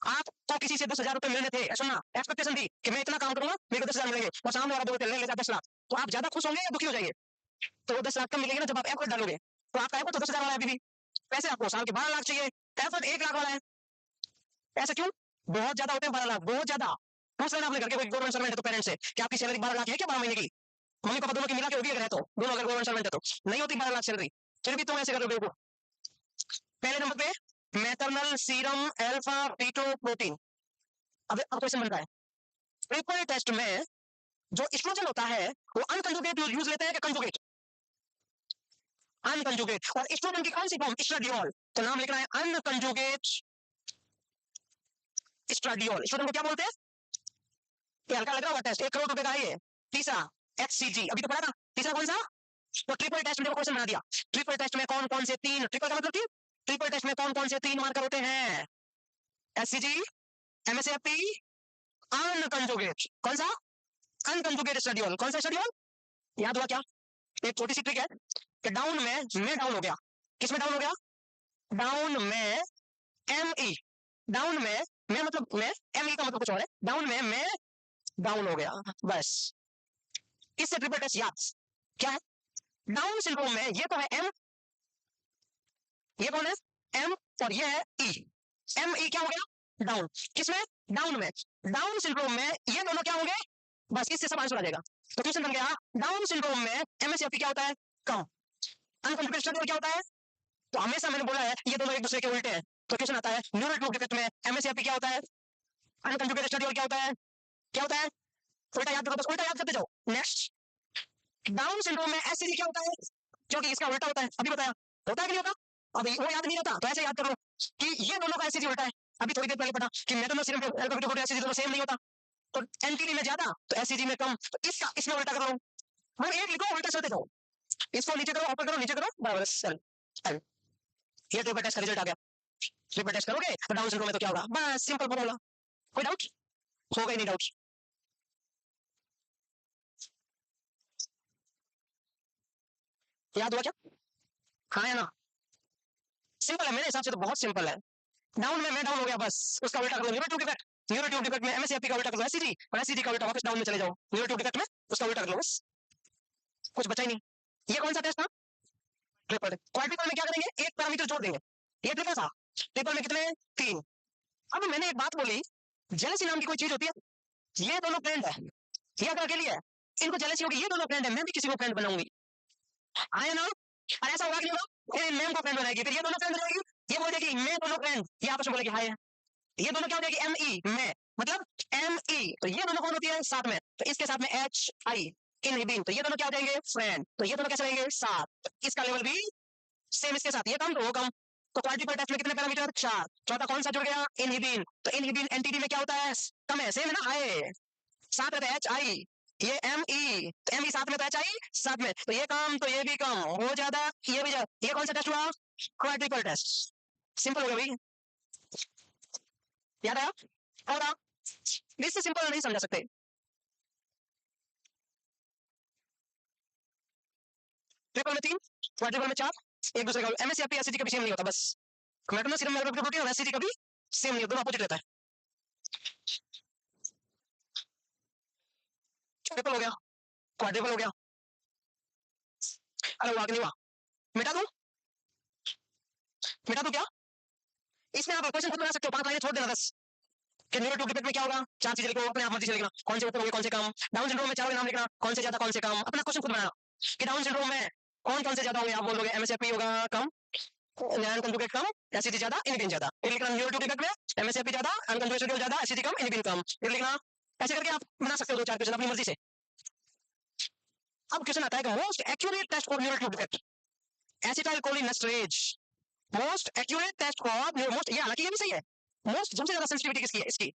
आपको किसी से 10 हजार रुपए मिलने थे, सुनना एक्सपेक्टेशन थी कि मैं इतना काम करूंगा मेरे को 10 हजार मिलेंगे, और सामने वाला बोलते ले लेता 10 लाख, तो आप ज्यादा खुश होंगे या दुखी हो जाएंगे, तो वो 10 लाख कम मिलेंगे ना जब आप एफर्ट डालोगे, तो आपका एफर्ट तो 10 हजार वाला है अभी भी, पैसे आपको साल के 12 लाख चाहिए, एफर्ट 1 लाख वाला है, ऐसा क्यों, बहुत ज्यादा होते हैं 12 लाख, बहुत ज्यादा, पूछ लेना अपने घर के कोई गवर्नमेंट सर्वेंट है तो पेरेंट्स से कि आपकी सैलरी 12 लाख है क्या 12 महीने की, मम्मी पापा दोनों की मिला के होगी अगर है तो, दोनों अगर गवर्नमेंट सर्वेंट है तो, नहीं होती 12 लाख सैलरी, फिर भी तुम ऐसे कर रहे हो, पहले नंबर पे मैटरनल सीरम अल्फा फीटोप्रोटीन, अब क्वेश्चन बनता है, ट्रिपल टेस्ट में जो एस्ट्रोजन होता है वो अनकंजुगेट यूज लेते हैं कि कंजुगेट, अनकंजुगेट, और एस्ट्रोजन की कौन सी फॉर्म, एस्ट्राडियोल, तो नाम लिखना है अनकंजुगेट एस्ट्राडियोल, एस्ट्रोजन को क्या बोलते हैं, ये हल्का लग रहा होगा टेस्ट, 1 करोड़ रुपए का है ये, तीसरा एचसीजी अभी तो पढ़ा था, तीसरा कौन सा, तो ट्रिपल टेस्ट में क्वेश्चन बना दिया, ट्रिपल टेस्ट में कौन कौन से 3, ट्रिपल का मतलब की ट्रिपल टेस्ट में कौन कौन से 3 मार्कर होते हैं, एचसीजी, एमएसएफपी, अनकंजुगेट, कौन सा अनकंजुगेट एस्ट्राडियोल, कौन सा एस्ट्राडियोल, याद हुआ क्या, एक छोटी सी ट्रिक है कि डाउन में डाउन हो गया, किसमें डाउन हो गया, डाउन में एम ई, डाउन में मैं मतलब मैं, एम ई का मतलब कुछ और है, डाउन में मैं डाउन हो गया, बस। इससे ट्रिपल टेस्ट याद क्या है? डाउन सिंड्रोम में ये तो है एम, ये कौन है? एम, और ये है ई। एम ई क्या हो गया? डाउन। किसमें? डाउन में। डाउन सिंड्रोम में ये दोनों क्या होंगे? बस इससे सब आंसर आ जाएगा। तो क्वेश्चन बन गया, डाउन सिंड्रोम में एमएसएफपी क्या होता है? कम। अनकंप्लीटेड स्टडी क्या होता है? तो हमेशा मैंने बोला है ये दोनों एक दूसरे के उल्टे हैं। तो क्वेश्चन आता है न्यूरल ट्यूब डिफेक्ट में एमएसएफपी क्या होता है? अनकंप्लीटेड स्टडी क्या होता है? क्या होता है? उल्टा याद करो, बस उल्टा याद करते जाओ। नेक्स्ट, डाउन सिंड्रोम में एससीडी क्या होता है? क्योंकि इसका उल्टा होता है, अभी बताया। होता है कि नहीं होता? अभी वो याद नहीं रहता, तो ऐसे याद कर लो कि ये दोनों का एससीडी उल्टा है। अभी थोड़ी देर पहले पढ़ा कि मेटानोसिरम एल्फा एससीडी दोनों सेम नहीं होता, तो एनटीडी में ज्यादा तो एससीडी में कम, तो इसका इसमें उल्टा कर लो। और एक लिखो, उल्टा चलते जाओ, इसको नीचे करो, ऊपर करो, नीचे करो, बराबर सेल एल। ये ट्रिपल टेस्ट का रिजल्ट आ गया। ट्रिपल टेस्ट करोगे तो डाउन सिंड्रोम में तो क्या होगा? बस सिंपल फॉर्मूला। कोई डाउट? होगा ही नहीं डाउट। याद हुआ क्या? हाँ या ना? सिंपल है, मेरे हिसाब से तो बहुत सिंपल है। डाउन में मैं डाउन हो गया, बस उसका उल्टा कर लो, neuro tube defect. Neuro tube defect में एमएससीआईपी का उल्टा कर लो एससीडी, और एससीडी का उल्टा वापस डाउन में चले जाओ न्यूरो ट्यूब डिफेक्ट में, उसका उल्टा कर लो, बस। कुछ बचा ही नहीं। ये कौन सा टेस्ट था? ट्रिपल। क्वाड्रिपल में क्या करेंगे? एक पैरामीटर जोड़ देंगे। ये ट्रिपल था, ट्रिपल में कितने? 3। अब मैंने एक बात बोली, जेलसी नाम की कोई चीज होती है? ये दोनों फ्रेंड है, ये अगर अकेली है, इनको जेलसी होगी, ये दोनों फ्रेंड है, मैं भी किसी को फ्रेंड बनाऊंगी, आए ना? और ऐसा होगा कि नहीं होगा? ये मैम को फ्रेंड बनाएगी, फिर ये दोनों फ्रेंड बनाएगी, ये बोल देगी मैं दोनों फ्रेंड, ये आपस में बोलेगी हाय। ये दोनों क्या हो जाएगी? एम ई में, मतलब एम ई, तो ये दोनों कौन होती है? साथ में, तो इसके साथ में एच आई इनहिबिन, तो ये दोनों क्या हो जाएंगे? फ्रेंड, तो ये दोनों कैसे रहेंगे? साथ, तो इसका लेवल भी सेम इसके साथ, ये कम तो वो कम। तो क्वाड्रिपल टेस्ट में कितने पैरामीटर? 4। चौथा कौन सा जुड़ गया? इनहिबिन, तो इनहिबिन एनटीडी में क्या होता है? कम है, सेम है ना? हाई, साथ रहता है एच आई, ये एम ई, तो एम ई साथ में, तो एच आई साथ में, तो ये कम तो ये भी कम, हो ज्यादा ये भी ज्यादा। ये कौन सा टेस्ट हुआ? Quadruple test. सिंपल हो गया भाई, याद आया? और आप इससे सिंपल नहीं समझा सकते। ट्रिपल में 3, क्वाड्रिपल में 4, एक दूसरे का एमएससीआईपी एससीडी कभी सेम नहीं होता, बस। मेटानो सीरम एल्फा प्रोटीन और एससीडी कभी सेम नहीं होता, दोनों अपोजिट रहता है। ट्रिपल हो गया, क्वाड्रिपल हो गया, अरे हुआ कि नहीं हुआ? मिटा दूं? मिटा दूं क्या? इसमें आप क्वेश्चन खुद बना सकते हो, 5 लाइनें छोड़ देना 10, कि न्यूरो ट्यूब डिफेक्ट में क्या होगा? 4 चीजें लिखो, अपने आप मर्जी से लिखना, कौन से ऊपर होंगे कौन से कम। डाउन सिंड्रोम में 4 नाम लिखना, कौन से ज्यादा कौन से कम, अपना क्वेश्चन खुद बनाना कि डाउन सिंड्रोम में कौन कौन से ज्यादा होंगे। आप बोलोगे एमएसएफपी होगा कम, नॉन कंजुगेट कम, एसिडी ज्यादा, इनहिबिन ज्यादा, फिर लिखना न्यूरो ट्यूब डिफेक्ट में एमएसएफपी ज्यादा, अनकंजुगेटेड ज्यादा, एसिडी कम, इनहिबिन कम, फिर लिखना। ऐसे करके आप बना सकते हो 2-4 क्वेश्चन अपनी मर्जी से। अब क्वेश्चन आता है कि most accurate test for neuro tube defect, acetylcholinesterase. Most accurate test for most, ये हालांकि ये भी सही है, मोस्ट सबसे ज्यादा सेंसिटिविटी किसकी है? इसकी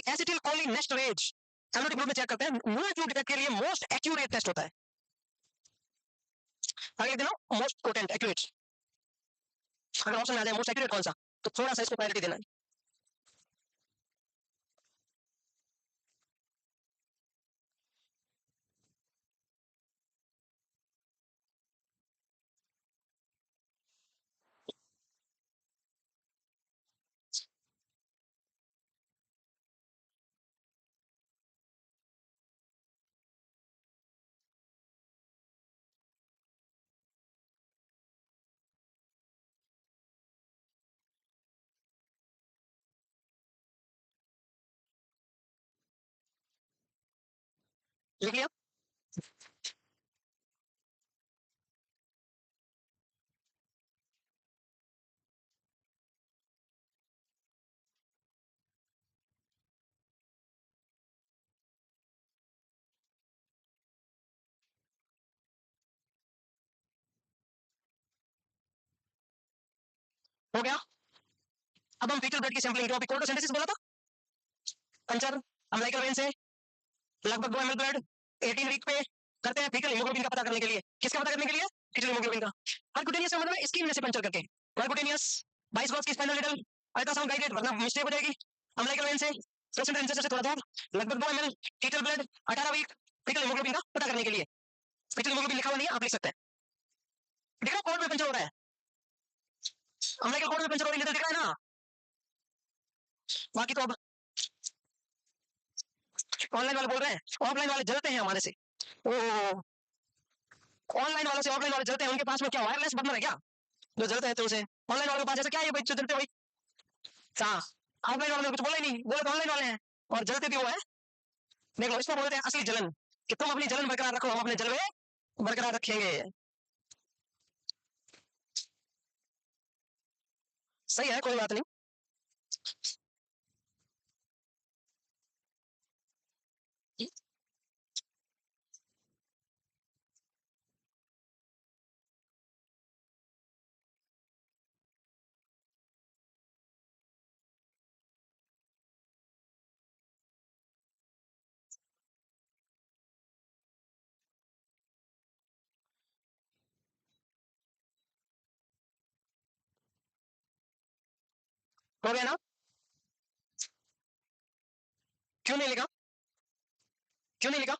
एसिटाइलकोलिनेस्टरेज। एमओटी ग्रुप में चेक करते हैं, न्यूरो ट्यूब डिफेक्ट के लिए मोस्ट एक्यूरेट टेस्ट होता है। आगे देना मोस्ट पोटेंट एक्यूरेट, अगर ऑप्शन में आ जाए मोस्ट एक्यूरेट कौन सा, तो थोड़ा सा इसको प्रायोरिटी देना है। लिख लिया? हो गया? अब हम फीटल ब्लड की सैंपलिंग, जो अभी कोल्डोसिंथेसिस बोला था, कंचर अम्लाइकल वेन से लगभग 2 ml ब्लड 18 वीक पे करते हैं फीटल हीमोग्लोबिन का पता करने के लिए। किसका पता करने के लिए? फीटल हीमोग्लोबिन का। परक्यूटेनियस का मतलब स्किन में से पंचर करके, परक्यूटेनियस 22 गॉस की स्पाइनल नीडल, अल्ट्रासाउंड गाइडेड, वरना मिस्टेक हो जाएगी। अम्लाइकल वेन से प्लेसेंटा इंसर्शन से थोड़ा दूर, लगभग 2 ml fetal blood 18 week fetal haemoglobin का पता करने के लिए। फीटल हीमोग्लोबिन लिखा हुआ नहीं है, आप लिख सकते हैं। देखो कोड में पंचर हो रहा है, अमेरिकन कोड में पंचर ऑयल लीटर दिख रहा है ना। बाकी तो अब ऑनलाइन वाले बोल रहे हैं, ऑफलाइन वाले जलते हैं हमारे से। ओ, ऑनलाइन वालों से ऑफलाइन वाले जलते हैं, उनके पास में क्या वायरलेस बर्नर है क्या जो जलते हैं? तो उसे ऑनलाइन वालों के पास ऐसा क्या है भाई जो जलते हो भाई? हाँ, ऑफलाइन वालों ने कुछ बोला ही नहीं, बोले तो ऑनलाइन वाले हैं और जलते भी वो है। देख लो, इसको बोलते हैं असली जलन, कि तुम अपनी जलन बरकरार रखो, हम अपने जलवे बरकरार रखेंगे। सही है, कोई बात नहीं। हो गया ना? क्यों नहीं लिखा? क्यों नहीं लिखा?